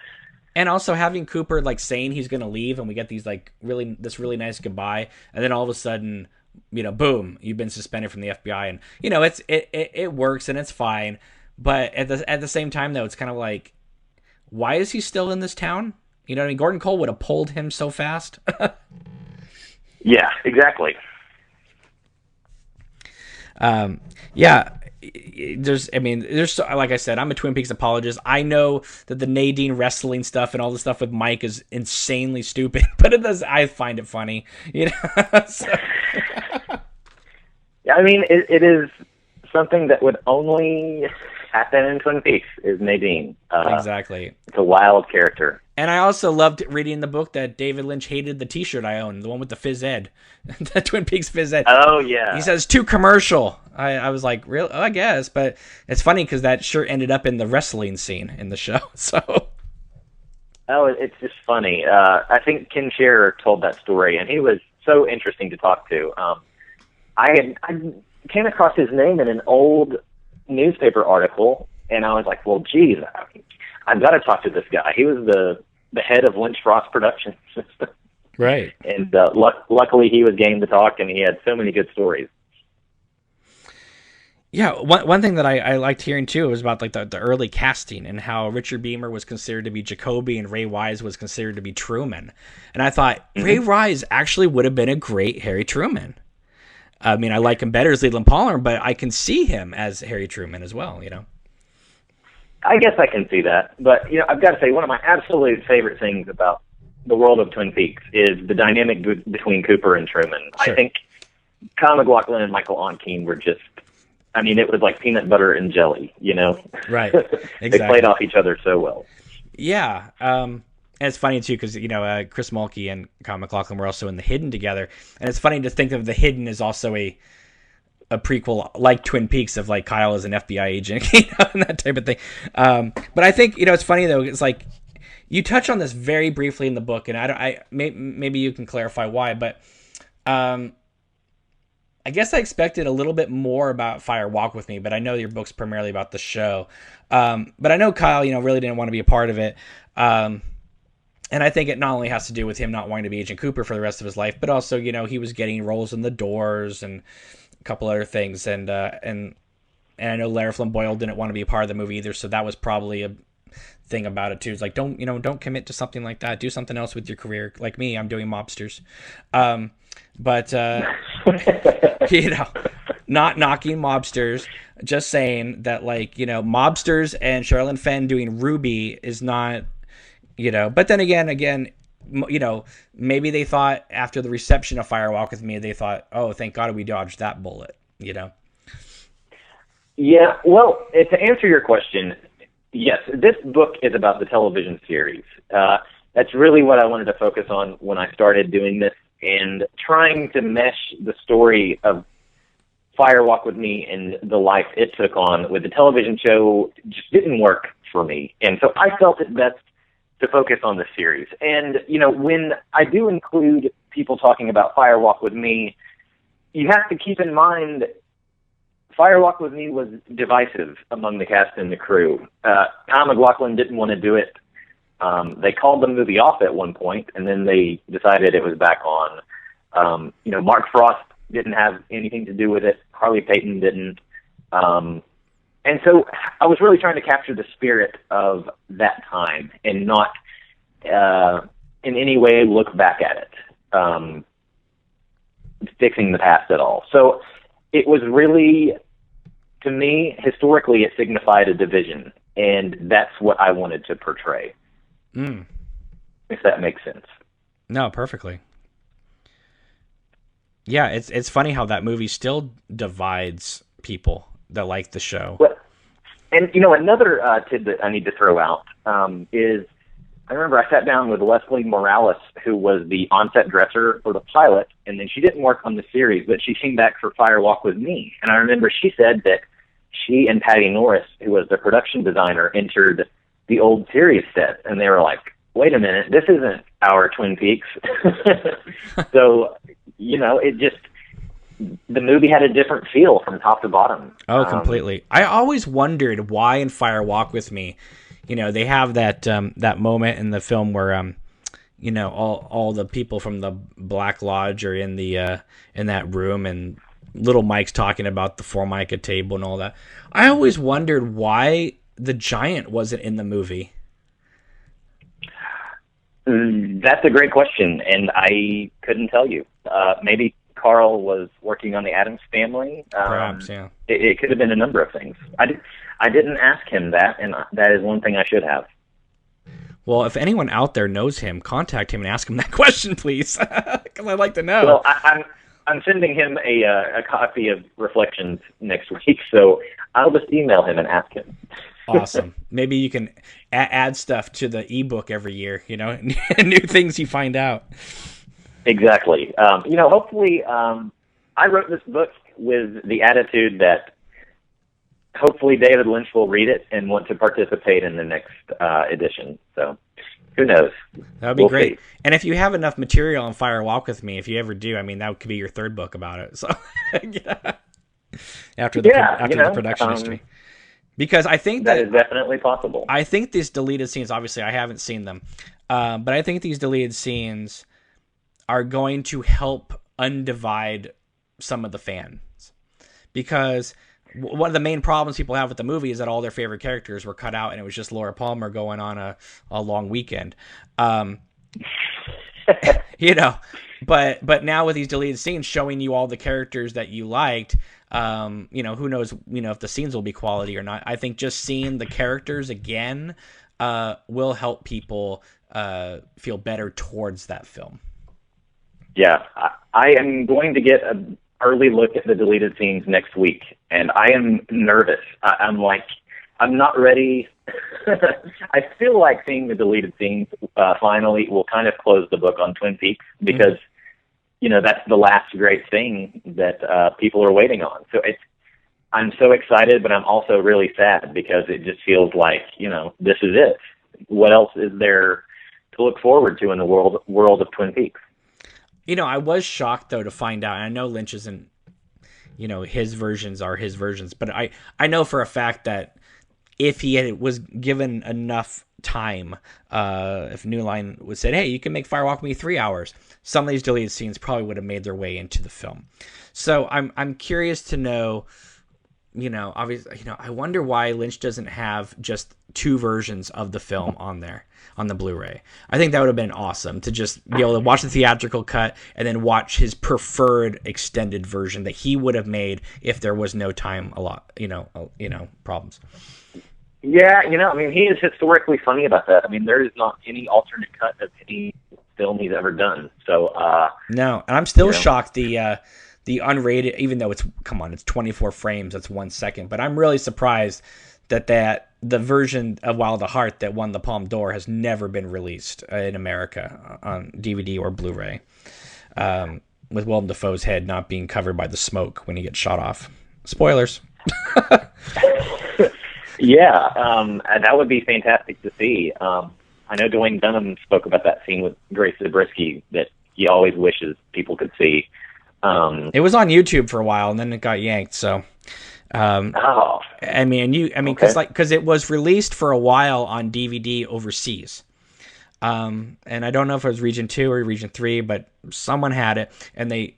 and also having Cooper saying he's going to leave, and we get these this really nice goodbye, and then all of a sudden, boom, you've been suspended from the FBI, and it works and it's fine. But at the same time, though, it's kind of like, why is he still in this town? You know what I mean? Gordon Cole would have pulled him so fast. Yeah, exactly. There's like I said, I'm a Twin Peaks apologist. I know that the Nadine wrestling stuff and all the stuff with Mike is insanely stupid, but I find it funny, So. Yeah, I mean, it is something that would only happen in Twin Peaks is Nadine. Exactly. It's a wild character. And I also loved reading the book that David Lynch hated the T-shirt I own, the one with the Phys Ed, the Twin Peaks Phys Ed. Oh, yeah. He says, too commercial. I was like, really? Oh, I guess. But it's funny because that shirt ended up in the wrestling scene in the show. So. Oh, it's just funny. I think Ken Scherer told that story, and he was so interesting to talk to. I came across his name in an old newspaper article, and I was like, well, geez, I've got to talk to this guy. He was the head of Lynch Frost Productions. Right. And luckily he was game to talk, and he had so many good stories. Yeah, one thing that I liked hearing too was about the early casting and how Richard Beamer was considered to be Jacoby and Ray Wise was considered to be Truman. And I thought Ray Wise actually would have been a great Harry Truman. I mean, I like him better as Leland Palmer, but I can see him as Harry Truman as well, I guess I can see that. But, I've got to say, one of my absolute favorite things about the world of Twin Peaks is the dynamic between Cooper and Truman. Sure. I think Kyle MacLachlan and Michael Onkeen were just, it was like peanut butter and jelly, Right. Exactly. They played off each other so well. Yeah. And it's funny, too, because, Chris Mulkey and Kyle MacLachlan were also in The Hidden together. And it's funny to think of The Hidden as also a prequel like Twin Peaks of Kyle as an FBI agent, and that type of thing. But I think, it's funny, though. It's like you touch on this very briefly in the book, and maybe you can clarify why, but I guess I expected a little bit more about Fire Walk With Me, but I know your book's primarily about the show. But I know Kyle, really didn't want to be a part of it. And I think it not only has to do with him not wanting to be Agent Cooper for the rest of his life, but also, he was getting roles in The Doors and a couple other things. And And I know Lara Flynn Boyle didn't want to be a part of the movie either, so that was probably a thing about it too. It's like, don't commit to something like that. Do something else with your career. Like me, I'm doing Mobsters. But not knocking Mobsters, just saying that, like, Mobsters and Sherilyn Fenn doing Ruby is not, but then again, maybe they thought after the reception of Fire Walk with Me, they thought, oh, thank God we dodged that bullet, Yeah, well, to answer your question, yes, this book is about the television series. That's really what I wanted to focus on when I started doing this, and trying to mesh the story of Fire Walk with Me and the life it took on with the television show just didn't work for me. And so I felt it best to focus on the series. And, when I do include people talking about Fire Walk with Me, you have to keep in mind Fire Walk with Me was divisive among the cast and the crew. Tom McLaughlin didn't want to do it. They called the movie off at one point, and then they decided it was back on. Mark Frost didn't have anything to do with it. Harley Payton didn't. And so I was really trying to capture the spirit of that time and not in any way look back at it, fixing the past at all. So it was really, to me, historically, it signified a division, and that's what I wanted to portray. If that makes sense. No, perfectly. Yeah, it's funny how that movie still divides people that like the show. Well, and another tidbit I need to throw out is I remember I sat down with Leslie Morales, who was the on-set dresser for the pilot, and then she didn't work on the series, but she came back for Fire Walk with Me. And I remember she said that she and Patty Norris, who was the production designer, entered the old series set, and they were like, wait a minute, this isn't our Twin Peaks. So, it just, the movie had a different feel from top to bottom. Oh, completely. I always wondered why in Fire Walk with Me, they have that moment in the film where, all the people from the Black Lodge are in the in that room, and little Mike's talking about the Formica table and all that. I always wondered why the giant wasn't in the movie. That's a great question, and I couldn't tell you. Maybe Carl was working on the Addams Family. Perhaps, yeah. It could have been a number of things. I didn't ask him that, and that is one thing I should have. Well, if anyone out there knows him, contact him and ask him that question, please, because I'd like to know. Well, I'm sending him a copy of Reflections next week, so I'll just email him and ask him. Awesome. Maybe you can add stuff to the ebook every year, new things you find out. Exactly. Hopefully, I wrote this book with the attitude that hopefully David Lynch will read it and want to participate in the next edition. So who knows? That would be great. See. And if you have enough material on Fire Walk with Me, if you ever do, that could be your third book about it. So after the production history. Because I think that is definitely possible. I think these deleted scenes, obviously I haven't seen them, but I think these deleted scenes are going to help undivide some of the fans. Because one of the main problems people have with the movie is that all their favorite characters were cut out and it was just Laura Palmer going on a long weekend. But now with these deleted scenes showing you all the characters that you liked, who knows, if the scenes will be quality or not. I think just seeing the characters again will help people feel better towards that film. Yeah, I am going to get an early look at the deleted scenes next week, and I am nervous. I'm not ready. I feel like seeing the deleted scenes finally will kind of close the book on Twin Peaks, because that's the last great thing that people are waiting on. So I'm so excited, but I'm also really sad because it just feels like, this is it. What else is there to look forward to in the world of Twin Peaks? I was shocked, though, to find out, and I know Lynch isn't, his versions are his versions, but I know for a fact that if he was given enough time, if New Line would said, hey, you can make Fire Walk with Me 3 hours, some of these deleted scenes probably would have made their way into the film. So I'm curious to know obviously, I wonder why Lynch doesn't have just 2 versions of the film on there, on the Blu-ray. I think that would have been awesome to just be able to watch the theatrical cut and then watch his preferred extended version that he would have made if there was no time problems. Yeah, he is historically funny about that. there is not any alternate cut of any film he's ever done. So, no, and I'm still shocked the unrated, even though it's 24 frames, that's 1 second. But I'm really surprised that the version of Wild at Heart that won the Palme d'Or has never been released in America on DVD or Blu-ray, with Willem Dafoe's head not being covered by the smoke when he gets shot off. Spoilers. Yeah, that would be fantastic to see. I know Dwayne Dunham spoke about that scene with Grace Zabriskie that he always wishes people could see. It was on YouTube for a while, and then it got yanked. So, because it was released for a while on DVD overseas, and I don't know if it was Region 2 or Region 3, but someone had it, and it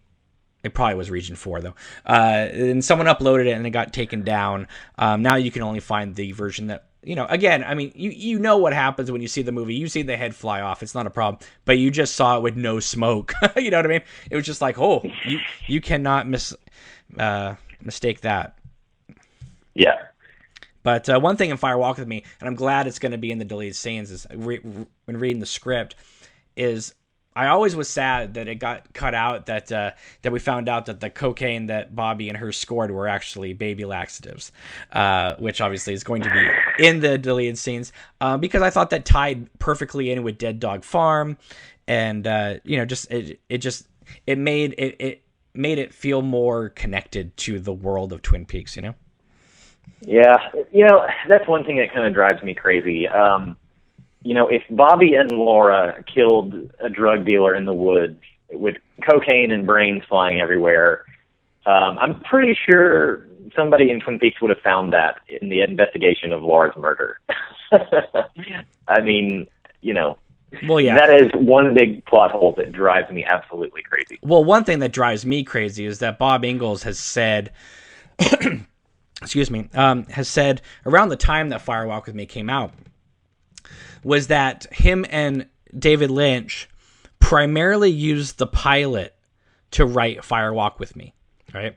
probably was Region 4 though. And someone uploaded it, and it got taken down. Now you can only find the version that. Again, you know what happens when you see the movie. You see the head fly off. It's not a problem. But you just saw it with no smoke. You know what I mean? It was just like, oh, you cannot mistake that. Yeah. But one thing in Fire Walk With Me, and I'm glad it's going to be in the deleted scenes, is when reading the script, is I always was sad that it got cut out, that we found out that the cocaine that Bobby and her scored were actually baby laxatives, which obviously is going to be in the deleted scenes, because I thought that tied perfectly in with Dead Dog Farm, and it made it feel more connected to the world of Twin Peaks. Yeah, that's one thing that kind of drives me crazy. If Bobby and Laura killed a drug dealer in the woods with cocaine and brains flying everywhere, I'm pretty sure somebody in Twin Peaks would have found that in the investigation of Laura's murder. Well, yeah. That is one big plot hole that drives me absolutely crazy. Well, one thing that drives me crazy is that Bob Ingalls has said, has said around the time that Fire Walk With Me came out, was that him and David Lynch primarily used the pilot to write Fire Walk With Me, right?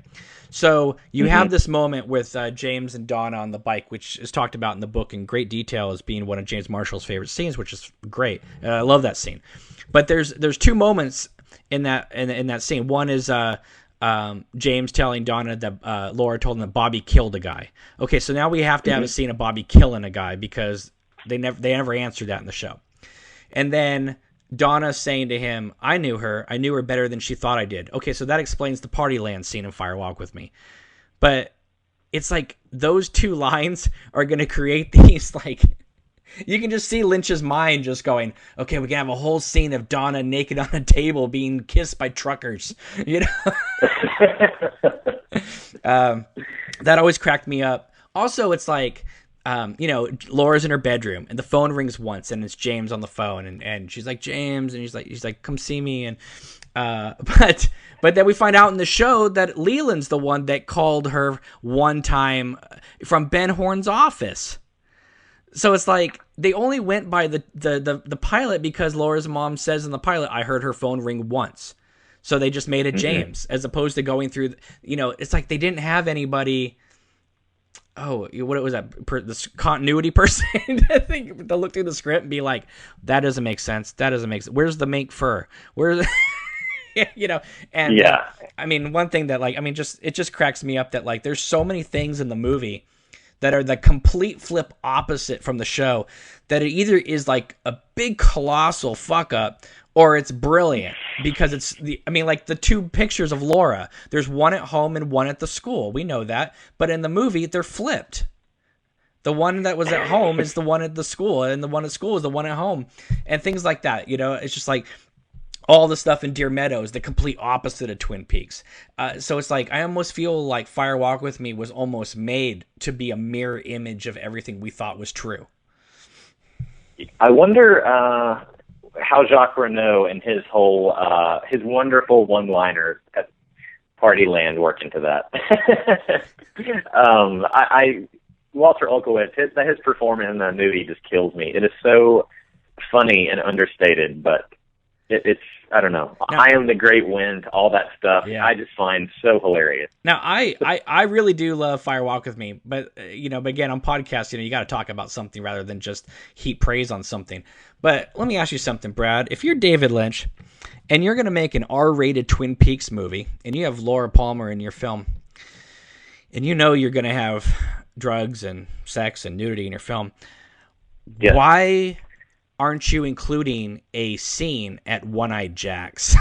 So you have this moment with James and Donna on the bike, which is talked about in the book in great detail as being one of James Marshall's favorite scenes, which is great. I love that scene. But there's 2 moments in that scene. One is James telling Donna that Laura told him that Bobby killed a guy. Okay, so now we have to have a scene of Bobby killing a guy because they never answered that in the show. And then Donna saying to him, I knew her better than she thought I did. Okay, so that explains the party land scene in Fire Walk With Me. But it's like those 2 lines are going to create these, like, you can just see Lynch's mind just going, okay, we can have a whole scene of Donna naked on a table being kissed by truckers. That always cracked me up. Also, it's like, Laura's in her bedroom and the phone rings once and it's James on the phone and she's like, James, and he's like, come see me. And, but then we find out in the show that Leland's the one that called her one time from Ben Horn's office. So it's like they only went by the pilot because Laura's mom says in the pilot, I heard her phone ring once. So they just made it James, as opposed to going through, it's like they didn't have anybody. Oh, what was that? This continuity person, I think, to look through the script and be like, that doesn't make sense. That doesn't make sense. Where's the mink fur? Where's, and yeah. One thing that it just cracks me up that there's so many things in the movie that are the complete flip opposite from the show, that it either is like a big colossal fuck up or it's brilliant because it's the 2 pictures of Laura, there's one at home and one at the school. We know that, but in the movie they're flipped. The one that was at home is the one at the school, and the one at school is the one at home, and things like that. It's just like all the stuff in Deer Meadows, the complete opposite of Twin Peaks. So it's like I almost feel like Fire Walk With Me was almost made to be a mirror image of everything we thought was true. I wonder how Jacques Renault and his whole his wonderful one-liners Party Land work into that. Walter Olkowitz, his performance in that movie just kills me. It is so funny and understated, but it's I don't know. Now, I Am the Great Wind, all that stuff. Yeah. I just find so hilarious. Now, I really do love Fire Walk with Me, but but again, on podcasts, you got to talk about something rather than just heap praise on something. But let me ask you something, Brad. If you're David Lynch and you're going to make an R-rated Twin Peaks movie, and you have Laura Palmer in your film, and you're going to have drugs and sex and nudity in your film, yes. Why aren't you including a scene at One-Eyed Jack's?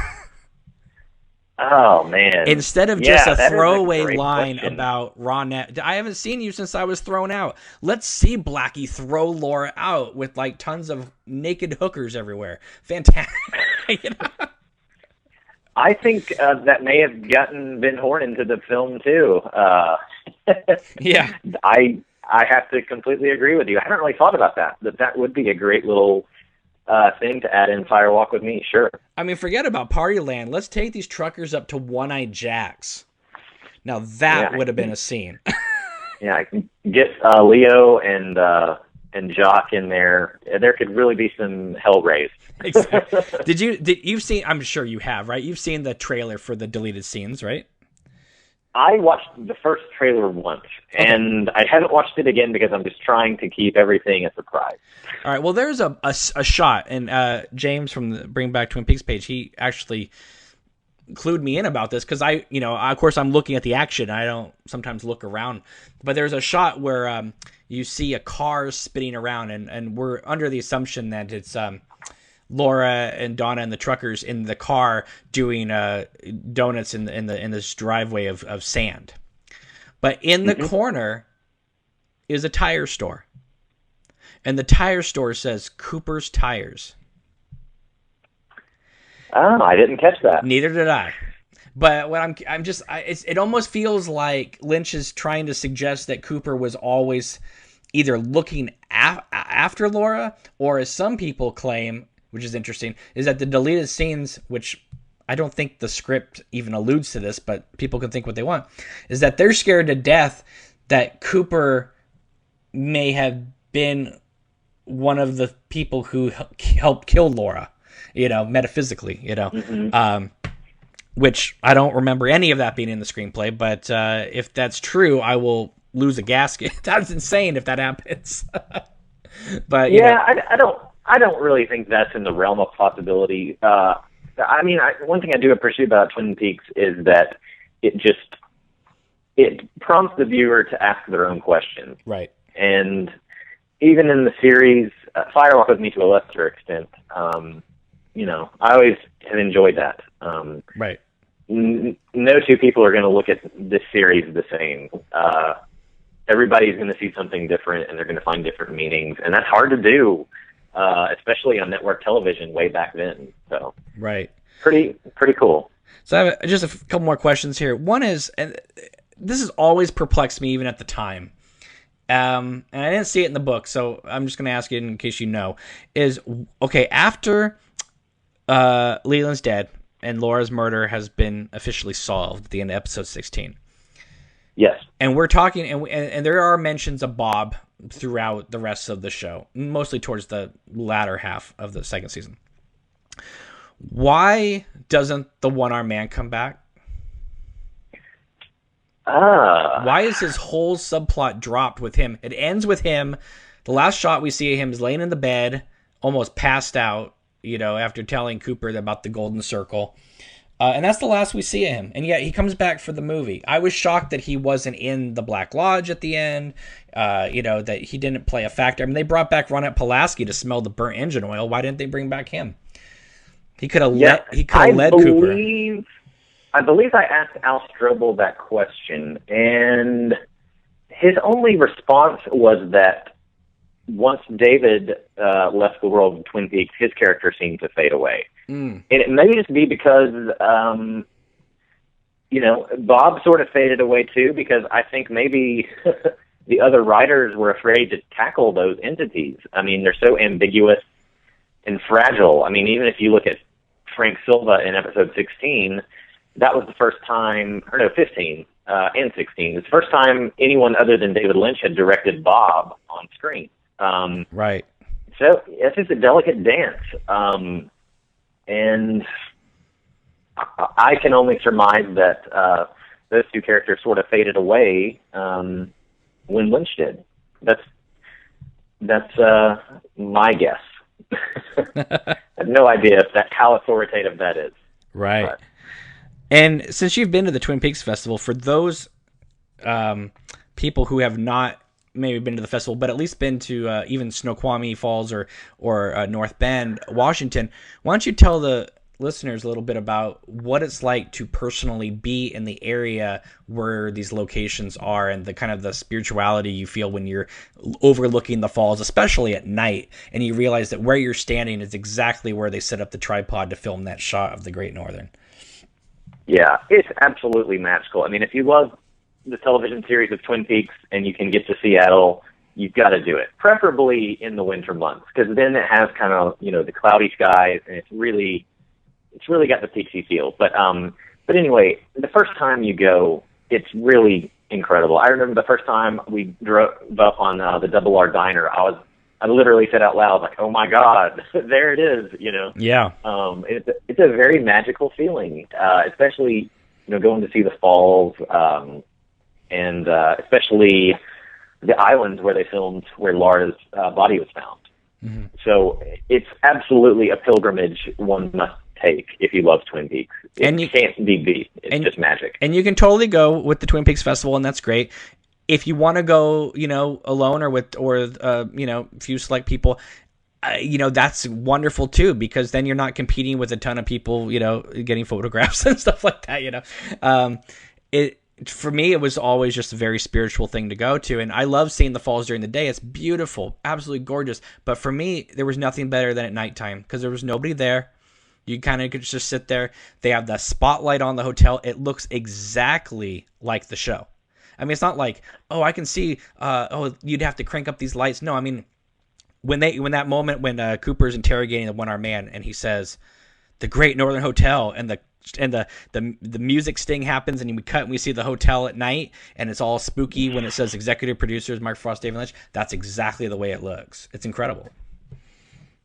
Oh, man. Instead of just a throwaway line about Ronette. I haven't seen you since I was thrown out. Let's see Blackie throw Laura out with like tons of naked hookers everywhere. Fantastic. I think that may have gotten Ben Horn into the film too. Yeah. I have to completely agree with you. I haven't really thought about that. That would be a great little thing to add in Fire Walk with Me. Sure. I mean, forget about Party Land. Let's take these truckers up to One-Eyed Jack's. Now that would have been a scene. Yeah, I can get Leo and Jock in there. There could really be some hell raised. Exactly. You've seen? I'm sure you have, right? You've seen the trailer for the deleted scenes, right? I watched the first trailer once, and I haven't watched it again because I'm just trying to keep everything a surprise. All right, well, there's a shot, and James from the Bring Back Twin Peaks page, he actually clued me in about this because of course, I'm looking at the action. I don't sometimes look around, but there's a shot where you see a car spinning around, and we're under the assumption that it's Laura and Donna and the truckers in the car doing donuts in this driveway of sand. But in the corner is a tire store. And the tire store says Cooper's Tires. Oh, I didn't catch that. Neither did I. But what it almost feels like Lynch is trying to suggest that Cooper was always either looking after Laura, or as some people claim, which is interesting, is that the deleted scenes, which I don't think the script even alludes to this, but people can think what they want, is that they're scared to death that Cooper may have been one of the people who helped kill Laura, metaphysically, which I don't remember any of that being in the screenplay, but if that's true, I will lose a gasket. That's insane if that happens. But I don't really think that's in the realm of possibility. One thing I do appreciate about Twin Peaks is that it prompts the viewer to ask their own questions. Right. And even in the series, Fire Walk with Me to a lesser extent, I always have enjoyed that. Right. No two people are going to look at this series the same. Everybody's going to see something different, and they're going to find different meanings, and that's hard to do. Especially on network television way back then. So right, pretty cool. So I have just a couple more questions here. One is, and this has always perplexed me even at the time, and I didn't see it in the book, so I'm just going to ask you in case you know. Is okay after Leland's dead and Laura's murder has been officially solved at the end of episode 16. Yes, and we're talking, and there are mentions of Bob throughout the rest of the show, mostly towards the latter half of the second season. Why doesn't the one-armed man come back? Why is his whole subplot dropped with him? It ends with him. The last shot we see of him is laying in the bed, almost passed out, after telling Cooper about the golden circle. And that's the last we see of him. And yet he comes back for the movie. I was shocked that he wasn't in the Black Lodge at the end, that he didn't play a factor. I mean, they brought back Ronette Pulaski to smell the burnt engine oil. Why didn't they bring back him? He could have led Cooper. I believe I asked Al Strobel that question, and his only response was that once David left the world of Twin Peaks, his character seemed to fade away. And it may just be because, Bob sort of faded away too, because I think maybe the other writers were afraid to tackle those entities. I mean, they're so ambiguous and fragile. I mean, even if you look at Frank Silva in episode 16, that was the first time, or no, 15 and 16. It's the first time anyone other than David Lynch had directed Bob on screen. Right. So it's just a delicate dance. And I can only surmise that those two characters sort of faded away when Lynch did. That's my guess. I have no idea how authoritative that is. Right. But. And since you've been to the Twin Peaks Festival, for those people who have not maybe been to the festival, but at least been to even Snoqualmie Falls or North Bend, Washington, why don't you tell the listeners a little bit about what it's like to personally be in the area where these locations are, and the kind of the spirituality you feel when you're overlooking the falls, especially at night, and you realize that where you're standing is exactly where they set up the tripod to film that shot of the Great Northern. Yeah, it's absolutely magical. I mean, if you love the television series of Twin Peaks and you can get to Seattle, you've got to do it, preferably in the winter months, because then it has kind of, the cloudy skies, and it's really got the peaksy feel. But anyway, the first time you go, it's really incredible. I remember the first time we drove up on the Double R Diner, I literally said out loud, like, "Oh my God, there it is!" Yeah. It's a very magical feeling, especially going to see the falls, and especially the islands where they filmed, where Laura's body was found. Mm-hmm. So it's absolutely a pilgrimage one must take if you love Twin Peaks. It can't be beat. It's just magic. And you can totally go with the Twin Peaks Festival, and that's great. If you want to go, alone or a few select people, that's wonderful too, because then you're not competing with a ton of people, getting photographs and stuff like that. For me, it was always just a very spiritual thing to go to, and I love seeing the falls during the day. It's beautiful, absolutely gorgeous. But for me, there was nothing better than at nighttime, because there was nobody there. You kind of could just sit there. They have the spotlight on the hotel. It looks exactly like the show. I mean, it's not like, oh, I can see, you'd have to crank up these lights. No, I mean, when that moment when Cooper's interrogating the one-armed man, and he says, "The Great Northern Hotel," and the music sting happens, and we cut and we see the hotel at night, and it's all spooky when it says executive producers Mark Frost, David Lynch. That's exactly the way it looks. It's incredible.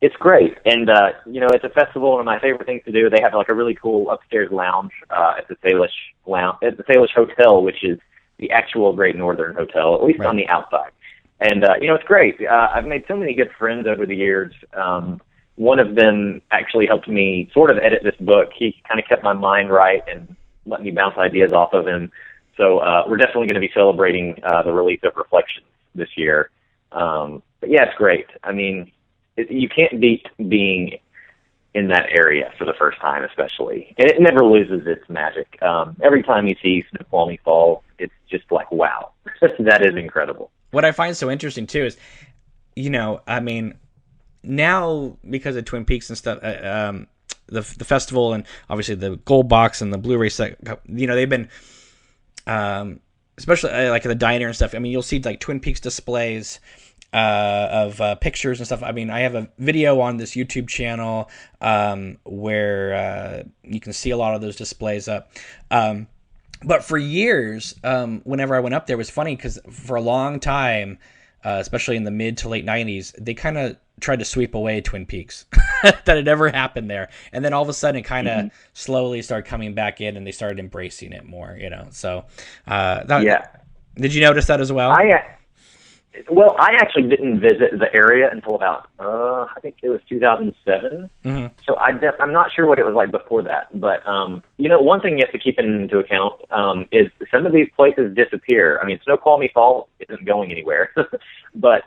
It's great, and it's a festival. One of my favorite things to do. They have like a really cool upstairs lounge at the Salish Hotel, which is the actual Great Northern Hotel, at least on the outside. And, it's great. I've made so many good friends over the years. One of them actually helped me sort of edit this book. He kind of kept my mind right and let me bounce ideas off of him. So we're definitely going to be celebrating the release of Reflections this year. But yeah, it's great. I mean, you can't beat being in that area for the first time, especially. And it never loses its magic. Every time you see Snoqualmie Falls, it's just like, wow, that is incredible. What I find so interesting, too, is, I mean, now because of Twin Peaks and stuff, the festival and obviously the Gold Box and the Blu-ray set, they've been, especially like at the diner and stuff, I mean, you'll see like Twin Peaks displays of pictures and stuff. I mean, I have a video on this YouTube channel where you can see a lot of those displays up. But for years, whenever I went up there, it was funny because for a long time, especially in the mid to late 90s, they kind of tried to sweep away Twin Peaks. That had never happened there. And then all of a sudden, it kind of slowly started coming back in, and they started embracing it more, So, did you notice that as well? I actually didn't visit the area until about, I think it was 2007. Mm-hmm. So I'm not sure what it was like before that. But, one thing you have to keep into account is some of these places disappear. I mean, Snoqualmie Falls isn't going anywhere. But,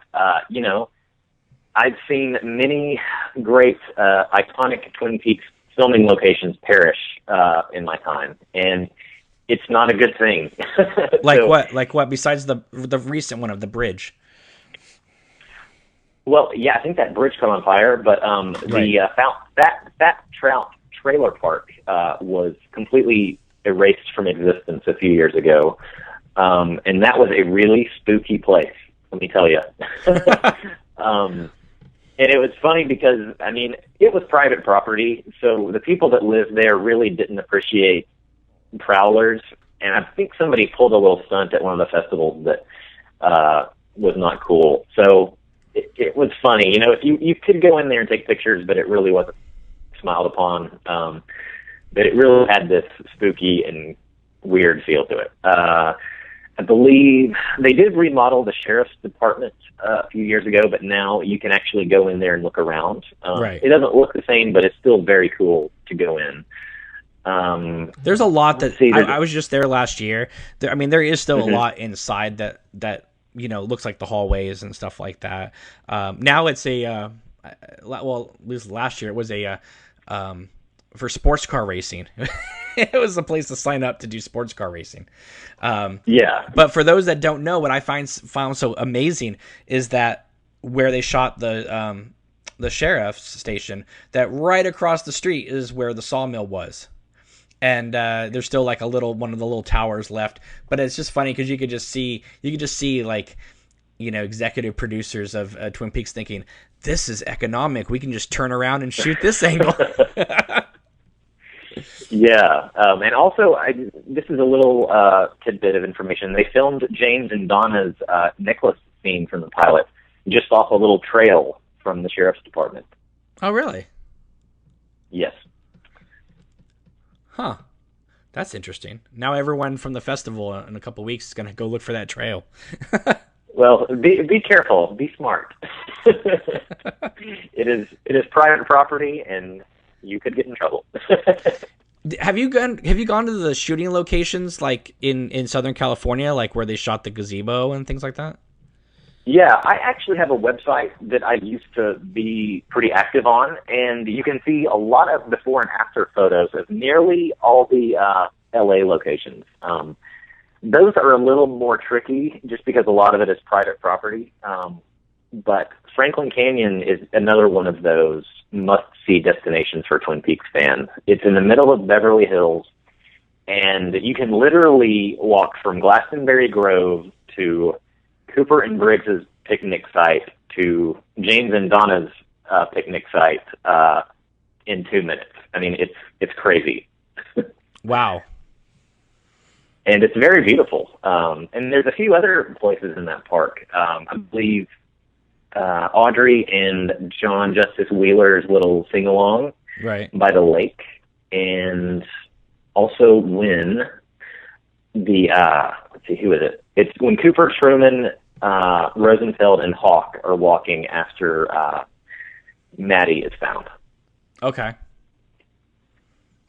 I've seen many great, iconic Twin Peaks filming locations perish in my time. And it's not a good thing. Like what? Like what? Besides the recent one of the bridge. Well, yeah, I think that bridge caught on fire, but that Trout trailer park was completely erased from existence a few years ago, and that was a really spooky place. Let me tell you. And it was funny because, I mean, it was private property, so the people that lived there really didn't appreciate prowlers, and I think somebody pulled a little stunt at one of the festivals that was not cool. So it was funny. You know, if you could go in there and take pictures, but it really wasn't smiled upon. But it really had this spooky and weird feel to it. I believe they did remodel the sheriff's department a few years ago, but now you can actually go in there and look around. Right. It doesn't look the same, but it's still very cool to go in. There's a lot that I was just there last year. There is still a lot inside that looks like the hallways and stuff like that. Now it's at least last year it was for sports car racing. It was a place to sign up to do sports car racing. But for those that don't know, what I found so amazing is that where they shot the sheriff's station, that right across the street is where the sawmill was. And there's still like one of the little towers left, but it's just funny because you could just see like, executive producers of Twin Peaks thinking, this is economic. We can just turn around and shoot this angle. Yeah, and also this is a little tidbit of information. They filmed James and Donna's necklace scene from the pilot just off a little trail from the sheriff's department. Oh, really? Yes. Huh. That's interesting. Now everyone from the festival in a couple of weeks is going to go look for that trail. Well, be careful. Be smart. It is private property, and you could get in trouble. Have you gone to the shooting locations like in Southern California, like where they shot the gazebo and things like that? Yeah, I actually have a website that I used to be pretty active on, and you can see a lot of before and after photos of nearly all the LA locations. Those are a little more tricky just because a lot of it is private property. But Franklin Canyon is another one of those must-see destinations for Twin Peaks fans. It's in the middle of Beverly Hills, and you can literally walk from Glastonbury Grove to Cooper and Briggs's picnic site to James and Donna's picnic site in 2 minutes. I mean, it's crazy. Wow. And it's very beautiful. And there's a few other places in that park. I believe Audrey and John Justice Wheeler's little sing-along by the lake. And also when let's see, who is it? It's when Cooper, Truman, Rosenfeld, and Hawk are walking after Maddie is found. Okay.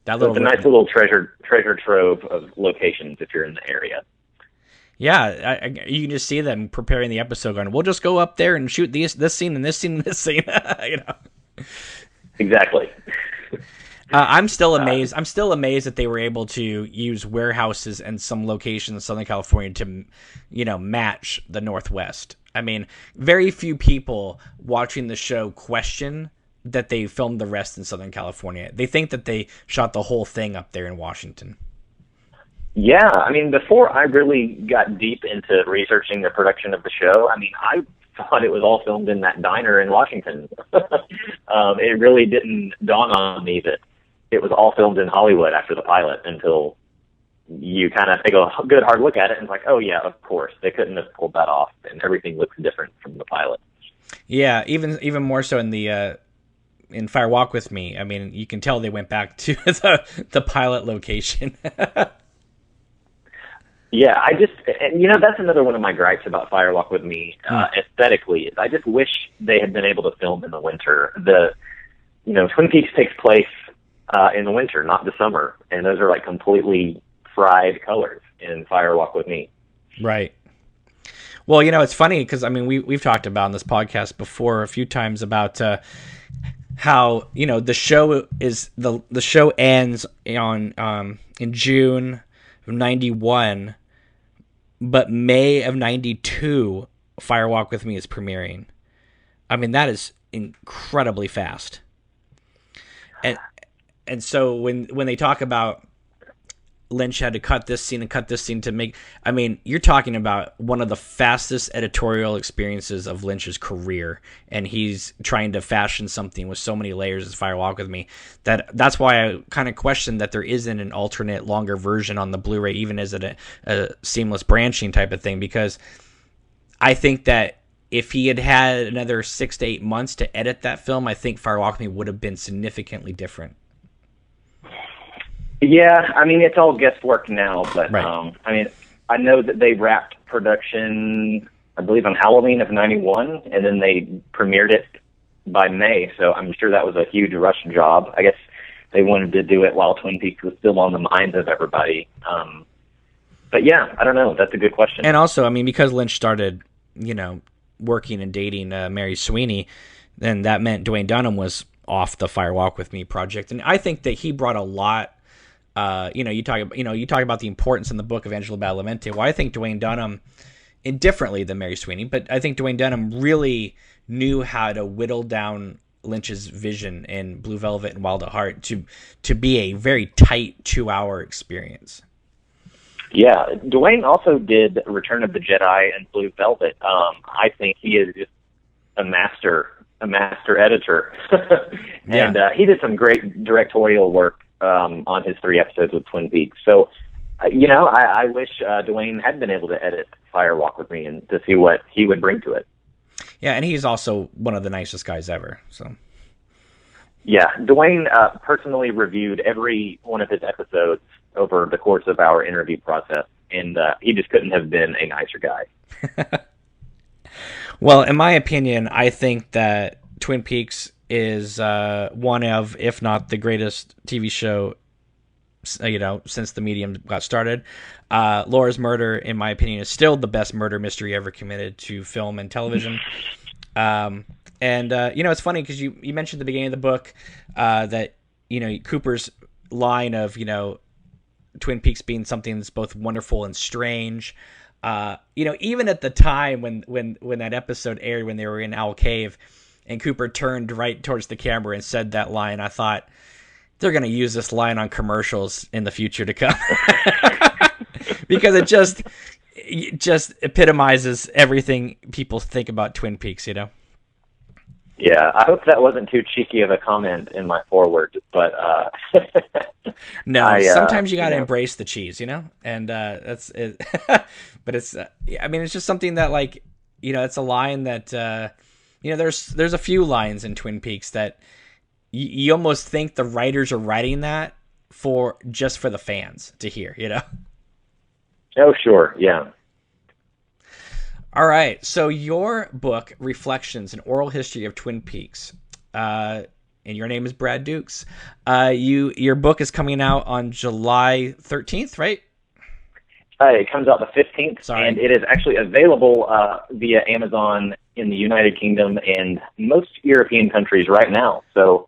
So it's a nice little treasure trove of locations if you're in the area. Yeah, you can just see them preparing the episode going, we'll just go up there and shoot this scene and this scene and this scene. Exactly. I'm still amazed. I'm still amazed that they were able to use warehouses and some locations in Southern California to, match the Northwest. I mean, very few people watching the show question that they filmed the rest in Southern California. They think that they shot the whole thing up there in Washington. Yeah, I mean, before I really got deep into researching the production of the show, I thought it was all filmed in that diner in Washington. It really didn't dawn on me that it was all filmed in Hollywood after the pilot until you kind of take a good hard look at it and it's like, oh yeah, of course, they couldn't have pulled that off, and everything looks different from the pilot. Yeah, even more so in Fire Walk With Me. I mean, you can tell they went back to the pilot location. Yeah, that's another one of my gripes about Fire Walk With Me aesthetically. Is I just wish they had been able to film in the winter. Twin Peaks takes place in the winter, not the summer, and those are like completely fried colors in Fire Walk With Me. Right. Well, it's funny because we've talked about on this podcast before a few times about how the show is the show ends in June of 91, but May of 92, Fire Walk With Me is premiering. I mean, that is incredibly fast. And so when they talk about Lynch had to cut this scene and cut this scene to make. I mean, you're talking about one of the fastest editorial experiences of Lynch's career, and he's trying to fashion something with so many layers as Fire Walk with Me. That's why I kind of question that there isn't an alternate, longer version on the Blu-ray, even as a seamless branching type of thing, because I think that if he had had another 6 to 8 months to edit that film, I think Fire Walk with Me would have been significantly different. Yeah, I mean, it's all guesswork now, but right. I mean, I know that they wrapped production, I believe, on Halloween of '91, and then they premiered it by May, so I'm sure that was a huge rush job. I guess they wanted to do it while Twin Peaks was still on the minds of everybody. But yeah, I don't know. That's a good question. And also, I mean, because Lynch started, working and dating Mary Sweeney, then that meant Dwayne Dunham was off the Fire Walk with Me project, and I think that he brought a lot. You talk about the importance in the book of Angela Badalamenti. Well, I think Dwayne Dunham, differently than Mary Sweeney, but I think Dwayne Dunham really knew how to whittle down Lynch's vision in Blue Velvet and Wild at Heart to be a very tight 2-hour experience. Yeah, Dwayne also did Return of the Jedi and Blue Velvet. I think he is just a master editor, and he did some great directorial work on his 3 episodes with Twin Peaks. So, I wish Dwayne had been able to edit Fire Walk with Me and to see what he would bring to it. Yeah, and he's also one of the nicest guys ever. So, yeah, Dwayne personally reviewed every one of his episodes over the course of our interview process, and he just couldn't have been a nicer guy. Well, in my opinion, I think that Twin Peaks is one of, if not the greatest TV show, since the medium got started. Laura's Murder, in my opinion, is still the best murder mystery ever committed to film and television. It's funny because you mentioned at the beginning of the book that, Cooper's line of, Twin Peaks being something that's both wonderful and strange. Even at the time when that episode aired, when they were in Owl Cave, and Cooper turned right towards the camera and said that line, I thought, they're going to use this line on commercials in the future to come. Because it just epitomizes everything people think about Twin Peaks, Yeah, I hope that wasn't too cheeky of a comment in my foreword, but no. Sometimes you got to embrace the cheese, and that's it. But it's, it's just something that, it's a line that, there's a few lines in Twin Peaks that you almost think the writers are writing that for the fans to hear, Oh, sure, yeah. All right, so your book, Reflections, An Oral History of Twin Peaks, and your name is Brad Dukes. Your book is coming out on July 13th, right? It comes out the 15th, and it is actually available via Amazon in the United Kingdom and most European countries right now. So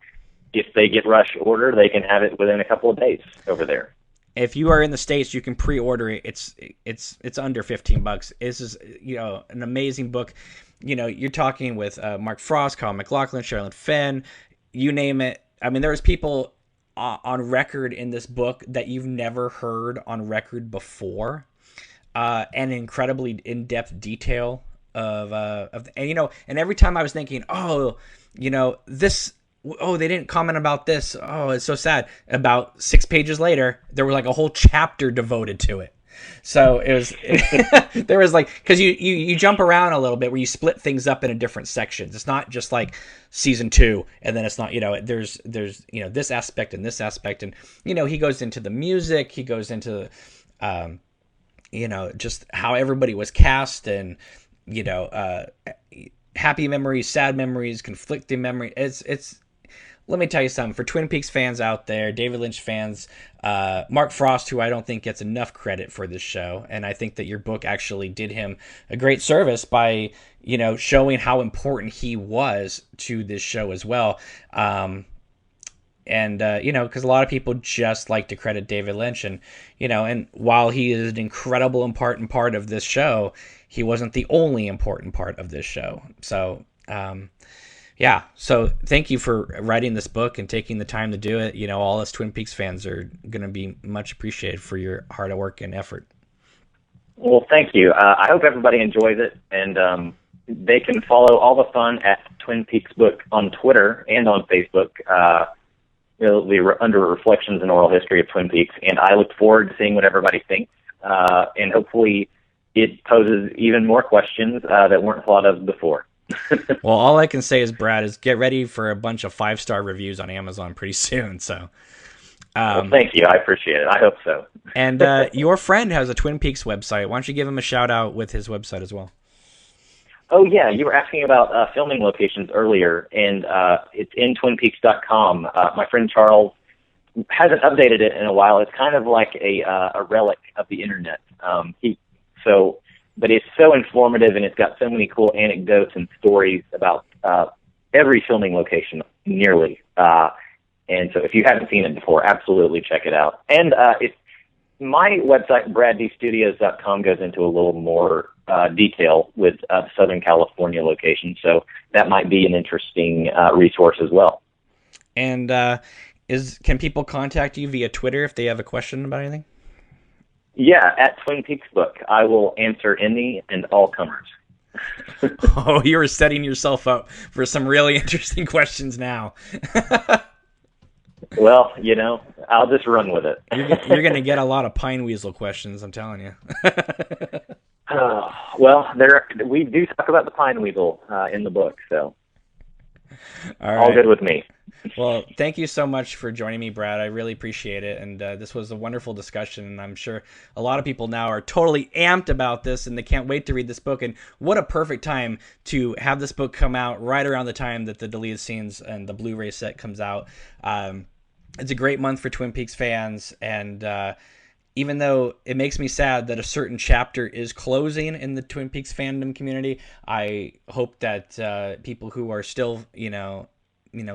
if they get rush order, they can have it within a couple of days over there. If you are in the States, you can pre-order it. It's under $15. This is an amazing book. You're talking with Mark Frost, Kyle MacLachlan, Sherilyn Fenn, you name it. I mean, there's people on record in this book that you've never heard on record before, and incredibly in-depth detail of and every time I was thinking, they didn't comment about this. Oh, it's so sad. About 6 pages later, there was a whole chapter devoted to it. So it was, there was because you jump around a little bit where you split things up into different sections. It's not just like season 2, and then it's not, there's this aspect and this aspect. And, he goes into the music, he goes into, just how everybody was cast and, happy memories, sad memories, conflicting memories. It's, let me tell you something. For Twin Peaks fans out there, David Lynch fans, Mark Frost, who I don't think gets enough credit for this show, and I think that your book actually did him a great service by, showing how important he was to this show as well. Because a lot of people just like to credit David Lynch, and while he is an incredible important part of this show, he wasn't the only important part of this show. So, Yeah. So thank you for writing this book and taking the time to do it. You know, all us Twin Peaks fans are going to be much appreciated for your hard work and effort. Well, thank you. I hope everybody enjoys it, and they can follow all the fun at Twin Peaks Book on Twitter and on Facebook. It'll be under Reflections and Oral History of Twin Peaks, and I look forward to seeing what everybody thinks, and hopefully it poses even more questions that weren't thought of before. Well, all I can say is, Brad, is get ready for a bunch of 5-star reviews on Amazon pretty soon. So, well, thank you. I appreciate it. I hope so. And your friend has a Twin Peaks website. Why don't you give him a shout out with his website as well? Oh, yeah. You were asking about filming locations earlier, and it's in twinpeaks.com. My friend Charles hasn't updated it in a while. It's kind of like a relic of the internet. But it's so informative, and it's got so many cool anecdotes and stories about every filming location, nearly. And so if you haven't seen it before, absolutely check it out. And my website, braddstudios.com, goes into a little more detail with Southern California location, so that might be an interesting resource as well. And can people contact you via Twitter if they have a question about anything? Yeah, at Twin Peaks Book. I will answer any and all comers. Oh, you were setting yourself up for some really interesting questions now. Well, I'll just run with it. You're going to get a lot of pine weasel questions, I'm telling you. Well, we do talk about the pine weasel in the book, so all good with me. Well, thank you so much for joining me, Brad. I really appreciate it, and this was a wonderful discussion, and I'm sure a lot of people now are totally amped about this, and they can't wait to read this book, and what a perfect time to have this book come out right around the time that the deleted scenes and the Blu-ray set comes out. It's a great month for Twin Peaks fans, and even though it makes me sad that a certain chapter is closing in the Twin Peaks fandom community, I hope that people who are still,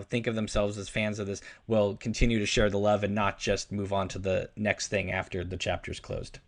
think of themselves as fans of this will continue to share the love and not just move on to the next thing after the chapter's closed.